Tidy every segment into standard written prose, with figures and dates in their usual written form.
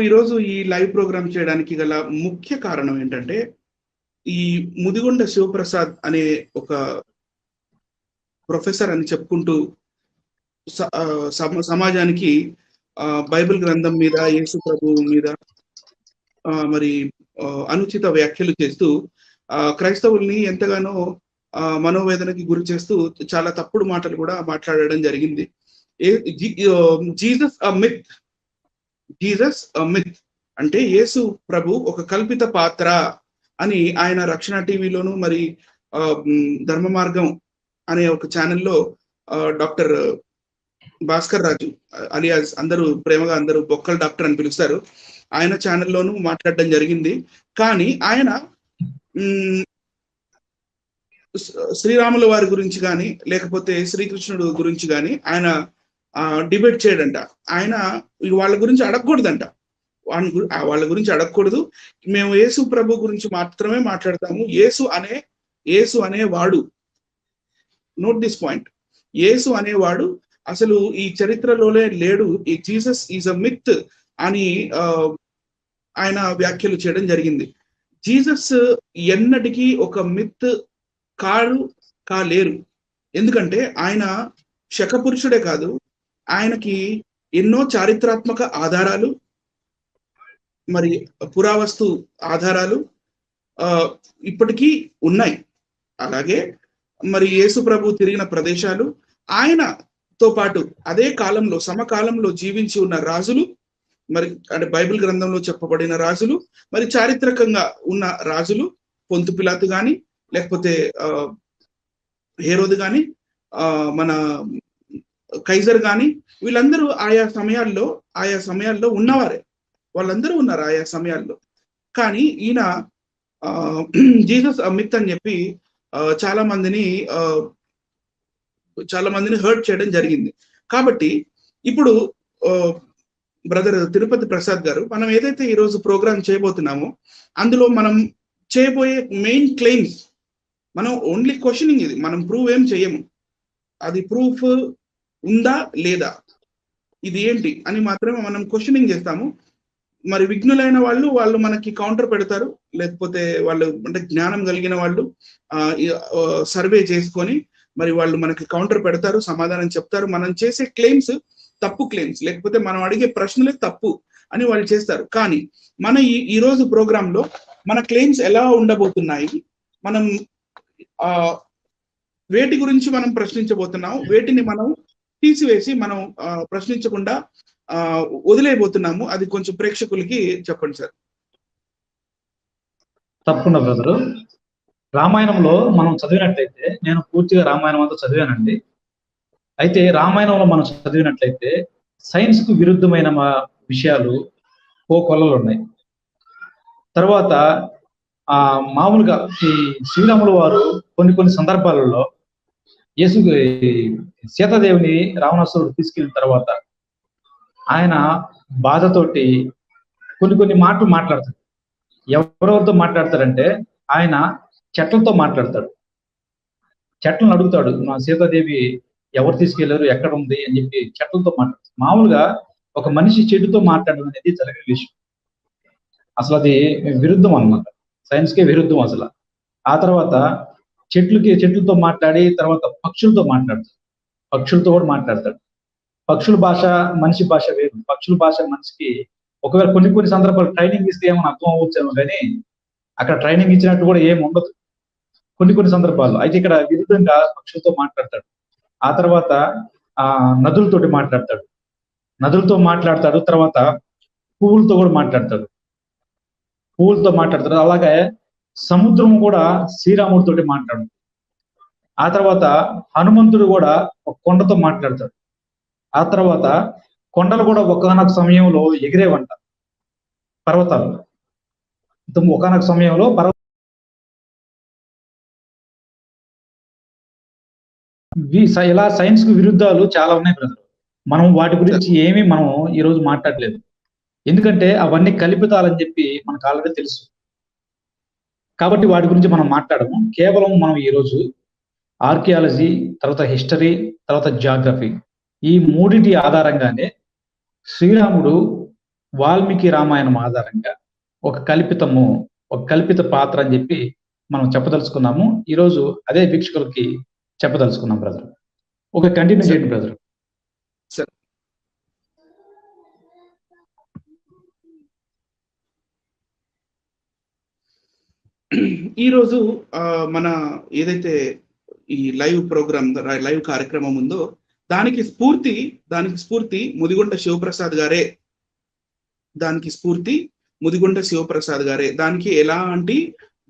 ఈరోజు ఈ live programme చేయడానికి గల ముఖ్య కారణం ఏంటంటే, ఈ ముదిగొండ శివప్రసాద్ అనే ఒక ప్రొఫెసర్ అని చెప్పుకుంటూ సమాజానికి బైబిల్ గ్రంథం మీద, యేసు ప్రభువు మీద మరి అనుచిత వ్యాఖ్యలు చేస్తూ క్రైస్తవుల్ని ఎంతగానో మనోవేదనకి గురి చేస్తూ చాలా తప్పుడు మాటలు కూడా మాట్లాడడం జరిగింది. జీసస్ మిత్ అంటే యేసు ప్రభు ఒక కల్పిత పాత్ర అని ఆయన రక్షణ టీవీలోను మరి ధర్మ మార్గం అనే ఒక ఛానల్లో డాక్టర్ భాస్కర్ రాజు అలియాస్ అందరూ ప్రేమగా అందరూ బొక్కల డాక్టర్ అని పిలుస్తారు, ఆయన ఛానల్లోనూ మాట్లాడడం జరిగింది. కానీ ఆయన శ్రీరాముల వారి గురించి కానీ లేకపోతే శ్రీకృష్ణుడు గురించి కానీ ఆయన డిబేట్ చేయడంట. ఆయన వాళ్ళ గురించి అడగకూడదంట, వాళ్ళ గురించి అడగకూడదు. మేము యేసు ప్రభు గురించి మాత్రమే మాట్లాడతాము. యేసు అనేవాడు, నోట్ దిస్ పాయింట్, యేసు అనేవాడు అసలు ఈ చరిత్రలోనే లేడు, ఈ జీసస్ ఈజ్ అ మిత్ అని ఆయన వ్యాఖ్యలు చేయడం జరిగింది. జీసస్ ఎన్నటికీ ఒక మిత్ కాలేరు. ఎందుకంటే ఆయన శకపురుషుడే కాదు, ఆయనకి ఎన్నో చారిత్రాత్మక ఆధారాలు మరి పురావస్తు ఆధారాలు ఇప్పటికీ ఉన్నాయి. అలాగే మరి యేసు ప్రభు తిరిగిన ప్రదేశాలు, ఆయనతో పాటు అదే కాలంలో సమకాలంలో జీవించి ఉన్న రాజులు, మరి అంటే బైబిల్ గ్రంథంలో చెప్పబడిన రాజులు, మరి చారిత్రకంగా ఉన్న రాజులు, పొంతు పిలాతు కానీ లేకపోతే హేరోదు కానీ మన కైజర్ కానీ, వీళ్ళందరూ ఆయా సమయాల్లో ఉన్నవారే, వాళ్ళందరూ ఉన్నారు ఆయా సమయాల్లో. కానీ ఈయన జీసస్ మిత్ అని చెప్పి చాలా మందిని హర్ట్ చేయడం జరిగింది. కాబట్టి ఇప్పుడు బ్రదర్ తిరుపతి ప్రసాద్ గారు, మనం ఏదైతే ఈరోజు ప్రోగ్రామ్ చేయబోతున్నామో అందులో మనం చేయబోయే మెయిన్ క్లెయిమ్స్, మనం ఓన్లీ క్వశ్చనింగ్, ఇది మనం ప్రూవ్ ఏం చేయము, అది ప్రూఫ్ ఉందా లేదా, ఇది ఏంటి అని మాత్రమే మనం క్వశ్చనింగ్ చేస్తాము. మరి విఘ్నులైన వాళ్ళు మనకి కౌంటర్ పెడతారు, లేకపోతే వాళ్ళు అంటే జ్ఞానం కలిగిన వాళ్ళు సర్వే చేసుకొని మరి వాళ్ళు మనకి కౌంటర్ పెడతారు, సమాధానం చెప్తారు. మనం చేసే క్లెయిమ్స్ తప్పు క్లెయిమ్స్, లేకపోతే మనం అడిగే ప్రశ్నలే తప్పు అని వాళ్ళు చేస్తారు. కానీ మన ఈ రోజు ప్రోగ్రామ్ లో మన క్లెయిమ్స్ ఎలా ఉండబోతున్నాయి, మనం వేటి గురించి మనం ప్రశ్నించబోతున్నాం, వేటిని మనం తీసివేసి మనం ప్రశ్నించకుండా వదిలేయబోతున్నాము, అది కొంచెం ప్రేక్షకులకి చెప్పండి సార్. తప్పకుండా బ్రదరు. రామాయణంలో మనం చదివినట్లయితే, నేను పూర్తిగా రామాయణం అంతా చదివానండి. అయితే రామాయణంలో మనం చదివినట్లయితే సైన్స్ కు విరుద్ధమైన విషయాలు కొల్లలు ఉన్నాయి. తర్వాత మామూలుగా ఈ శ్రీరాములు వారు కొన్ని సందర్భాలలో సీతాదేవిని రావణాసురుడు తీసుకెళ్ళిన తర్వాత ఆయన బాధతోటి కొన్ని మాటలు మాట్లాడతాడు. ఎవరెవరితో మాట్లాడతాడంటే ఆయన చెట్లతో మాట్లాడతాడు. చెట్లను అడుగుతాడు, నా సీతాదేవి ఎవరు తీసుకెళ్లారు, ఎక్కడ ఉంది అని చెప్పి చెట్లతో మాట్లాడతాడు. మామూలుగా ఒక మనిషి చెట్టుతో మాట్లాడడం అనేది జరిగిన విషయం. అసలు అది విరుద్ధం అన్నమాట, సైన్స్కే విరుద్ధం అసలు. ఆ తర్వాత చెట్లతో మాట్లాడి తర్వాత పక్షులతో మాట్లాడతాడు, పక్షులతో కూడా మాట్లాడతాడు. పక్షుల భాష మనిషి భాష వేరు. పక్షుల భాష మనిషికి ఒకవేళ కొన్ని సందర్భాలు ట్రైనింగ్ ఇస్తే ఏమో అర్థం అవ్వచ్చేమో, కానీ అక్కడ ట్రైనింగ్ ఇచ్చినట్టు కూడా ఏమి ఉండదు కొన్ని సందర్భాల్లో. అయితే ఇక్కడ విరుద్ధంగా పక్షులతో మాట్లాడతాడు. ఆ తర్వాత నదులతో మాట్లాడతాడు. తర్వాత పువ్వులతో కూడా మాట్లాడతాడు. అలాగే సముద్రం కూడా శ్రీరాముడితో మాట్లాడు. ఆ తర్వాత హనుమంతుడు కూడా ఒక కొండతో మాట్లాడతాడు. ఆ తర్వాత కొండలు కూడా ఒకనొక సమయంలో ఎగిరేవంట, పర్వతాలు ఒకనొక సమయంలో ఇలా సైన్స్ కు విరుద్ధాలు చాలా ఉన్నాయి బ్రదర్. మనం వాటి గురించి మనం ఈరోజు మాట్లాడలేదు, ఎందుకంటే అవన్నీ కల్పితాలని చెప్పి మనకు ఆల్రెడీ తెలుసు. కాబట్టి వాటి గురించి మనం మాట్లాడము. కేవలం మనం ఈరోజు ఆర్కియాలజీ, తర్వాత హిస్టరీ, తర్వాత జాగ్రఫీ, ఈ మూడింటి ఆధారంగానే శ్రీరాముడు వాల్మీకి రామాయణం ఆధారంగా ఒక కల్పిత పాత్ర అని చెప్పి మనం చెప్పదలుచుకున్నాము. ఈరోజు అదే వీక్షకులకి చెప్పదలుచుకున్నాం బ్రదర్. ఒక కంటిన్యూ చేయండి బ్రదర్. సరే, ఈరోజు మన ఏదైతే ఈ లైవ్ కార్యక్రమం ఉందో దానికి స్ఫూర్తి ముదిగొండ శివప్రసాద్ గారే. దానికి ఎలాంటి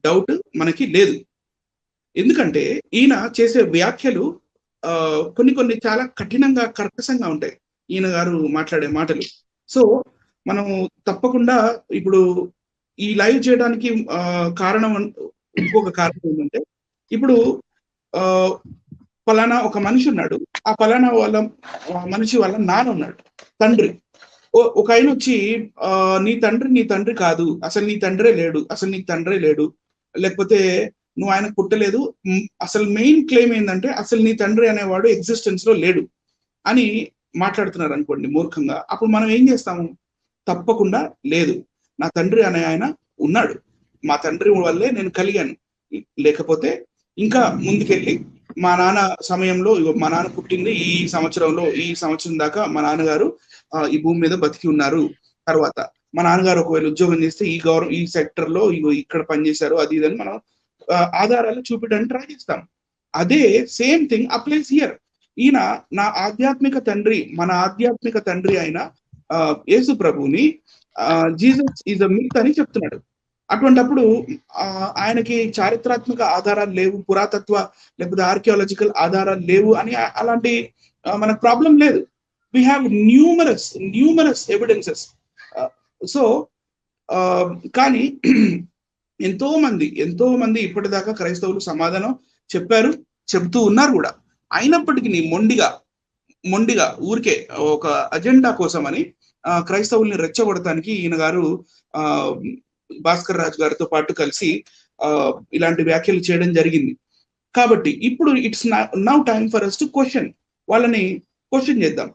డౌట్ మనకి లేదు. ఎందుకంటే ఈయన చేసే వ్యాఖ్యలు కొన్ని చాలా కఠినంగా కర్కశంగా ఉంటాయి ఈయన గారు మాట్లాడే మాటలు. సో మనము తప్పకుండా ఇప్పుడు ఈ లైవ్ చేయడానికి ఇంకొక కారణం ఏంటంటే, ఇప్పుడు ఫలానా ఒక మనిషి ఉన్నాడు, ఆ ఫలానా మనిషి వాళ్ళ నాన్న ఉన్నాడు, తండ్రి. ఒక ఆయన వచ్చి నీ తండ్రి కాదు, అసలు నీ తండ్రే లేడు, లేకపోతే నువ్వు ఆయన పుట్టలేదు, అసలు మెయిన్ క్లెయిమ్ ఏంటంటే అసలు నీ తండ్రి అనేవాడు ఎగ్జిస్టెన్స్ లో లేడు అని మాట్లాడుతున్నారు అనుకోండి మూర్ఖంగా. అప్పుడు మనం ఏం చేస్తాము? తప్పకుండా లేదు, నా తండ్రి అనే ఆయన ఉన్నాడు, మా తండ్రి వల్లే నేను కలిగాను, లేకపోతే ఇంకా ముందుకెళ్ళి మా నాన్న సమయంలో మా నాన్న పుట్టింది ఈ సంవత్సరం దాకా మా నాన్నగారు ఈ భూమి మీద బతికి ఉన్నారు, తర్వాత మా నాన్నగారు ఒకవేళ ఉద్యోగం చేస్తే ఈ సెక్టర్ లో ఇక్కడ పనిచేశారు, అది ఇదని మనం ఆధారాలు చూపించడానికి ట్రై చేస్తాం. అదే సేమ్ థింగ్ అప్లైస్ హియర్. ఈయన మన ఆధ్యాత్మిక తండ్రి అయిన యేసు ప్రభుని జీసస్ ఈజ్ అ మిత్ అని చెప్తున్నాడు. అటువంటప్పుడు ఆయనకి చారిత్రాత్మక ఆధారాలు లేవు, పురాతత్వ లేకపోతే ఆర్కియాలజికల్ ఆధారాలు లేవు అని అలాంటి మనకు ప్రాబ్లం లేదు. We have numerous evidences. So కానీ ఎంతో మంది ఇప్పటిదాకా క్రైస్తవులు సమాధానం చెప్తూ ఉన్నారు కూడా. అయినప్పటికీ మొండిగా ఊరికే ఒక అజెండా కోసమని క్రైస్తవుల్ని రెచ్చగొడటానికి ఈయన గారు భాస్కర్ రాజు గారితో పాటు కలిసి ఇలాంటి వ్యాఖ్యలు చేయడం జరిగింది. కాబట్టి ఇప్పుడు it's now time for us to వాళ్ళని క్వశ్చన్ చేద్దాం.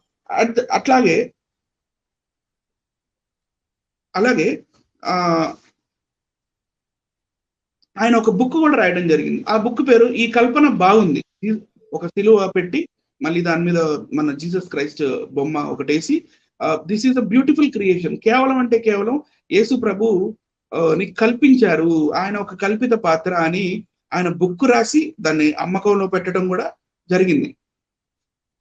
అలాగే ఆయన ఒక బుక్ కూడా రాయడం జరిగింది. ఆ బుక్ పేరు ఈ కల్పన బాగుంది. ఒక సిలువ పెట్టి మళ్ళీ దాని మీద మన జీసస్ క్రైస్ట్ బొమ్మ ఒకటేసి this is a beautiful creation. కేవలం యేసు ప్రభు ని కల్పించారు, ఆయన ఒక కల్పిత పాత్ర అని ఆయన బుక్ రాసి దాన్ని అమ్మకంలో పెట్టడం కూడా జరిగింది.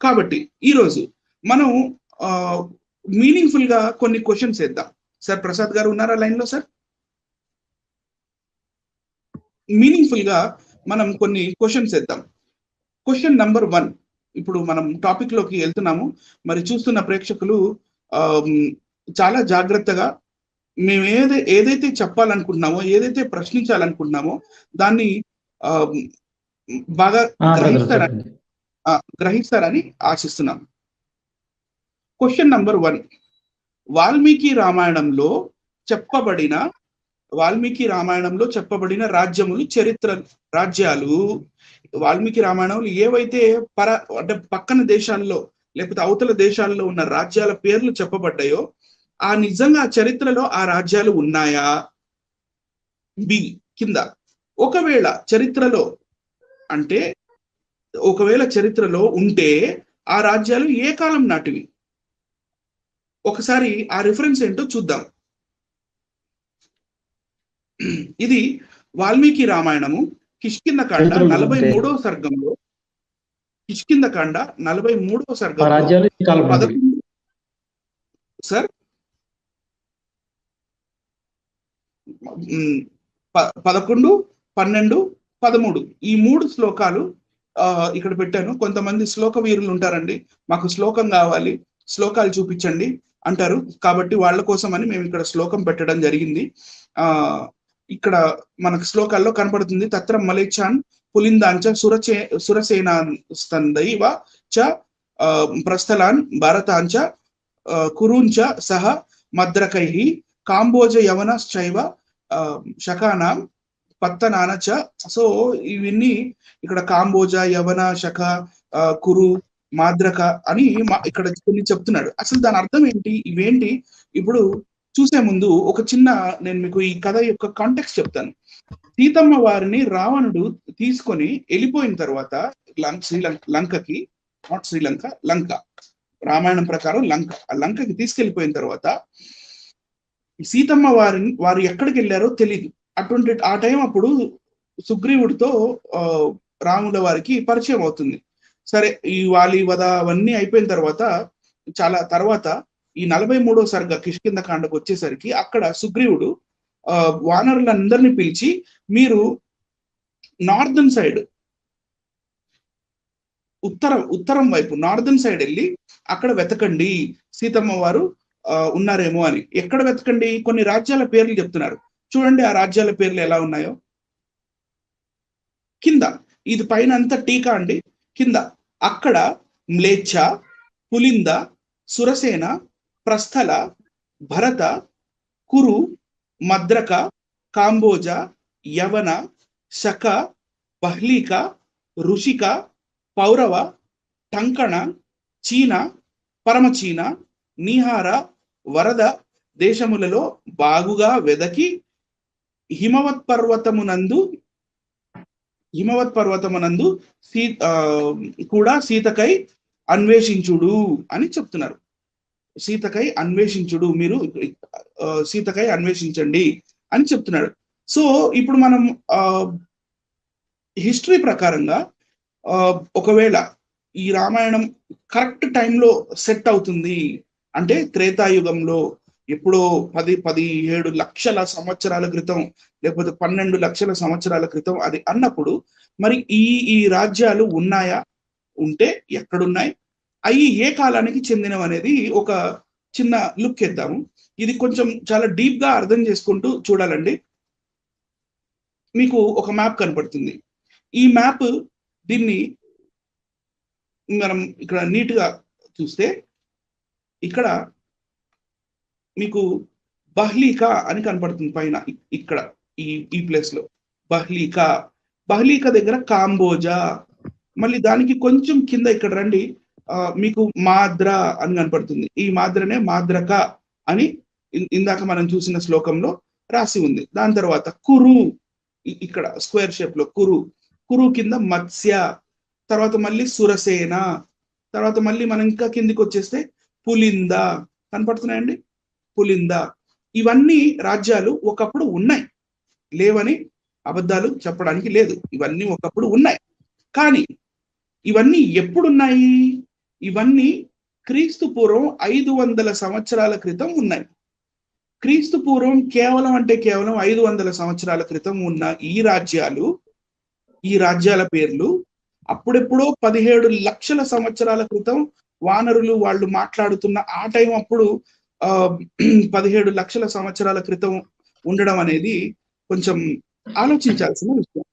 కాబట్టి ఈరోజు మనం మీనింగ్ఫుల్ గా కొన్ని క్వశ్చన్స్ వేద్దాం. సార్ ప్రసాద్ గారు ఉన్నారా లైన్ లో? సార్, మీనింగ్ఫుల్ గా మనం కొన్ని క్వశ్చన్స్ వేద్దాం. క్వశ్చన్ నంబర్ 1, ఇప్పుడు మనం టాపిక్ లోకి వెళ్తున్నాము. మరి చూస్తున్న ప్రేక్షకులు చాలా జాగ్రత్తగా మేము ఏదైతే చెప్పాలనుకుంటున్నామో, ఏదైతే ప్రశ్నించాలనుకుంటున్నామో దాన్ని బాగా గ్రహిస్తారని ఆశిస్తున్నాం. క్వశ్చన్ నంబర్ 1, వాల్మీకి రామాయణంలో చెప్పబడిన రాజ్యములు, రాజ్యాలు వాల్మీకి రామాయణంలో ఏవైతే అంటే పక్కన దేశాల్లో లేకపోతే అవతల దేశాల్లో ఉన్న రాజ్యాల పేర్లు చెప్పబడ్డాయో నిజంగా చరిత్రలో ఆ రాజ్యాలు ఉన్నాయా? బి కింద ఒకవేళ చరిత్రలో ఉంటే ఆ రాజ్యాలు ఏ కాలం నాటివి? ఒకసారి ఆ రిఫరెన్స్ ఏంటో చూద్దాం. ఇది వాల్మీకి రామాయణము కిష్కింధకాండ 43వ సర్గంలో, కిష్కింధకాండ 43వ సర్గంలో సార్ 11, 12, 13 ఈ 3 శ్లోకాలు ఇక్కడ పెట్టాను. కొంతమంది శ్లోక వీరులు ఉంటారండి, మాకు శ్లోకం కావాలి, శ్లోకాలు చూపించండి అంటారు. కాబట్టి వాళ్ళ కోసం అని మేము ఇక్కడ శ్లోకం పెట్టడం జరిగింది. ఇక్కడ మనకు శ్లోకాల్లో కనపడుతుంది. తత్ర మలేచాన్ పులిందాంచ సురసేనాస్తందైవ చ ప్రస్థలాన్ భారతాంచ కురుంచ సహ మద్రకైః కాంబోజ యవనశ్చైవ శకానాం పత్తనాన చ. సో ఇవన్నీ ఇక్కడ కాంబోజ, యవన, శక, కురు, మాద్రక అని ఇక్కడ కొన్ని చెప్తున్నాడు. అసలు దాని అర్థం ఏంటి? ఇవేంటి? ఇప్పుడు చూసే ముందు ఒక చిన్న నేను మీకు ఈ కథ యొక్క కాంటెక్స్ట్ చెప్తాను. సీతమ్మ వారిని రావణుడు తీసుకొని వెళ్ళిపోయిన తర్వాత లంకకి, నాట్ శ్రీలంక, లంక, రామాయణం ప్రకారం లంక, ఆ లంకకి తీసుకెళ్లిపోయిన తర్వాత సీతమ్మ వారు ఎక్కడికి వెళ్ళారో తెలియదు. ఆ టైం అప్పుడు సుగ్రీవుడితో రాముల వారికి పరిచయం అవుతుంది. సరే, ఈ వాలి వధ అవన్నీ అయిపోయిన తర్వాత చాలా తర్వాత ఈ 43వ సర్గ కిష్కింధ కాండకు వచ్చేసరికి అక్కడ సుగ్రీవుడు వానరులందరినీ పిలిచి, మీరు నార్దర్న్ సైడ్, ఉత్తరం వైపు నార్దర్న్ సైడ్ వెళ్ళి అక్కడ వెతకండి, సీతమ్మ వారు ఉన్నారేమో అని. ఎక్కడ వెతకండి? కొన్ని రాజ్యాల పేర్లు చెప్తున్నారు. చూడండి ఆ రాజ్యాల పేర్లు ఎలా ఉన్నాయో. కింద ఇది పైన అంతా టీకా అండి. కింద అక్కడ మ్లేచ్ఛ, పులింద, సురసేన, ప్రస్థల, భరత, కురు, మద్రక, కాంబోజ, యవన, శక, బహ్లీక, ఋషిక, పౌరవ, టంకణ, చీన, పరమచీన, నీహార, వరద దేశములలో బాగుగా వెదకి హిమవత్ పర్వతమునందు కూడా సీతకై అన్వేషించుడు అని చెప్తున్నారు. సీతకై అన్వేషించుడు, మీరు సీతకై అన్వేషించండి అని చెప్తున్నాడు. సో ఇప్పుడు మనం హిస్టరీ ప్రకారంగా ఒకవేళ ఈ రామాయణం కరెక్ట్ టైంలో సెట్ అవుతుంది అంటే త్రేతాయుగంలో ఎప్పుడో 17 లక్షల సంవత్సరాల క్రితం, లేకపోతే 12 లక్షల సంవత్సరాల క్రితం అది అన్నప్పుడు మరి ఈ రాజ్యాలు ఉన్నాయా? ఉంటే ఎక్కడున్నాయి? అవి ఏ కాలానికి చెందినవి అనేది ఒక చిన్న లుక్ ఇద్దాము. ఇది కొంచెం చాలా డీప్ గా అర్థం చేసుకుంటూ చూడాలండి. మీకు ఒక మ్యాప్ కనపడుతుంది. ఈ మ్యాప్ దీన్ని మనం ఇక్కడ నీట్ గా చూస్తే ఇక్కడ మీకు బహ్లీకా అని కనపడుతుంది పైన. ఇక్కడ ఈ ప్లేస్ లో బహ్లీకా దగ్గర కాంబోజా, మళ్ళీ దానికి కొంచెం కింద ఇక్కడ రండి, మీకు మాద్ర అని కనపడుతుంది. ఈ మాద్రనే మాద్రక అని ఇందాక మనం చూసిన శ్లోకంలో రాసి ఉంది. దాని తర్వాత కురు, ఇక్కడ స్క్వేర్ షేప్ లో కురు కింద మత్స్య, తర్వాత మళ్ళీ సురసేన, తర్వాత మళ్ళీ మనం ఇంకా కిందికి వచ్చేస్తే పులింద కనపడుతున్నాయండి. పులింద, ఇవన్నీ రాజ్యాలు ఒకప్పుడు ఉన్నాయి, లేవని అబద్ధాలు చెప్పడానికి లేదు. ఇవన్నీ ఒకప్పుడు ఉన్నాయి. కానీ ఇవన్నీ ఎప్పుడున్నాయి? ఇవన్నీ క్రీస్తు పూర్వం 500 సంవత్సరాల క్రితం ఉన్నాయి. క్రీస్తు పూర్వం కేవలం 500 సంవత్సరాల క్రితం ఉన్న ఈ రాజ్యాల పేర్లు అప్పుడెప్పుడో 17 లక్షల సంవత్సరాల క్రితం వానరులు వాళ్ళు మాట్లాడుతున్న ఆ టైం అప్పుడు 17 లక్షల సంవత్సరాల క్రితం ఉండడం అనేది కొంచెం ఆలోచించాల్సిన విషయం.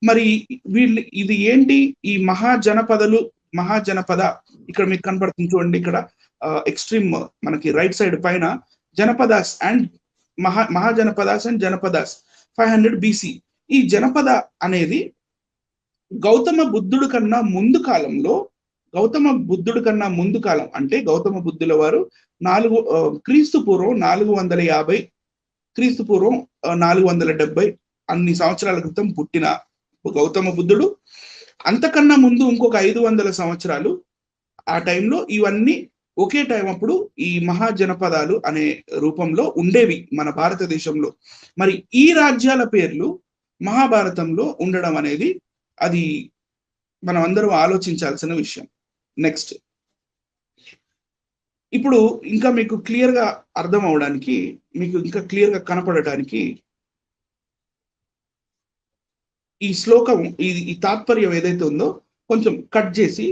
మరి ఇది ఏంటి? ఈ మహాజనపద ఇక్కడ మీకు కనపడుతుంది చూడండి. ఇక్కడ ఎక్స్ట్రీమ్ మనకి రైట్ సైడ్ పైన janapadas and mahajanapadas and janapadas 500 BC. ఈ జనపద అనేది గౌతమ బుద్ధుడు కన్నా ముందు కాలం అంటే గౌతమ బుద్ధుల వారు క్రీస్తు పూర్వం 450, క్రీస్తు పూర్వం 470 అన్ని సంవత్సరాల క్రితం పుట్టిన గౌతమ బుద్ధుడు. అంతకన్నా ముందు ఇంకొక 500 సంవత్సరాలు ఆ టైంలో ఇవన్నీ ఒకే టైం అప్పుడు ఈ మహాజనపదాలు అనే రూపంలో ఉండేవి మన భారతదేశంలో. మరి ఈ రాజ్యాల పేర్లు మహాభారతంలో ఉండడం అనేది అది మనం అందరం ఆలోచించాల్సిన విషయం. నెక్స్ట్, ఇప్పుడు ఇంకా మీకు క్లియర్ గా అర్థం అవడానికి, మీకు ఇంకా క్లియర్ గా కనపడటానికి ఈ శ్లోకం ఈ తాత్పర్యం ఏదైతే ఉందో కొంచెం కట్ చేసి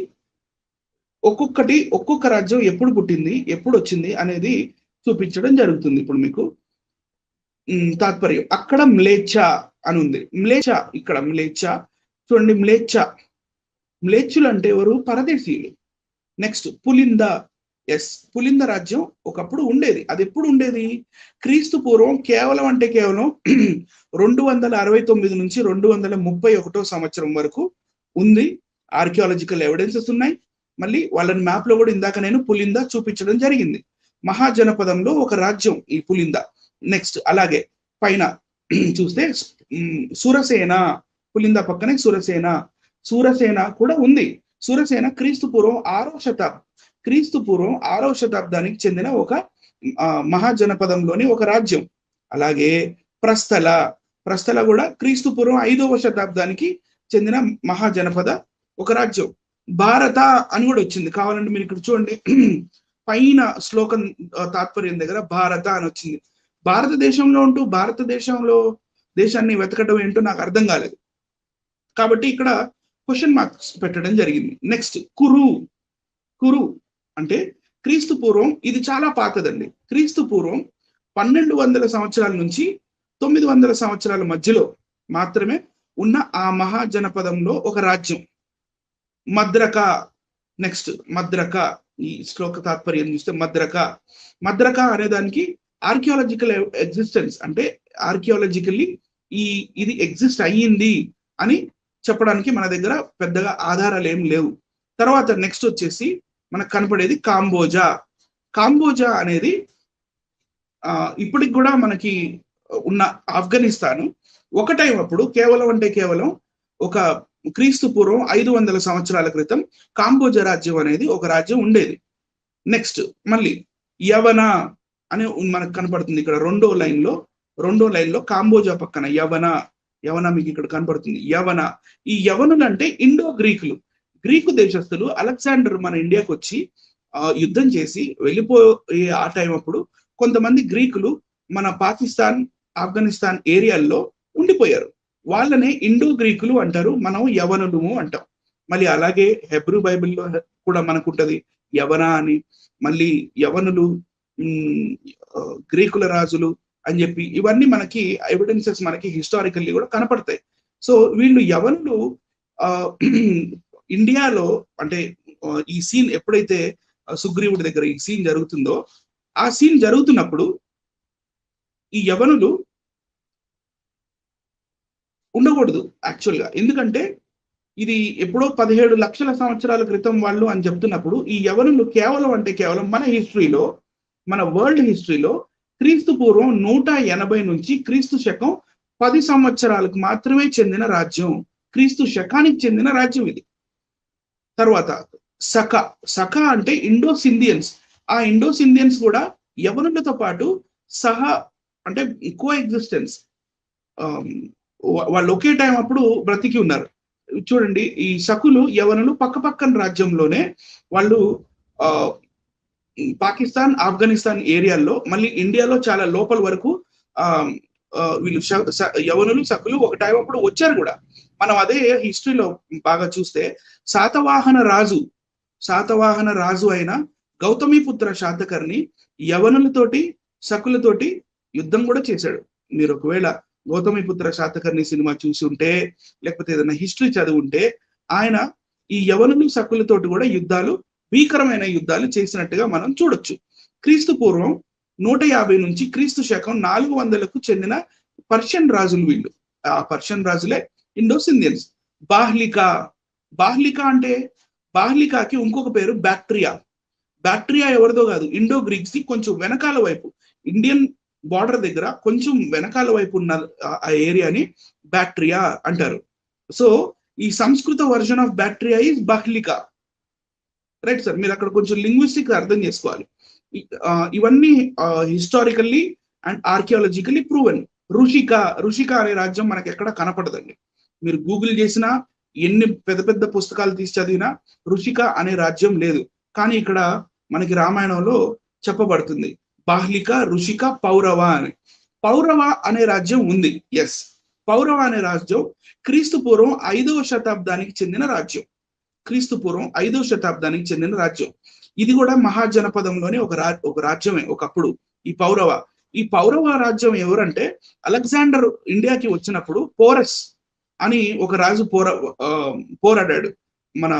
ఒక్కొక్క రాజ్యం ఎప్పుడు పుట్టింది, ఎప్పుడు వచ్చింది అనేది చూపించడం జరుగుతుంది. ఇప్పుడు మీకు తాత్పర్యం అక్కడ మ్లేచ్ఛ అని ఉంది. ఇక్కడ మ్లేచ్ఛ చూడండి. మ్లేచ్ఛులు అంటే ఎవరు? పరదేశీయులు. నెక్స్ట్ పులింద. పులింద రాజ్యం ఒకప్పుడు ఉండేది. అది ఎప్పుడు ఉండేది? క్రీస్తు పూర్వం కేవలం 269 నుంచి 231 సంవత్సరం వరకు ఉంది. ఆర్కియాలజికల్ ఎవిడెన్సెస్ ఉన్నాయి. మళ్ళీ వాళ్ళని మ్యాప్ లో కూడా ఇందాక నేను పులింద చూపించడం జరిగింది. మహాజనపదంలో ఒక రాజ్యం ఈ పులింద. నెక్స్ట్ అలాగే పైన చూస్తే సురసేన, పులింద పక్కనే సురసేన, సూరసేన కూడా ఉంది. సురసేన క్రీస్తు పూర్వం 6వ శతాబ్దానికి చెందిన ఒక మహాజనపదంలోని ఒక రాజ్యం. అలాగే ప్రస్థల కూడా క్రీస్తు పూర్వం 5వ శతాబ్దానికి చెందిన మహాజనపద ఒక రాజ్యం. భారత అని కూడా వచ్చింది, కావాలంటే మీరు ఇక్కడ చూడండి పైన శ్లోకం తాత్పర్యం దగ్గర భారత అని వచ్చింది. భారతదేశంలో ఉంటూ దేశాన్ని వెతకడం ఏంటో నాకు అర్థం కాలేదు, కాబట్టి ఇక్కడ క్వశ్చన్ మార్క్స్ పెట్టడం జరిగింది. నెక్స్ట్ కురు అంటే క్రీస్తు పూర్వం, ఇది చాలా పాతదండి. క్రీస్తు పూర్వం 1200 సంవత్సరాల నుంచి 900 సంవత్సరాల మధ్యలో మాత్రమే ఉన్న ఆ మహాజనపదంలో ఒక రాజ్యం మద్రక. నెక్స్ట్ మద్రక, ఈ శ్లోక తాత్పర్యం చూస్తే మద్రక అనే దానికి ఆర్కియాలజికల్ ఎగ్జిస్టెన్స్, అంటే ఆర్కియాలజికల్లీ ఇది ఎగ్జిస్ట్ అయ్యింది అని చెప్పడానికి మన దగ్గర పెద్దగా ఆధారాలు ఏం లేవు. తర్వాత నెక్స్ట్ వచ్చేసి మనకు కనపడేది కాంబోజా అనేది ఇప్పటికి కూడా మనకి ఉన్న ఆఫ్ఘనిస్తాన్. ఒక టైం అప్పుడు కేవలం ఒక క్రీస్తు పూర్వం 500 సంవత్సరాల క్రితం కాంబోజా రాజ్యం అనేది ఒక రాజ్యం ఉండేది. నెక్స్ట్ మళ్ళీ యవన అని మనకు కనపడుతుంది ఇక్కడ రెండో లైన్ లో కాంబోజా పక్కన యవన మీకు ఇక్కడ కనపడుతుంది. ఈ యవనులు అంటే ఇండో గ్రీకు దేశస్తులు. అలెగ్జాండర్ మన ఇండియాకి వచ్చి యుద్ధం చేసి వెళ్ళిపోయే ఆ టైం అప్పుడు కొంతమంది గ్రీకులు మన పాకిస్తాన్, ఆఫ్ఘనిస్తాన్ ఏరియాల్లో ఉండిపోయారు. వాళ్ళనే ఇండో గ్రీకులు అంటారు, మనం యవనులు అంటాం. మళ్ళీ అలాగే హెబ్రూ బైబిల్లో కూడా మనకు ఉంటది యవన అని. మళ్ళీ యవనులు గ్రీకుల రాజులు అని చెప్పి ఇవన్నీ మనకి ఎవిడెన్సెస్ మనకి హిస్టారికల్లీ కూడా కనపడతాయి. సో వీళ్ళు యవనులు ఇండియాలో, అంటే ఈ సీన్ ఎప్పుడైతే సుగ్రీవుడి దగ్గర ఈ సీన్ జరుగుతుందో, ఆ సీన్ జరుగుతున్నప్పుడు ఈ యవనులు ఉండకూడదు యాక్చువల్గా. ఎందుకంటే ఇది ఎప్పుడో 17 లక్షల సంవత్సరాల క్రితం వాళ్ళు అని చెప్తున్నప్పుడు ఈ యవనులు కేవలం మన వరల్డ్ హిస్టరీలో క్రీస్తు పూర్వం 180 నుంచి క్రీస్తు శకం 10 సంవత్సరాలకు మాత్రమే చెందిన రాజ్యం, క్రీస్తు శకానికి చెందిన రాజ్యం ఇది. తర్వాత సఖ అంటే ఇండోసింధియన్స్. ఆ ఇండోసింధియన్స్ కూడా యవనులతో పాటు అంటే కో ఎగ్జిస్టెన్స్, వాళ్ళు ఒకే టైం అప్పుడు బ్రతికి ఉన్నారు. చూడండి, ఈ సకులు యవనులు పక్కపక్కన రాజ్యంలోనే వాళ్ళు పాకిస్తాన్, ఆఫ్ఘనిస్తాన్ ఏరియాల్లో, మళ్ళీ ఇండియాలో చాలా లోపల వరకు వీళ్ళు యవనులు సకులు ఒక టైం అప్పుడు వచ్చారు కూడా. మనం అదే హిస్టరీలో బాగా చూస్తే శాతవాహన రాజు అయిన గౌతమిపుత్ర శాతకర్ణి యవనులతోటి సకులతోటి యుద్ధం కూడా చేశాడు. మీరు ఒకవేళ గౌతమిపుత్ర శాతకర్ణి సినిమా చూసి ఉంటే, లేకపోతే ఏదైనా హిస్టరీ చదివి ఉంటే, ఆయన ఈ యవనులు సకులతోటి కూడా భీకరమైన యుద్ధాలు చేసినట్టుగా మనం చూడొచ్చు. క్రీస్తు పూర్వం 150 నుంచి క్రీస్తు శకం 400కు చెందిన పర్షియన్ రాజులు వీళ్ళు. ఆ పర్షియన్ రాజులే ఇండోసింధియన్స్. బాహ్లికాకి ఇంకొక పేరు బ్యాక్ట్రియా ఎవరిదో కాదు, ఇండో గ్రీక్స్ కి కొంచెం వెనకాల వైపు, ఇండియన్ బార్డర్ దగ్గర కొంచెం వెనకాల వైపు ఉన్న ఆ ఏరియాని బ్యాక్ట్రియా అంటారు. సో ఈ Sanskrit version of Bactria is Bahlika. Right sir, మీరు అక్కడ కొంచెం లింగ్విస్టిక్ అర్థం చేసుకోవాలి. ఇవన్నీ historically and archaeologically proven. Rishika అనే రాజ్యం మనకి ఎక్కడ కనపడదండి. మీరు గూగుల్ చేసినా, ఎన్ని పెద్ద పెద్ద పుస్తకాలు తీసి చదివినా ఋషిక అనే రాజ్యం లేదు. కానీ ఇక్కడ మనకి రామాయణంలో చెప్పబడుతుంది బాహ్లిక, ఋషిక, పౌరవ అని. పౌరవ అనే రాజ్యం ఉంది. ఎస్, పౌరవ అనే రాజ్యం క్రీస్తు పూర్వం 5వ శతాబ్దానికి చెందిన రాజ్యం. ఇది కూడా మహాజనపదంలోనే ఒక రాజ్యమే ఒకప్పుడు ఈ పౌరవ రాజ్యం. ఎవరంటే అలెగ్జాండర్ ఇండియాకి వచ్చినప్పుడు పోరస్ అని ఒక రాజు పోరాడాడు మన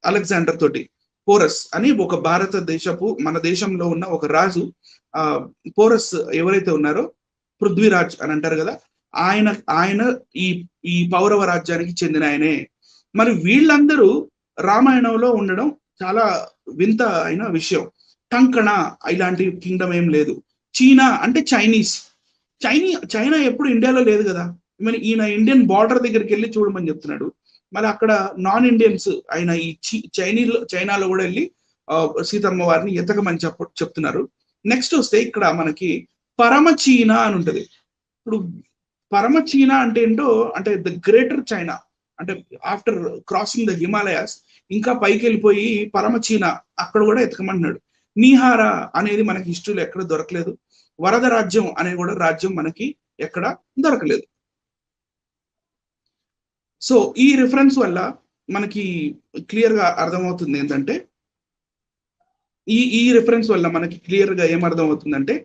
అలెగ్జాండర్ తోటి. పోరస్ అని ఒక మన దేశంలో ఉన్న ఒక రాజు, పోరస్ ఎవరైతే ఉన్నారో పృథ్వీరాజ్ అని అంటారు కదా, ఆయన ఈ పౌరవ రాజ్యానికి చెందిన ఆయనే. మరి వీళ్ళందరూ రామాయణంలో ఉండడం చాలా వింత అయిన విషయం. టంకణ ఇలాంటి కింగ్డమ్ ఏం లేదు. చీనా అంటే చైనీస్. చైనా ఎప్పుడు ఇండియాలో లేదు కదా. మరి ఈయన ఇండియన్ బార్డర్ దగ్గరికి వెళ్ళి చూడమని చెప్తున్నాడు. మరి అక్కడ నాన్ ఇండియన్స్ అయిన ఈ చైనాలో కూడా వెళ్ళి సీతమ్మ వారిని ఎతకమని చెప్తున్నారు. నెక్స్ట్ వస్తే ఇక్కడ మనకి పరమ చీనా అని ఉంటది. ఇప్పుడు పరమ చీనా అంటే ఏంటో, అంటే ద గ్రేటర్ చైనా, అంటే ఆఫ్టర్ క్రాసింగ్ ద హిమాలయాస్ ఇంకా పైకి వెళ్ళిపోయి పరమ చీనా అక్కడ కూడా ఎతకమంటున్నాడు. నీహారా అనేది మనకి హిస్టరీలో ఎక్కడ దొరకలేదు. వరద రాజ్యం అనే కూడా రాజ్యం మనకి ఎక్కడ దొరకలేదు. సో ఈ రిఫరెన్స్ వల్ల మనకి క్లియర్ గా అర్థమవుతుంది ఏంటంటే, ఈ రిఫరెన్స్ వల్ల మనకి క్లియర్ గా ఏమర్థమవుతుందంటే,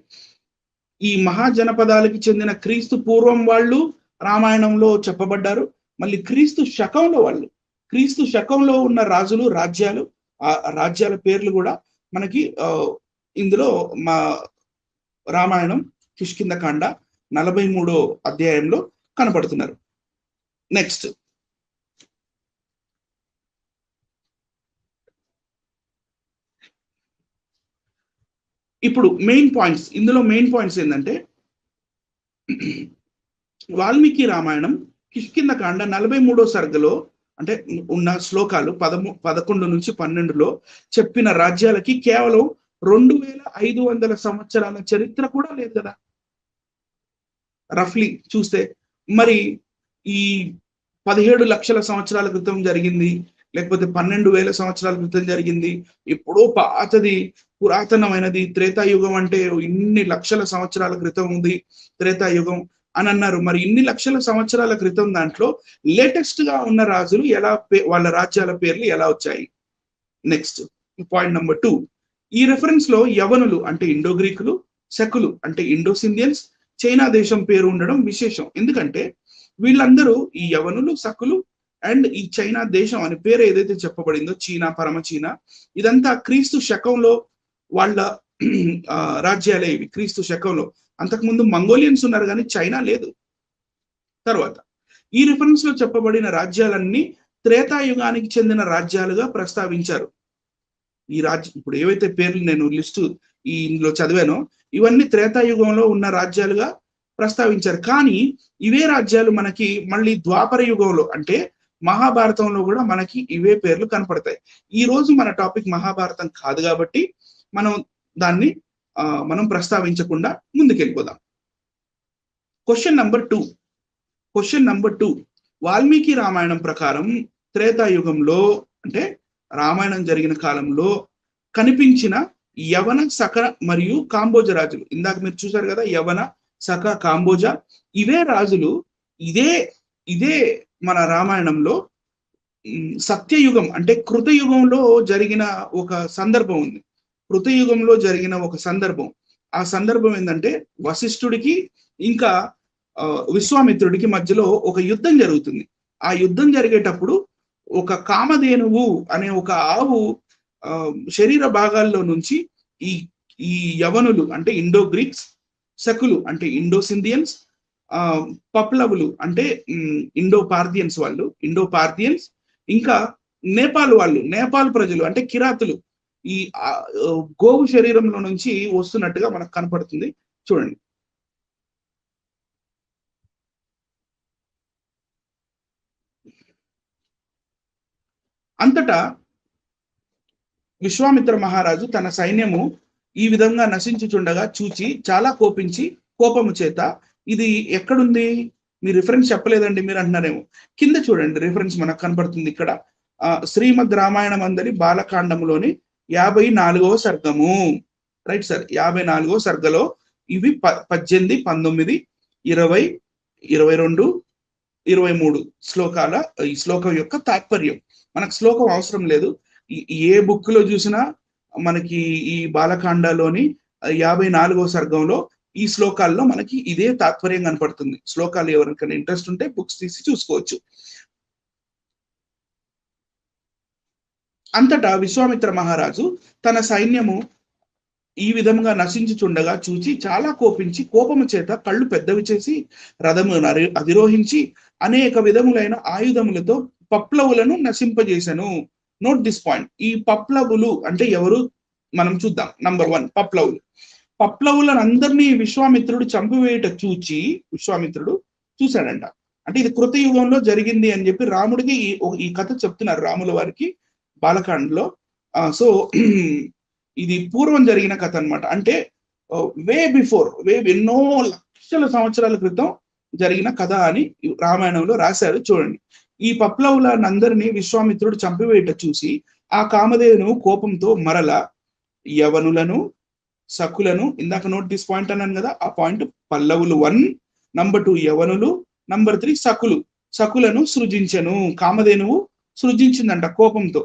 ఈ మహాజనపదాలకి చెందిన క్రీస్తు పూర్వం వాళ్ళు రామాయణంలో చెప్పబడ్డారు. మళ్ళీ క్రీస్తు శకంలో ఉన్న రాజులు, రాజ్యాలు, ఆ రాజ్యాల పేర్లు కూడా మనకి ఇందులో మా రామాయణం కిష్కింధకాండ 43వ అధ్యాయంలో కనపడుతున్నారు. నెక్స్ట్ ఇప్పుడు ఇందులో మెయిన్ పాయింట్స్ ఏంటంటే, వాల్మీకి రామాయణం కిష్కింధకాండ 43వ సర్గలో అంటే ఉన్న శ్లోకాలు 11 నుంచి 12లో చెప్పిన రాజ్యాలకి కేవలం 2500 సంవత్సరాల చరిత్ర కూడా లేదు కదా రఫ్లీ చూస్తే. మరి ఈ 17 లక్షల సంవత్సరాల క్రితం జరిగింది, లేకపోతే 12,000 సంవత్సరాల క్రితం జరిగింది, ఎప్పుడో పాతది, పురాతనమైనది. త్రేతాయుగం అంటే ఇన్ని లక్షల సంవత్సరాల క్రితం ఉంది త్రేతాయుగం అని అన్నారు. మరి ఇన్ని లక్షల సంవత్సరాల క్రితం దాంట్లో లేటెస్ట్ గా ఉన్న రాజులు వాళ్ళ రాజ్యాల పేర్లు ఎలా వచ్చాయి? నెక్స్ట్ పాయింట్ నెంబర్ 2, ఈ రెఫరెన్స్ లో యవనులు అంటే ఇండో గ్రీకులు, శకులు అంటే ఇండోస్ ఇండియన్స్, చైనా దేశం పేరు ఉండడం విశేషం. ఎందుకంటే వీళ్ళందరూ ఈ యవనులు, శకులు అండ్ ఈ చైనా దేశం అనే పేరు ఏదైతే చెప్పబడిందో, చీనా, పరమ చీనా, ఇదంతా క్రీస్తు శకంలో వాళ్ళ రాజ్యాలే ఇవి. క్రీస్తు శకంలో అంతకుముందు మంగోలియన్స్ ఉన్నారు కానీ చైనా లేదు. తర్వాత ఈ రిఫరెన్స్ లో చెప్పబడిన రాజ్యాలన్నీ త్రేతాయుగానికి చెందిన రాజ్యాలుగా ప్రస్తావించారు. ఈ రాజ్యం ఇప్పుడు ఏవైతే పేర్లు నేను లిస్టు ఇందులో చదివానో ఇవన్నీ త్రేతాయుగంలో ఉన్న రాజ్యాలుగా ప్రస్తావించారు. కానీ ఇవే రాజ్యాలు మనకి మళ్ళీ ద్వాపర యుగంలో అంటే మహాభారతంలో కూడా మనకి ఇవే పేర్లు కనపడతాయి. ఈ రోజు మన టాపిక్ మహాభారతం కాదు కాబట్టి దాన్ని మనం ప్రస్తావించకుండా ముందుకెళ్ళిపోదాం. క్వశ్చన్ నెంబర్ 2, వాల్మీకి రామాయణం ప్రకారం త్రేతాయుగంలో అంటే రామాయణం జరిగిన కాలంలో కనిపించిన యవన, సక మరియు కాంబోజ రాజులు, ఇందాక మీరు చూసారు కదా, యవన, సక, కాంబోజ, ఇవే రాజులు ఇదే మన రామాయణంలో సత్యయుగం అంటే కృతయుగంలో జరిగిన ఒక సందర్భం ఉంది. కృతయుగంలో జరిగిన ఒక సందర్భం, ఆ సందర్భం ఏంటంటే వశిష్ఠుడికి ఇంకా విశ్వామిత్రుడికి మధ్యలో ఒక యుద్ధం జరుగుతుంది. ఆ యుద్ధం జరిగేటప్పుడు ఒక కామధేనువు అనే ఒక ఆవు శరీర భాగాల్లో నుంచి ఈ యవనులు అంటే ఇండో గ్రీక్స్, శకులు అంటే ఇండోస్ ఇండియన్స్, పప్లవులు అంటే ఇండో పార్థియన్స్, ఇంకా నేపాల్ ప్రజలు అంటే కిరాతులు, ఈ గోవు శరీరంలో నుంచి వస్తున్నట్టుగా మనకు కనపడుతుంది. చూడండి, అంతటా విశ్వామిత్ర మహారాజు తన సైన్యము ఈ విధంగా నశించుచుండగా చూచి చాలా కోపించి కోపము చేత, ఇది ఎక్కడుంది? మీ రిఫరెన్స్ చెప్పలేదండి మీరు అంటున్నారేమో. కింద చూడండి, రిఫరెన్స్ మనకు కనపడుతుంది ఇక్కడ. శ్రీమద్ రామాయణం అందరి బాలకాండములోని 54వ సర్గము. రైట్ సార్, 54వ సర్గలో ఇవి 18, 19, 20, 22, 23 శ్లోకాల ఈ శ్లోకం యొక్క తాత్పర్యం. మనకు శ్లోకం అవసరం లేదు, ఏ బుక్ లో చూసినా మనకి ఈ బాలకాండలోని 54వ సర్గంలో ఈ శ్లోకాల్లో మనకి ఇదే తాత్పర్యం కనపడుతుంది. శ్లోకాలు ఎవరికైనా ఇంట్రెస్ట్ ఉంటే బుక్స్ తీసి చూసుకోవచ్చు. అంతటా విశ్వామిత్ర మహారాజు తన సైన్యము ఈ విధంగా నశించుచుండగా చూచి చాలా కోపించి కోపము చేత కళ్ళు పెద్దవి చేసి రథము అధిరోహించి అనేక విధములైన ఆయుధములతో పప్లవులను నశింపజేసెను. Note this point. ఈ పప్లవులు అంటే ఎవరు? మనం చూద్దాం. నంబర్ 1 పప్లవులు. పప్లవులను అందరినీ విశ్వామిత్రుడు చంపివేయట విశ్వామిత్రుడు చూశాడంట. అంటే ఇది కృతయుగంలో జరిగింది అని చెప్పి రాముడికి ఈ కథ చెప్తున్నారు రాముల వారికి బాలకాండలో. సో ఇది పూర్వం జరిగిన కథ అన్నమాట. అంటే ఎన్నో లక్షల సంవత్సరాల క్రితం జరిగిన కథ అని రామాయణంలో రాశారు. చూడండి, ఈ పప్లవులందరినీ విశ్వామిత్రుడు చంపివేయట చూసి ఆ కామధేను కోపంతో మరల యవనులను సకులను, ఇందాక నోట్ దిస్ పాయింట్ అన్నాను కదా, ఆ పాయింట్ పల్లవులు 1, నంబర్ 2 యవనులు, నంబర్ 3 సకులను సృజించెను. కామధేనువు సృజించిందంట కోపంతో.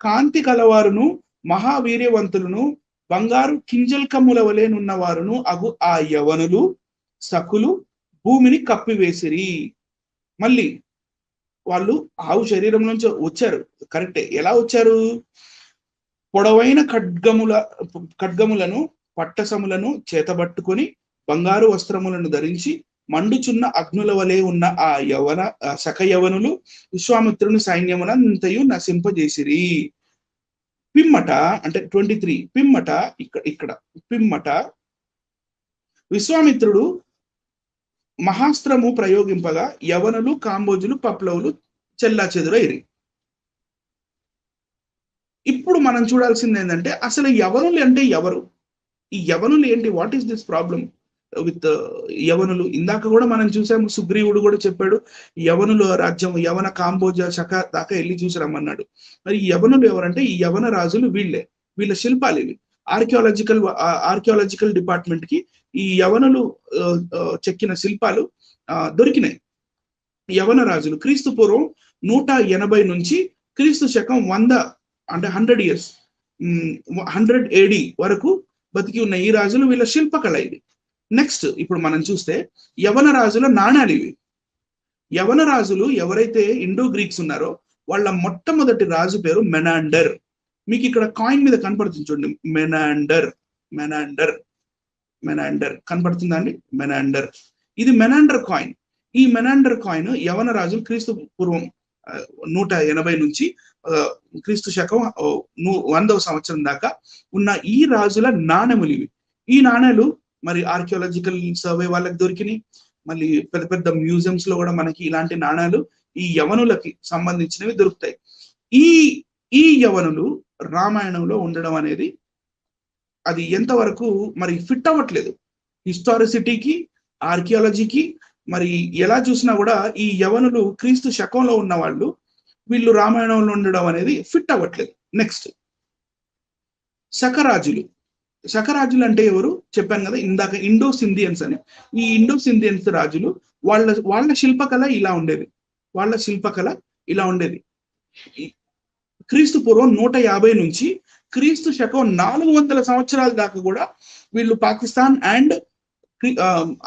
కాంతి కలవారును మహావీర్యవంతులను బంగారు కింజల్కముల వలెనున్న వారును అగు ఆ యవనులు సకులు భూమిని కప్పివేసిరి. మళ్ళీ వాళ్ళు ఆవు శరీరం నుంచి వచ్చారు, కరెక్టే. ఎలా వచ్చారు? పొడవైన ఖడ్గములను పట్టసములను చేతబట్టుకొని బంగారు వస్త్రములను ధరించి మండుచున్న అగ్నుల వలె ఉన్న ఆ సకయవనులు విశ్వామిత్రుని సైన్యమునంతయు నశింపజేసిరి. పిమ్మట అంటే 23 పిమ్మట విశ్వామిత్రుడు మహాస్త్రము ప్రయోగింపగా యవనులు కాంబోజులు పప్లవులు చెల్లాచెదురైరి. ఇప్పుడు మనం చూడాల్సింది ఏంటంటే అసలు యవనులు అంటే ఎవరు? ఈ యవనులు ఏంటి? What is this problem with యవనులు? ఇందాక కూడా మనం చూసాము, సుగ్రీవుడు కూడా చెప్పాడు యవనుల రాజ్యం, యవన కాంబోజ శక దాకా వెళ్ళి చూసిరమ్మన్నాడు. మరి యవనులు ఎవరంటే ఈ యవన రాజులు వీళ్ళ శిల్పాలు ఇవి. ఆర్కియాలజికల్ డిపార్ట్మెంట్ కి ఈ యవనులు చెక్కిన శిల్పాలు దొరికినాయి. యవన రాజులు క్రీస్తు పూర్వం 180 నుంచి క్రీస్తు శకం 100 అంటే 100 years 100 AD వరకు బతికి ఉన్న ఈ రాజులు వీళ్ళ శిల్పకళ ఇది. నెక్స్ట్ ఇప్పుడు మనం చూస్తే యవన రాజుల నాణాలు ఇవి. యవన రాజులు ఎవరైతే ఇండో గ్రీక్స్ ఉన్నారో వాళ్ళ మొట్టమొదటి రాజు పేరు మెనాండర్. మీకు ఇక్కడ కాయిన్ మీద కనపడుతుంది చూడండి, మెనాండర్ కనపడుతుందా అండి? మెనాండర్, ఇది మెనాండర్ కాయిన్. ఈ మెనాండర్ కాయిన్ యవన రాజులు క్రీస్తు పూర్వం 180 నుంచి క్రీస్తు శకం 100వ సంవత్సరం దాకా ఉన్న ఈ రాజుల నాణెములు ఇవి. ఈ నాణ్యాలు మరి ఆర్కియాలజికల్ సర్వే వాళ్ళకి దొరికినాయి. మళ్ళీ పెద్ద పెద్ద మ్యూజియంస్ లో కూడా మనకి ఇలాంటి నాణ్యాలు ఈ యవనులకి సంబంధించినవి దొరుకుతాయి. ఈ యవనులు రామాయణంలో ఉండడం అనేది అది ఎంతవరకు మరి ఫిట్ అవ్వట్లేదు హిస్టారిసిటీకి, ఆర్కియాలజీకి. మరి ఎలా చూసినా కూడా ఈ యవనులు క్రీస్తు శకంలో ఉన్న వాళ్ళు వీళ్ళు రామాయణంలో ఉండడం అనేది ఫిట్ అవ్వట్లేదు. నెక్స్ట్ శకరాజులు అంటే ఎవరు చెప్పాను కదా ఇందాక, ఇండో సింధియన్స్ అని. ఈ ఇండో సింధియన్స్ రాజులు వాళ్ళ శిల్పకళ ఇలా ఉండేది. క్రీస్తు పూర్వం 150 నుంచి క్రీస్తు శకం 400 సంవత్సరాల దాకా కూడా వీళ్ళు పాకిస్తాన్ అండ్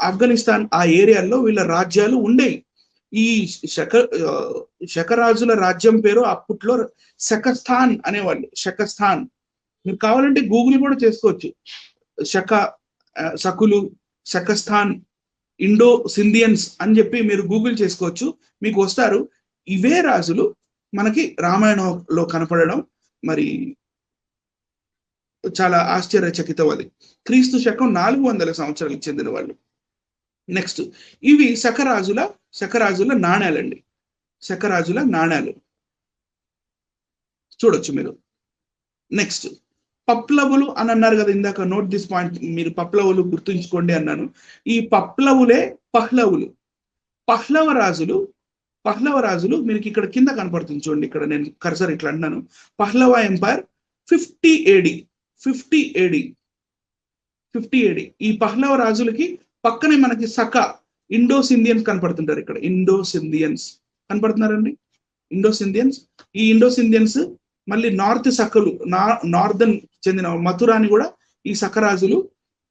ఆఫ్ఘనిస్తాన్ ఆ ఏరియాల్లో వీళ్ళ రాజ్యాలు ఉండేవి. ఈ శకరాజుల రాజ్యం పేరు అప్పట్లో శకస్థాన్ అనేవాళ్ళు. శకస్థాన్ మీరు కావాలంటే గూగుల్ కూడా చేసుకోవచ్చు. సకులు, శకస్థాన్, ఇండో సింధియన్స్ అని చెప్పి మీరు గూగుల్ చేసుకోవచ్చు, మీకు వస్తారు. ఇవే రాజులు మనకి రామాయణంలో కనపడడం మరి చాలా ఆశ్చర్యచకితం. అది క్రీస్తు శకం 400 సంవత్సరాలకు చెందిన వాళ్ళు. నెక్స్ట్ ఇవి శకరాజుల నాణ్యాలండి. శకరాజుల నాణ్యాలు చూడొచ్చు మీరు. నెక్స్ట్ పప్లవులు అని అన్నారు కదా ఇందాక, నోట్ దిస్ పాయింట్, మీరు పప్లవులు గుర్తుంచుకోండి అన్నాను. ఈ పప్లవులే పహ్లవులు. పహ్లవ రాజులు మీకు ఇక్కడ కింద కనపడుతుంది చూడండి, ఇక్కడ నేను కర్సర్ ఇట్లా అన్నాను. పహ్లవ ఎంపైర్ 50 AD. ఈ పహ్లవ రాజులకి పక్కనే మనకి ఇండో సింధియన్స్ కనపడుతుంటారు. ఇక్కడ ఇండో సింధియన్స్ కనపడుతున్నారండి, ఇండో సింధియన్స్. ఈ ఇండో సింధియన్స్ మళ్ళీ నార్త్ సకలు, నార్దర్న్ చెందిన మథురాని కూడా ఈ సకరాజులు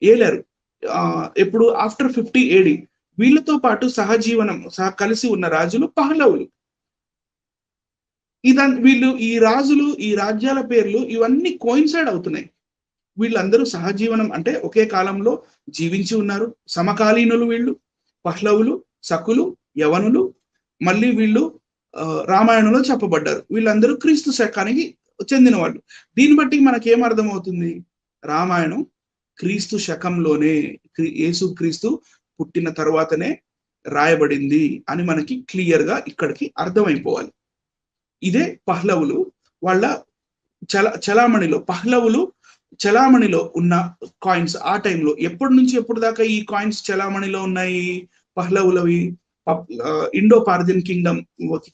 ఏలారు. ఎప్పుడు ఆఫ్టర్ 50 AD. వీళ్ళతో పాటు కలిసి ఉన్న రాజులు పహ్లవులు. వీళ్ళు ఈ రాజులు, ఈ రాజ్యాల పేర్లు ఇవన్నీ కోయిన్సైడ్ అవుతున్నాయి. వీళ్ళందరూ సహజీవనం అంటే ఒకే కాలంలో జీవించి ఉన్నారు, సమకాలీనులు వీళ్ళు. పహ్లవులు, సకులు, యవనులు, మళ్ళీ వీళ్ళు రామాయణంలో చెప్పబడ్డారు. వీళ్ళందరూ క్రీస్తు శకానికి చెందిన వాళ్ళు. దీన్ని బట్టి మనకేం అర్థమవుతుంది? రామాయణం క్రీస్తు శకంలోనే, యేసు క్రీస్తు పుట్టిన తర్వాతనే రాయబడింది అని మనకి క్లియర్ గా ఇక్కడికి అర్థమైపోవాలి. ఇదే పహ్లవులు వాళ్ళ చలామణిలో ఉన్న కాయిన్స్. ఆ టైంలో ఎప్పటి నుంచి ఎప్పుడు దాకా ఈ కాయిన్స్ చలామణిలో ఉన్నాయి? పహ్లవులవి ఇండో పార్థియన్ కింగ్డమ్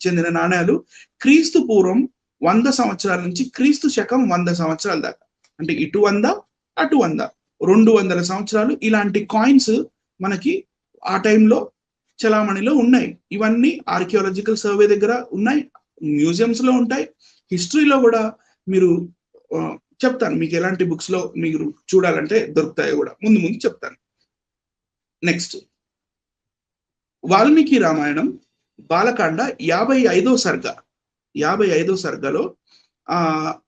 చెందిన నాణ్యాలు క్రీస్తు పూర్వం 100 సంవత్సరాల నుంచి క్రీస్తు శకం 100 సంవత్సరాల దాకా, అంటే ఇటు 100 అటు 100, 200 సంవత్సరాలు ఇలాంటి కాయిన్స్ మనకి ఆ టైంలో చలామణిలో ఉన్నాయి. ఇవన్నీ ఆర్కియాలజికల్ సర్వే దగ్గర ఉన్నాయి, మ్యూజియంస్ లో ఉంటాయి, హిస్టరీలో కూడా మీరు చెప్తాను మీకు ఎలాంటి బుక్స్ లో మీరు చూడాలంటే దొరుకుతాయో కూడా ముందు ముందు చెప్తాను. నెక్స్ట్, వాల్మీకి రామాయణం బాలకాండ 55వ సర్గలో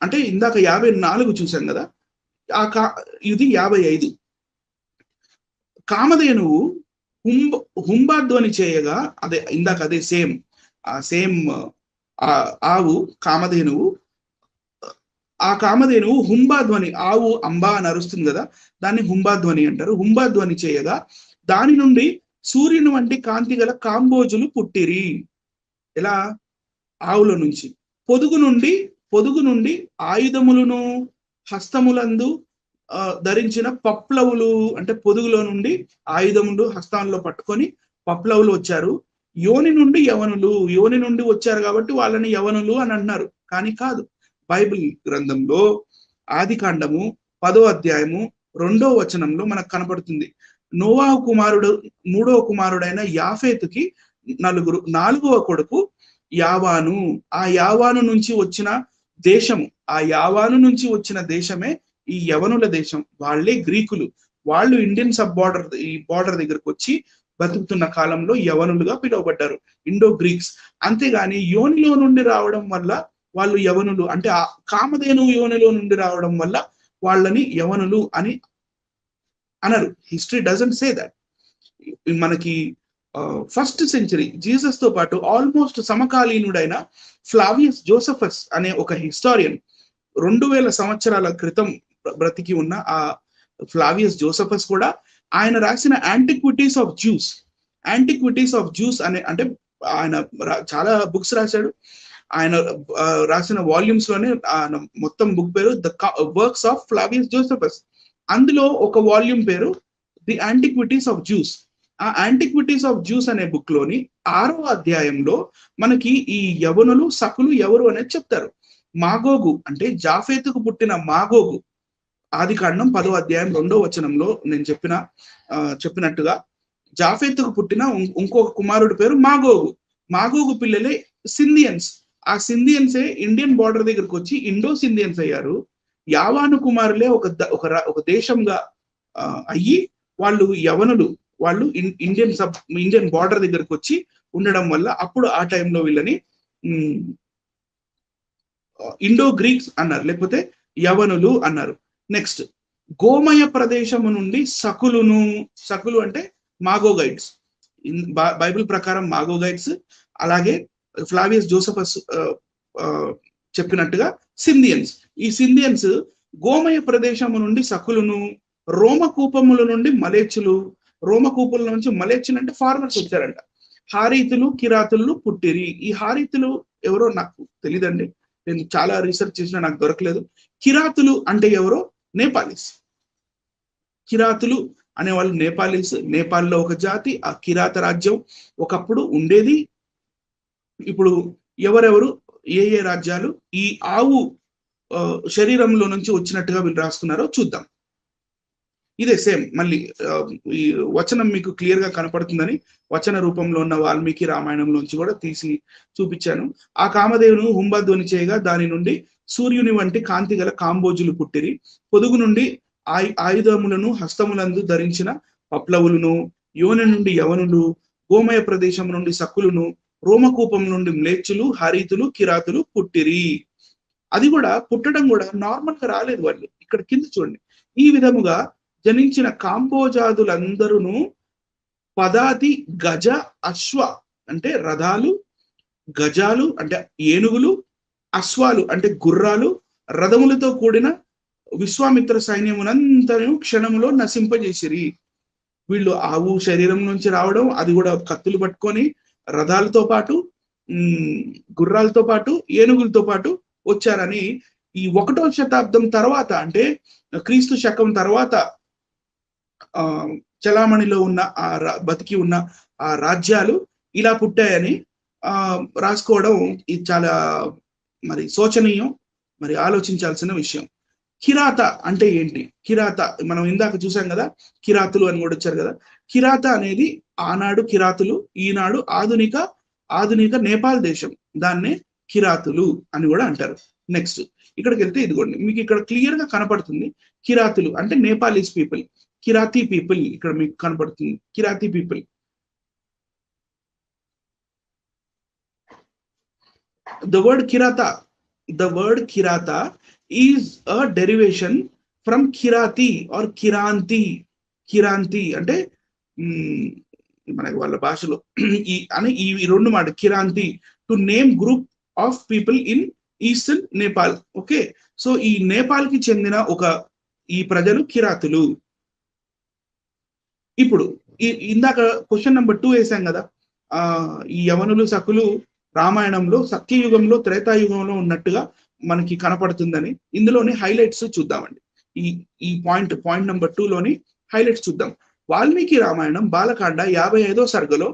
అంటే ఇందాక 54 చూసాం కదా, ఇది 55. కామధేనువు హుంబాధ్వని చేయగా, అదే ఇందాక అదే సేమ్ ఆవు కామధేనువు, ఆ కామధేనువు హుంబాధ్వని, ఆవు అంబా అని అరుస్తుంది కదా, దాన్ని హుంబాధ్వని అంటారు. హుంబాధ్వని చేయగా దాని నుండి సూర్యుని వంటి కాంతి గల కాంబోజులు పుట్టిరి. ఎలా? ఆవుల నుంచి. పొదుగు నుండి ఆయుధములను హస్తములందు ధరించిన పప్లవులు, అంటే పొదుగులో నుండి ఆయుధములు హస్తాల్లో పట్టుకొని పప్లవులు వచ్చారు. యోని నుండి వచ్చారు కాబట్టి వాళ్ళని యవనులు అని అన్నారు. కానీ కాదు. బైబిల్ గ్రంథంలో ఆదికాండము 10వ అధ్యాయము 2వ వచనంలో మనకు కనపడుతుంది. నోవాహు కుమారుడు 3వ కుమారుడైన యాఫేతుకి 4వ కొడుకు యావాను. ఆ యావాను నుంచి వచ్చిన దేశమే ఈ యవనుల దేశం. వాళ్ళే గ్రీకులు. వాళ్ళు ఇండియన్ బార్డర్ దగ్గరకు వచ్చి బతుకుతున్న కాలంలో యవనులుగా పిలువబడ్డారు, ఇండో గ్రీక్స్. అంతేగాని యోనిలో నుండి రావడం వల్ల వాళ్ళు యవనులు, అంటే ఆ కామధేను యోనిలో నుండి రావడం వల్ల వాళ్ళని యవనులు అని అనరు. History doesn't say that. మనకి 1st సెంచరీ జీసస్ తో పాటు ఆల్మోస్ట్ సమకాలీనుడైన ఫ్లావియస్ జోసెఫస్ అనే ఒక హిస్టారియన్ 2000 సంవత్సరాల క్రితం బ్రతికి ఉన్న ఆ ఫ్లావియస్ జోసెఫస్ కూడా ఆయన రాసిన యాంటిక్విటీస్ ఆఫ్ జ్యూస్ అనే, అంటే ఆయన చాలా బుక్స్ రాశాడు. ఆయన రాసిన వాల్యూమ్స్ లోనే మొత్తం బుక్ పేరు the works of Flavius Josephus. అందులో ఒక వాల్యూమ్ పేరు ది యాంటిక్విటీస్ ఆఫ్ జ్యూస్. ఆ యాంటిక్విటీస్ ఆఫ్ జ్యూస్ అనే బుక్ లోని 6వ అధ్యాయంలో మనకి ఈ యవనులు సకులు ఎవరు అనేది చెప్తారు. మాగోగు, అంటే జాఫేతుకు పుట్టిన మాగోగు, ఆదికాండం 10వ అధ్యాయం 2వ వచనంలో నేను చెప్పినట్టుగా జాఫేతుకు పుట్టిన ఇంకొక కుమారుడి పేరు మాగోగు పిల్లలే సింధియన్స్. ఆ సింధియన్సే ఇండియన్ బార్డర్ దగ్గరకు వచ్చి ఇండో సింధియన్స్ అయ్యారు. యావాను కుమారులే ఒక దేశంగా అయ్యి వాళ్ళు యవనులు, వాళ్ళు ఇండియన్ బార్డర్ దగ్గరకు వచ్చి ఉండడం వల్ల అప్పుడు ఆ టైంలో వీళ్ళని ఇండో గ్రీక్స్ అన్నారు, లేకపోతే యవనులు అన్నారు. నెక్స్ట్, గోమయ ప్రదేశము నుండి సకులు అంటే మాగోగైడ్స్. బైబిల్ ప్రకారం మాగోగైడ్స్, అలాగే ఫ్లావియస్ జోసెఫస్ చెప్పినట్టుగా సింధియన్స్. ఈ సింధియన్స్ గోమయ ప్రదేశము నుండి సకులును, రోమకూపముల నుండి మలేచ్చులు, రోమకూపుల నుంచి మలేచ్చులు అంటే ఫారినర్స్ వచ్చారంట. హారీతులు కిరాతులు పుట్టిరి. ఈ హారీతులు ఎవరో నాకు తెలియదండి, నేను చాలా రీసెర్చ్ చేసినా నాకు దొరకలేదు. కిరాతులు అంటే ఎవరో నేపాలీస్. కిరాతులు అనేవాళ్ళు నేపాలీస్. నేపాల్లో ఒక జాతి. ఆ కిరాత రాజ్యం ఒకప్పుడు ఉండేది. ఇప్పుడు ఎవరెవరు ఏ రాజ్యాలు ఈ ఆవు శరీరంలో నుంచి వచ్చినట్టుగా వీళ్ళు రాసుకున్నారో చూద్దాం. ఇదే సేమ్ మళ్ళీ ఈ వచనం మీకు క్లియర్ గా కనపడుతుందని వచన రూపంలో ఉన్న వాల్మీకి రామాయణంలోంచి కూడా తీసి చూపించాను. ఆ కామధేవును హుంబాధ్వని చేయగా దాని నుండి సూర్యుని వంటి కాంతి గల కాంబోజులు పుట్టిరి. పొదుగు నుండి ఆయుధములను హస్తములందు ధరించిన పప్లవులను, యోని నుండి యవనులు, గోమయ ప్రదేశం నుండి సక్కులను, రోమకూపం నుండి మ్లేచ్చులు, హరీతులు, కిరాతులు పుట్టిరి. అది కూడా పుట్టడం కూడా నార్మల్ గా రాలేదు. వాళ్ళు ఇక్కడ కింద చూడండి, ఈ విధముగా జనించిన కాంబోజాదులందరూ పదాతి గజ అశ్వ అంటే రథాలు, గజాలు అంటే ఏనుగులు, అశ్వాలు అంటే గుర్రాలు, రథములతో కూడిన విశ్వామిత్ర సైన్యమునంతను క్షణములో నశింపజేసిరి. వీళ్ళు ఆవు శరీరం నుంచి రావడం, అది కూడా కత్తులు పట్టుకొని రథాలతో పాటు గుర్రాలతో పాటు ఏనుగులతో పాటు వచ్చారని ఈ 1వ శతాబ్దం తర్వాత, అంటే క్రీస్తు శకం తర్వాత చలామణిలో ఉన్న బతికి ఉన్న ఆ రాజ్యాలు ఇలా పుట్టాయని రాసుకోవడం ఇది చాలా మరి శోచనీయం, మరి ఆలోచించాల్సిన విషయం. కిరాత అంటే ఏంటి? కిరాత మనం ఇందాక చూసాం కదా, కిరాతులు అని కూడా వచ్చారు కదా. కిరాత అనేది ఆనాడు కిరాతులు, ఈనాడు ఆధునిక నేపాల్ దేశం, దాన్నే కిరాతులు అని కూడా అంటారు. నెక్స్ట్ ఇక్కడికి వెళ్తే ఇదిగోండి, మీకు ఇక్కడ క్లియర్ గా కనపడుతుంది. కిరాతులు అంటే నేపాలీస్ పీపుల్, కిరాతీ పీపుల్ ఇక్కడ మీకు కనపడుతుంది. కిరాతీ people. The word Kirata is a derivation from Kirati or Kiranti. Kiranti అంటే మనకి వాళ్ళ భాషలో ఈ రెండు మాట Kiranti, to name group of people in eastern Nepal. Okay, so ఈ నేపాల్ కి చెందిన ఈ ప్రజలు కిరాతులు. ఇప్పుడు ఇందాక క్వశ్చన్ నెంబర్ 2 వేసాం కదా, ఈ యవనులు సకులు రామాయణంలో సత్యయుగంలో త్రేతాయుగంలో ఉన్నట్టుగా మనకి కనపడుతుందని ఇందులోని హైలైట్స్ చూద్దామండి. ఈ పాయింట్ నెంబర్ 2లోని హైలైట్స్ చూద్దాం. వాల్మీకి రామాయణం బాలకాండ 55వ సర్గలో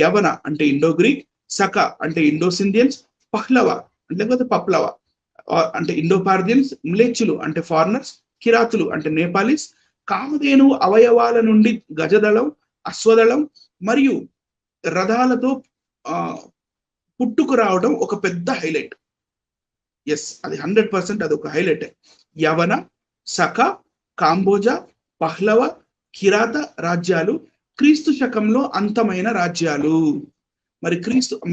యవన అంటే ఇండో గ్రీక్, సక అంటే ఇండో సింధియన్స్, పహ్లవ లేకపోతే పప్లవ అంటే ఇండో పార్థియన్స్, మ్లేచ్చులు అంటే ఫారినర్స్, కిరాతులు అంటే నేపాలీస్, కామధేను అవయవాల నుండి గజదళం, అశ్వదళం మరియు రథాలతో పుట్టుకు రావడం ఒక పెద్ద హైలైట్. ఎస్, అది 100% అది ఒక హైలైట్. యవన, సక, కాంబోజ, పహ్లవ, కిరాత రాజ్యాలు క్రీస్తు శకంలో అంతమైన రాజ్యాలు.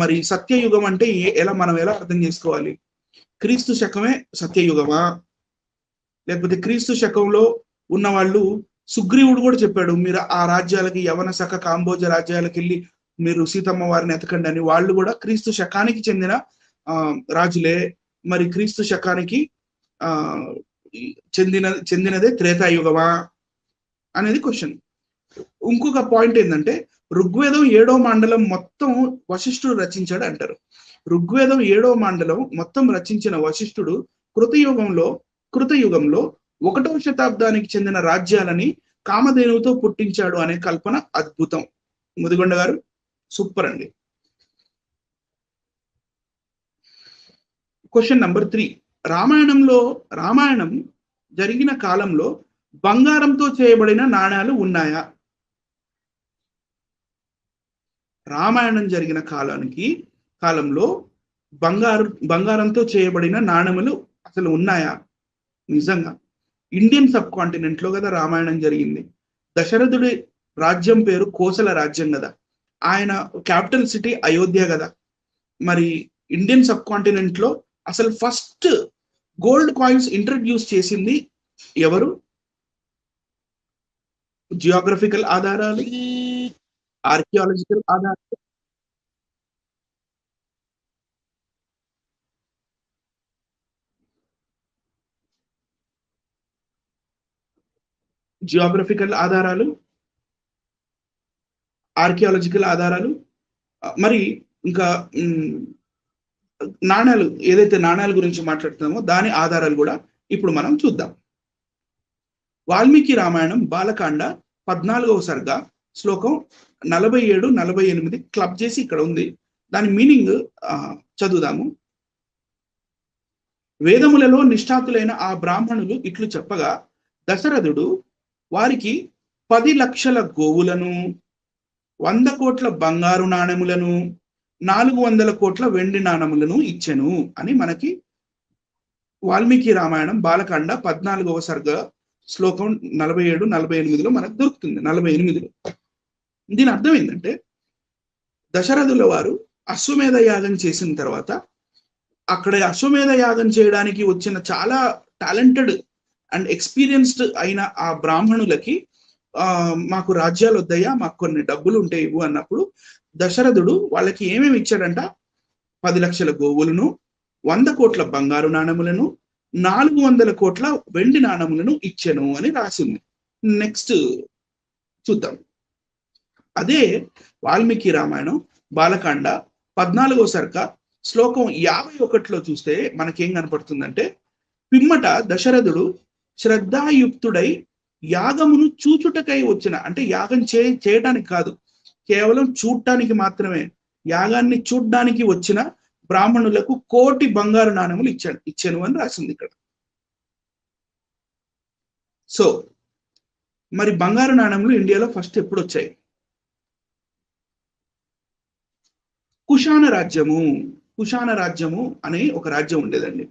మరి సత్యయుగం అంటే మనం ఎలా అర్థం చేసుకోవాలి? క్రీస్తు శకమే సత్యయుగమా, లేకపోతే క్రీస్తు శకంలో ఉన్న వాళ్ళు, సుగ్రీవుడు కూడా చెప్పాడు మీరు ఆ రాజ్యాలకి, యవన, సక, కాంబోజ రాజ్యాలకు వెళ్ళి మీరు సీతమ్మ వారిని ఎతకండి అని. వాళ్ళు కూడా క్రీస్తు శకానికి చెందిన రాజులే. మరి క్రీస్తు శకానికి చెందినదే త్రేతాయుగమా అనేది క్వశ్చన్. ఇంకొక పాయింట్ ఏంటంటే, ఋగ్వేదం 7వ మండలం మొత్తం వశిష్ఠుడు రచించాడు అంటారు. ఋగ్వేదం 7వ మండలం మొత్తం రచించిన వశిష్ఠుడు కృతయుగంలో 1వ శతాబ్దానికి చెందిన రాజ్యాలని కామధేనువుతో పుట్టించాడు అనే కల్పన అద్భుతం. ముదిగొండ గారు సూపర్ అండి. క్వశ్చన్ నెంబర్ 3, రామాయణం జరిగిన కాలంలో బంగారంతో చేయబడిన నాణ్యాలు ఉన్నాయా? రామాయణం జరిగిన కాలంలో బంగారంతో చేయబడిన నాణ్యములు అసలు ఉన్నాయా? నిజంగా ఇండియన్ సబ్ కాంటినెంట్ లో కదా రామాయణం జరిగింది. దశరథుడి రాజ్యం పేరు కోసల రాజ్యం కదా, ఆయన క్యాపిటల్ సిటీ అయోధ్య కదా. మరి ఇండియన్ సబ్ కాంటినెంట్ లో అసలు ఫస్ట్ గోల్డ్ కాయిన్స్ ఇంట్రడ్యూస్ చేసింది ఎవరు? జియోగ్రఫికల్ ఆధారాలు, ఆర్కియాలజికల్ ఆధారాలు, ఆర్కియాలజికల్ ఆధారాలు, మరి ఇంకా నాణ్యాలు, ఏదైతే నాణ్యాల గురించి మాట్లాడుతున్నామో దాని ఆధారాలు కూడా ఇప్పుడు మనం చూద్దాం. వాల్మీకి రామాయణం బాలకాండ 14వ సర్గ శ్లోకం 47-48 క్లబ్ చేసి ఇక్కడ ఉంది. దాని మీనింగ్ చదువుదాము. వేదములలో నిష్ఠాతులైన ఆ బ్రాహ్మణులు ఇట్లు చెప్పగా, దశరథుడు వారికి 10 లక్షల గోవులను, 100 కోట్ల బంగారు నాణెములను, 400 కోట్ల వెండి నాణములను ఇచ్చెను అని మనకి వాల్మీకి రామాయణం బాలకాండ 14వ సర్గ శ్లోకం 47-48లో మనకు దొరుకుతుంది. 48లో దీని అర్థం ఏంటంటే, దశరథుల వారు అశ్వమేధ యాగం చేసిన తర్వాత అక్కడ అశ్వమేధ యాగం చేయడానికి వచ్చిన చాలా టాలెంటెడ్ అండ్ ఎక్స్పీరియన్స్డ్ అయిన ఆ బ్రాహ్మణులకి మాకు రాజ్యాలు వద్దయ్యా, మాకు కొన్ని డబ్బులు ఉంటాయి ఇవ్వు అన్నప్పుడు దశరథుడు వాళ్ళకి ఏమేమి ఇచ్చాడంట? 10 లక్షల గోవులను, 100 కోట్ల బంగారు నాణములను, 400 కోట్ల వెండి నాణములను ఇచ్చెను అని రాసింది. నెక్స్ట్ చూద్దాం. అదే వాల్మీకి రామాయణం బాలకాండ 14వ సర్క శ్లోకం 51లో చూస్తే మనకేం కనపడుతుందంటే, పిమ్మట దశరథుడు శ్రద్ధాయుక్తుడై యాగమును చూచుటకై వచ్చిన, అంటే యాగం చేయటానికి కాదు, కేవలం చూడటానికి మాత్రమే, యాగాన్ని చూడ్డానికి వచ్చిన బ్రాహ్మణులకు 1 కోటి బంగారు నాణములు ఇచ్చాను అని రాసింది ఇక్కడ. సో మరి బంగారు నాణములు ఇండియాలో ఫస్ట్ ఎప్పుడు వచ్చాయి? కుషాణ రాజ్యము అనే ఒక రాజ్యం ఉండేదండి.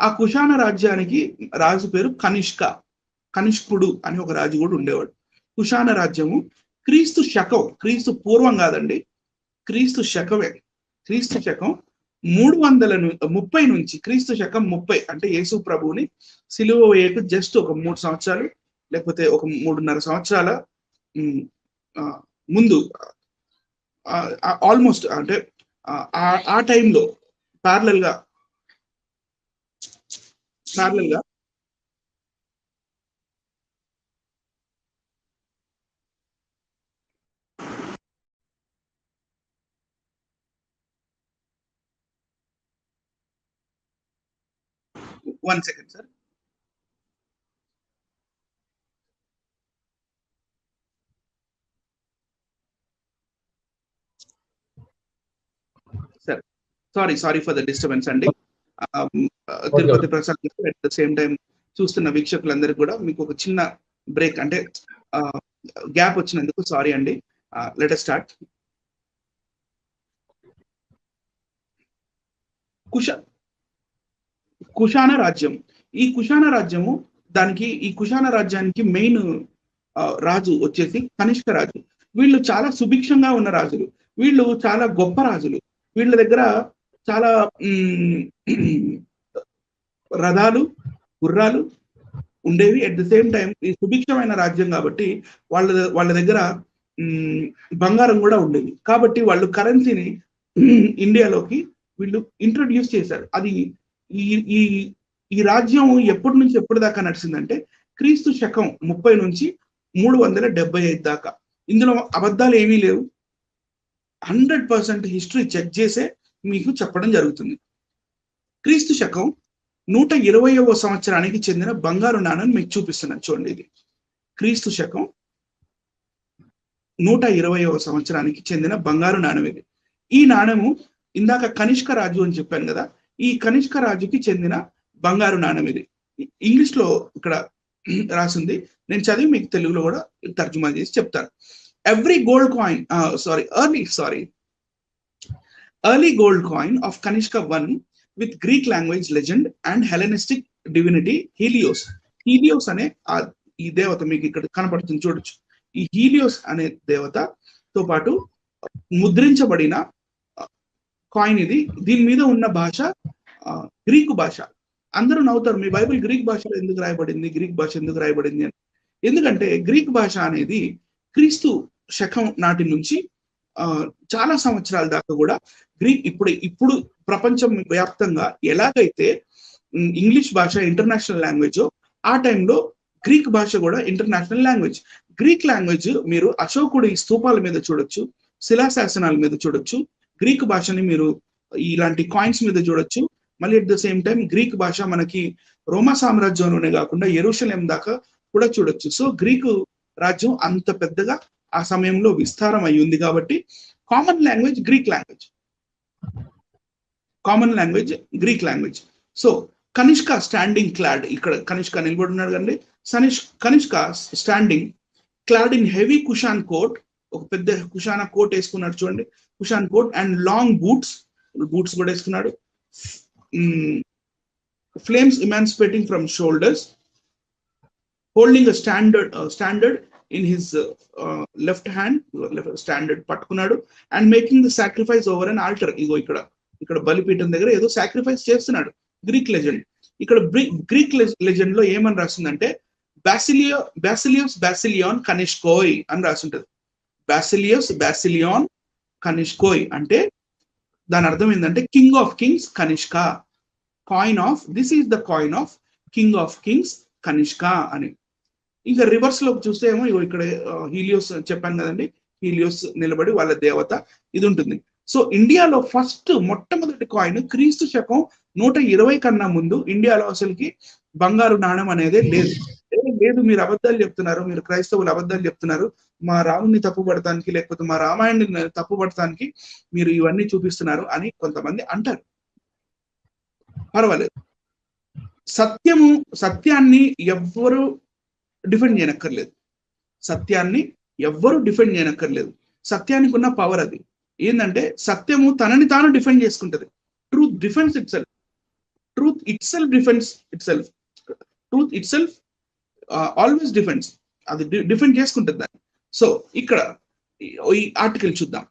ఆ కుషాణ రాజ్యానికి రాజు పేరు కనిష్కుడు అని ఒక రాజు కూడా ఉండేవాడు. కుషాణ రాజ్యము క్రీస్తు శకం, క్రీస్తు పూర్వం కాదండి, క్రీస్తు శకమే, క్రీస్తు శకం 330 నుంచి, క్రీస్తు శకం 30 అంటే యేసు ప్రభువుని సిలువ వేయకు జస్ట్ ఒక 3 సంవత్సరాలు లేకపోతే ఒక 3.5 సంవత్సరాల ముందు, ఆల్మోస్ట్ అంటే ఆ టైంలో ప్యారలల్ గా 1 second sir. Sorry for the disturbance అండి. Tirupati Prasad at the same time చూస్తున్న వీక్షకులందరికీ కూడా మీకు ఒక చిన్న బ్రేక్, అంటే గ్యాప్ వచ్చినందుకు సారీ అండి. Let us start. కుషాణ రాజ్యం, ఈ కుషాణ రాజ్యము ఈ కుషాణ రాజ్యానికి మెయిన్ రాజు వచ్చేసి కనిష్క రాజు. వీళ్ళు చాలా సుభిక్షంగా ఉన్న రాజులు, వీళ్ళు చాలా గొప్ప రాజులు. వీళ్ళ దగ్గర చాలా రథాలు, గుర్రాలు ఉండేవి. అట్ ద సేమ్ టైం ఈ సుభిక్షమైన రాజ్యం కాబట్టి వాళ్ళ దగ్గర బంగారం కూడా ఉండేది. కాబట్టి వాళ్ళు కరెన్సీని ఇండియాలోకి వీళ్ళు ఇంట్రొడ్యూస్ చేశారు. అది ఈ రాజ్యం ఎప్పటి నుంచి ఎప్పటి దాకా నడిచిందంటే క్రీస్తు శకం 30 నుంచి 375 దాకా. ఇందులో అబద్ధాలు ఏమీ లేవు, 100% హిస్టరీ చెక్ చేసే మీకు చెప్పడం జరుగుతుంది. క్రీస్తు శకం 120వ సంవత్సరానికి చెందిన బంగారు నాణం మీకు చూపిస్తున్నాను చూడండి. ఇది క్రీస్తు శకం 120వ సంవత్సరానికి చెందిన బంగారు నాణం ఇది. ఈ నాణము ఇందాక కనిష్క రాజు అని చెప్పాను కదా, ఈ కనిష్క రాజుకి చెందిన బంగారు నాణం ఇది. ఇంగ్లీష్ లో ఇక్కడ రాసింది, నేను చదివి మీకు తెలుగులో కూడా తర్జుమా చేసి చెప్తాను. Early gold coin of Kanishka 1 with Greek language legend and Hellenistic divinity Helios అనే ఈ దేవత మీకు ఇక్కడ కనపడుతుంది చూడొచ్చు. ఈ హీలియోస్ అనే దేవతతో పాటు ముద్రించబడిన కాయిన్ ఇది. దీని మీద ఉన్న భాష గ్రీకు భాష. అందరూ నవ్వుతారు, మీ బైబిల్ గ్రీక్ భాషలో ఎందుకు రాయబడింది అని. ఎందుకంటే గ్రీక్ భాష అనేది క్రీస్తు శకం నాటి నుంచి చాలా సంవత్సరాల దాకా కూడా గ్రీక్, ఇప్పుడు ప్రపంచం వ్యాప్తంగా ఎలాగైతే ఇంగ్లీష్ భాష ఇంటర్నేషనల్ లాంగ్వేజ్, ఆ టైంలో గ్రీక్ భాష కూడా ఇంటర్నేషనల్ లాంగ్వేజ్. గ్రీక్ లాంగ్వేజ్ మీరు అశోకుడి స్తూపాల మీద చూడొచ్చు, శిలాశాసనాల మీద చూడొచ్చు. గ్రీక్ భాషని మీరు ఇలాంటి కాయిన్స్ మీద చూడొచ్చు. మళ్ళీ at the same time Greek భాష మనకి రోమా సామ్రాజ్యంలోనే కాకుండా యెరూషలేం దాకా కూడా చూడొచ్చు. సో గ్రీకు రాజ్యం అంత పెద్దగా ఆ సమయంలో విస్తారం అయి ఉంది కాబట్టి common language Greek language. So Kanishka standing clad, ఇక్కడ కనిష్క నిలబడి ఉన్నాడు కండి. Kanishka standing clad in heavy Kushan coat, ఒక పెద్ద కుషాన కోట్ వేసుకున్నాడు చూడండి, Kushan coat and long boots కూడా వేసుకున్నాడు. Flames emancipating from shoulders, holding standard in his left hand, standard పట్టుకున్నాడు. And making the sacrifice over an altar. ఇగో ఇక్కడ బలిపీఠం దగ్గర ఏదో సాక్రిఫైస్ చేస్తున్నాడు. గ్రీక్ లెజెండ్, ఇక్కడ గ్రీక్ లెజెండ్ లో ఏమని రాసిందంటే బాసిలియాన్ కనిష్కోయ్ అని రాసింటది. బాసిలియాన్ కనిష్కోయ్ అంటే దాని అర్థం ఏంటంటే king of Kings Kanishka. Coin of this is the coin of king of Kings Kanishka అని. ఇంకా రివర్స్ లోకి చూస్తే ఏమో ఇక్కడ హీలియోస్ చెప్పాను కదండి, హీలియోస్ నిలబడి వాళ్ళ దేవత ఇది ఉంటుంది. సో ఇండియాలో ఫస్ట్ మొట్టమొదటి కాయిన్ క్రీస్తు శకం 120 కన్నా ముందు ఇండియాలో అసలుకి బంగారు నాణం అనేదే లేదు. లేదు మీరు అబద్ధాలు చెప్తున్నారు, మీరు క్రైస్తవులు అబద్ధాలు చెప్తున్నారు, మా రాముని తప్పుపడటానికి లేకపోతే మా రామాయణాన్ని తప్పుపడటానికి మీరు ఇవన్నీ చూపిస్తున్నారు అని కొంతమంది అంటారు. పర్వాలేదు, సత్యాన్ని ఎవ్వరు డిఫెండ్ చేయనక్కర్లేదు, సత్యాన్ని ఎవ్వరు డిఫెండ్ చేయనక్కర్లేదు. సత్యానికి ఉన్న పవర్ అది ఏంటంటే సత్యము తనని తాను డిఫెండ్ చేసుకుంటది. Truth defence itself, truth itself defence itself, truth itself always defends, అది డిఫెండ్ చేసుకుంటుంది దాన్ని. సో ఇక్కడ ఈ ఆర్టికల్ చూద్దాం.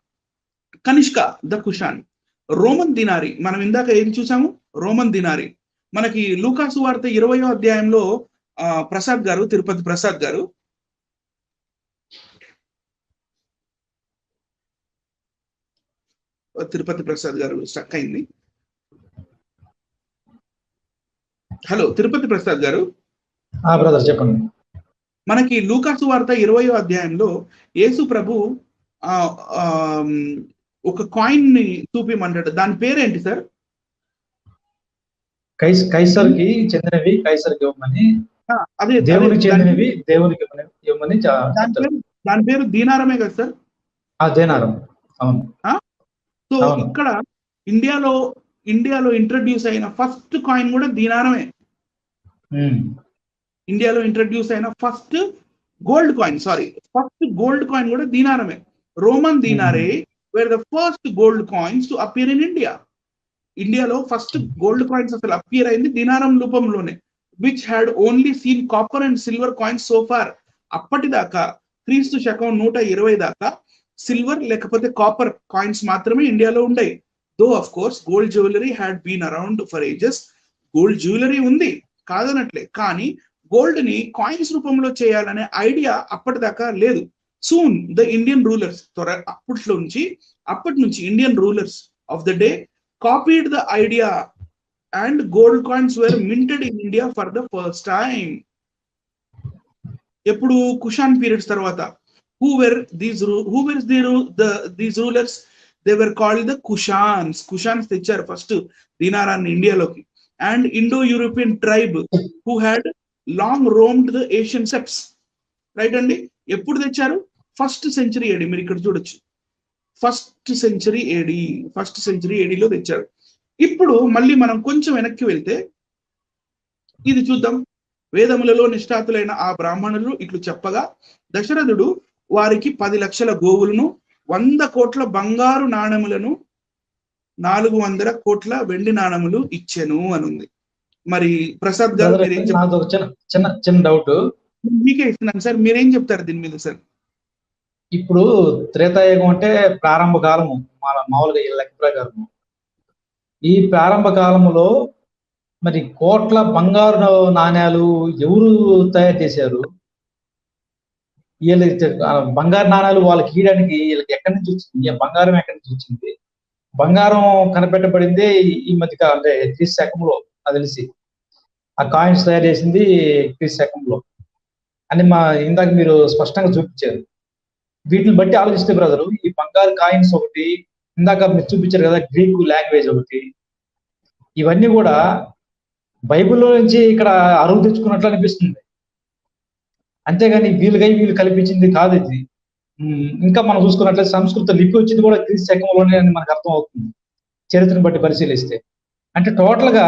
Kanishka the Kushan, Roman denarii. మనం ఇందాక ఏం చూసాము, రోమన్ దినారి. మనకి లూకాసు వార్త 20వ అధ్యాయంలో ప్రసాద్ గారు, తిరుపతి ప్రసాద్ గారు స్టక్ అయింది. హలో తిరుపతి ప్రసాద్ గారు, బ్రదర్ చెప్పండి. మనకి లూకాసు వార్త 20వ అధ్యాయంలో యేసు ప్రభు ఒక కాయిన్ ని చూపిమంటాడు. దాని పేరేంటి సార్? కైసర్కి చెందినవి కైసర్కి ఇవ్వమని, అదే దేవునికి చెందినవి దేవునికి ఇవ్వమని. దాని పేరు దీనారమే కదా సార్? దీనారం, అవును. సో ఇక్కడ ఇండియాలో ఇంట్రడ్యూస్ అయిన ఫస్ట్ కాయిన్ కూడా దీనారమే. ఇండియాలో ఇంట్రడ్యూస్ అయిన ఫస్ట్ గోల్డ్ కాయిన్ కూడా దీనారమే. Roman denarii were the first gold coins to appear in India. ఇండియాలో ఫస్ట్ గోల్డ్ కాయిన్స్ అసలు అపియర్ అయింది దీనారం రూపంలోనే, which had only seen copper and silver coins so far. అప్పటిదాకా క్రీస్తు శకం 120 దాకా సిల్వర్ లేకపోతే కాపర్ కాయిన్స్ మాత్రమే ఇండియాలో ఉండేవి. Though of course gold jewellery had been around for ages. Gold jewellery ఉంది కాదనట్లే, కానీ గోల్డ్ ని కాయిన్స్ రూపంలో చేయాలనే ఐడియా అప్పటిదాకా లేదు. సూన్ ద ఇండియన్ రూలర్స్, అప్పటి నుంచి Indian rulers of the day copied the idea and gold coins were minted in India for the first time. ఎప్పుడు కుషాన్ పీరియడ్స్ తర్వాత. Who were these rulers? They were called the Kushans. Kushans తెచ్చారు first దీనారాన్ని ఇండియాలోకి. And Indo-European tribe who had long roamed the Asian steppes. Right అండి? ఎప్పుడు తెచ్చారు? First century AD. మీరు ఇక్కడ చూడొచ్చు, first century ఏడీలో తెచ్చారు. ఇప్పుడు మళ్ళీ మనం కొంచెం వెనక్కి వెళ్తే ఇది చూద్దాం. వేదములలో నిష్ఠాతులైన ఆ బ్రాహ్మణులు ఇట్లు చెప్పగా దశరథుడు వారికి 10 లక్షల గోవులను, 100 కోట్ల బంగారు నాణములను, 400 కోట్ల వెండి నాణములు ఇచ్చెను అనుంది. మరి ప్రసాద్ గారు చిన్న డౌట్ మీకే ఇస్తున్నాను సార్, మీరేం చెప్తారు దీని మీద సార్? ఇప్పుడు త్రేతాయుగం అంటే ప్రారంభ కాలము, మామూలుగా ఈ లెక్క ప్రకారం. ఈ ప్రారంభ కాలములో మరి కోట్ల బంగారు నాణ్యాలు ఎవరు తయారు చేశారు? వీళ్ళకి బంగారు నాణాలు వాళ్ళకి ఇయడానికి వీళ్ళకి ఎక్కడి నుంచి వచ్చింది? బంగారం ఎక్కడి నుంచి వచ్చింది? బంగారం కనిపెట్టబడిందే ఈ మధ్య అంటే క్రీస్తు శకంలో, అది తెలిసి ఆ కాయిన్స్ తయారు చేసింది క్రీస్తు శకంలో అని ఇందాక మీరు స్పష్టంగా చూపించారు. వీటిని బట్టి ఆలోచిస్తే బ్రదరు, ఈ బంగారు కాయిన్స్ ఒకటి, ఇందాక మీరు చూపించారు కదా గ్రీకు లాంగ్వేజ్ ఒకటి, ఇవన్నీ కూడా బైబిల్లో నుంచి ఇక్కడ అరువు తెచ్చుకున్నట్లు అనిపిస్తుంది. అంతేగాని వీళ్ళు కల్పించింది కాదు ఇది. ఇంకా మనం చూసుకున్నట్లయితే సంస్కృత లిపి వచ్చింది కూడా క్రీస్తు శకంలోనే అని మనకు అర్థం అవుతుంది చరిత్రను బట్టి పరిశీలిస్తే. అంటే టోటల్ గా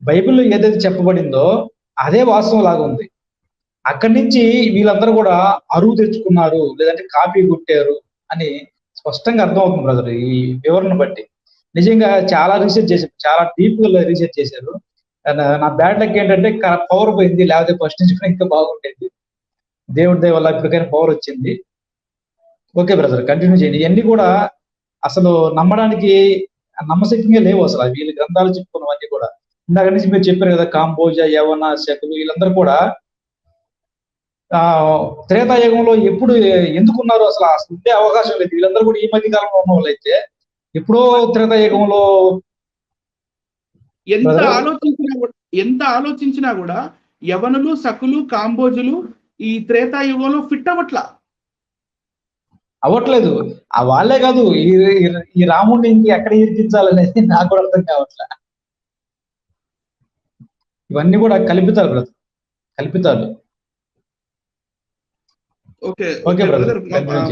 బైబిల్లో ఏదైతే చెప్పబడిందో అదే వాస్తవం లాగా ఉంది. అక్కడి నుంచి వీళ్ళందరూ కూడా అరువు తెచ్చుకున్నారు, లేదంటే కాపీ కొట్టారు అని స్పష్టంగా అర్థం అవుతుంది బ్రదర్ ఈ వివరణ బట్టి. నిజంగా చాలా రీసెర్చ్ చేశారు, చాలా డీప్ గా రీసెర్చ్ చేశారు. నా బ్యాడ్ లక్ ఏంటంటే పవర్ పోయింది, లేకపోతే ఫస్ట్ నుంచి ఇంకా బాగుండేది. దేవుడి దయ వల్ల ఇప్పటికైనా పవర్ వచ్చింది. ఓకే బ్రదర్, కంటిన్యూ చేయండి. ఇవన్నీ కూడా అసలు నమ్మడానికి నమ్మశక్యంగా లేవు అసలు. వీళ్ళు గ్రంథాలు చెప్పుకున్నవన్నీ కూడా ఇందాక నుంచి మీరు చెప్పారు కదా, కాంబోజ, యవన, శకులు, వీళ్ళందరూ కూడా త్రేతాయుగంలో ఎప్పుడు ఎందుకున్నారు అసలు ఉండే అవకాశం లేదు. వీళ్ళందరూ కూడా ఈ మధ్య కాలంలో ఉన్న వాళ్ళు అయితే ఎప్పుడో త్రేతాయుగంలో ఎంత ఆలోచించినా కూడా యవనులు, సకులు, కాంబోజులు ఈ త్రేతాయుగంలో ఫిట్ అవ్వట్లేదు. వాళ్ళే కాదు, ఈ రాముడిని ఇంక ఎక్కడ ఇరికించాలనేది నాకు కూడా అర్థం కావట్లే. ఇవన్నీ కూడా కల్పితాలు బ్రదర్, కల్పితాలు. ఓకే బ్రదర్,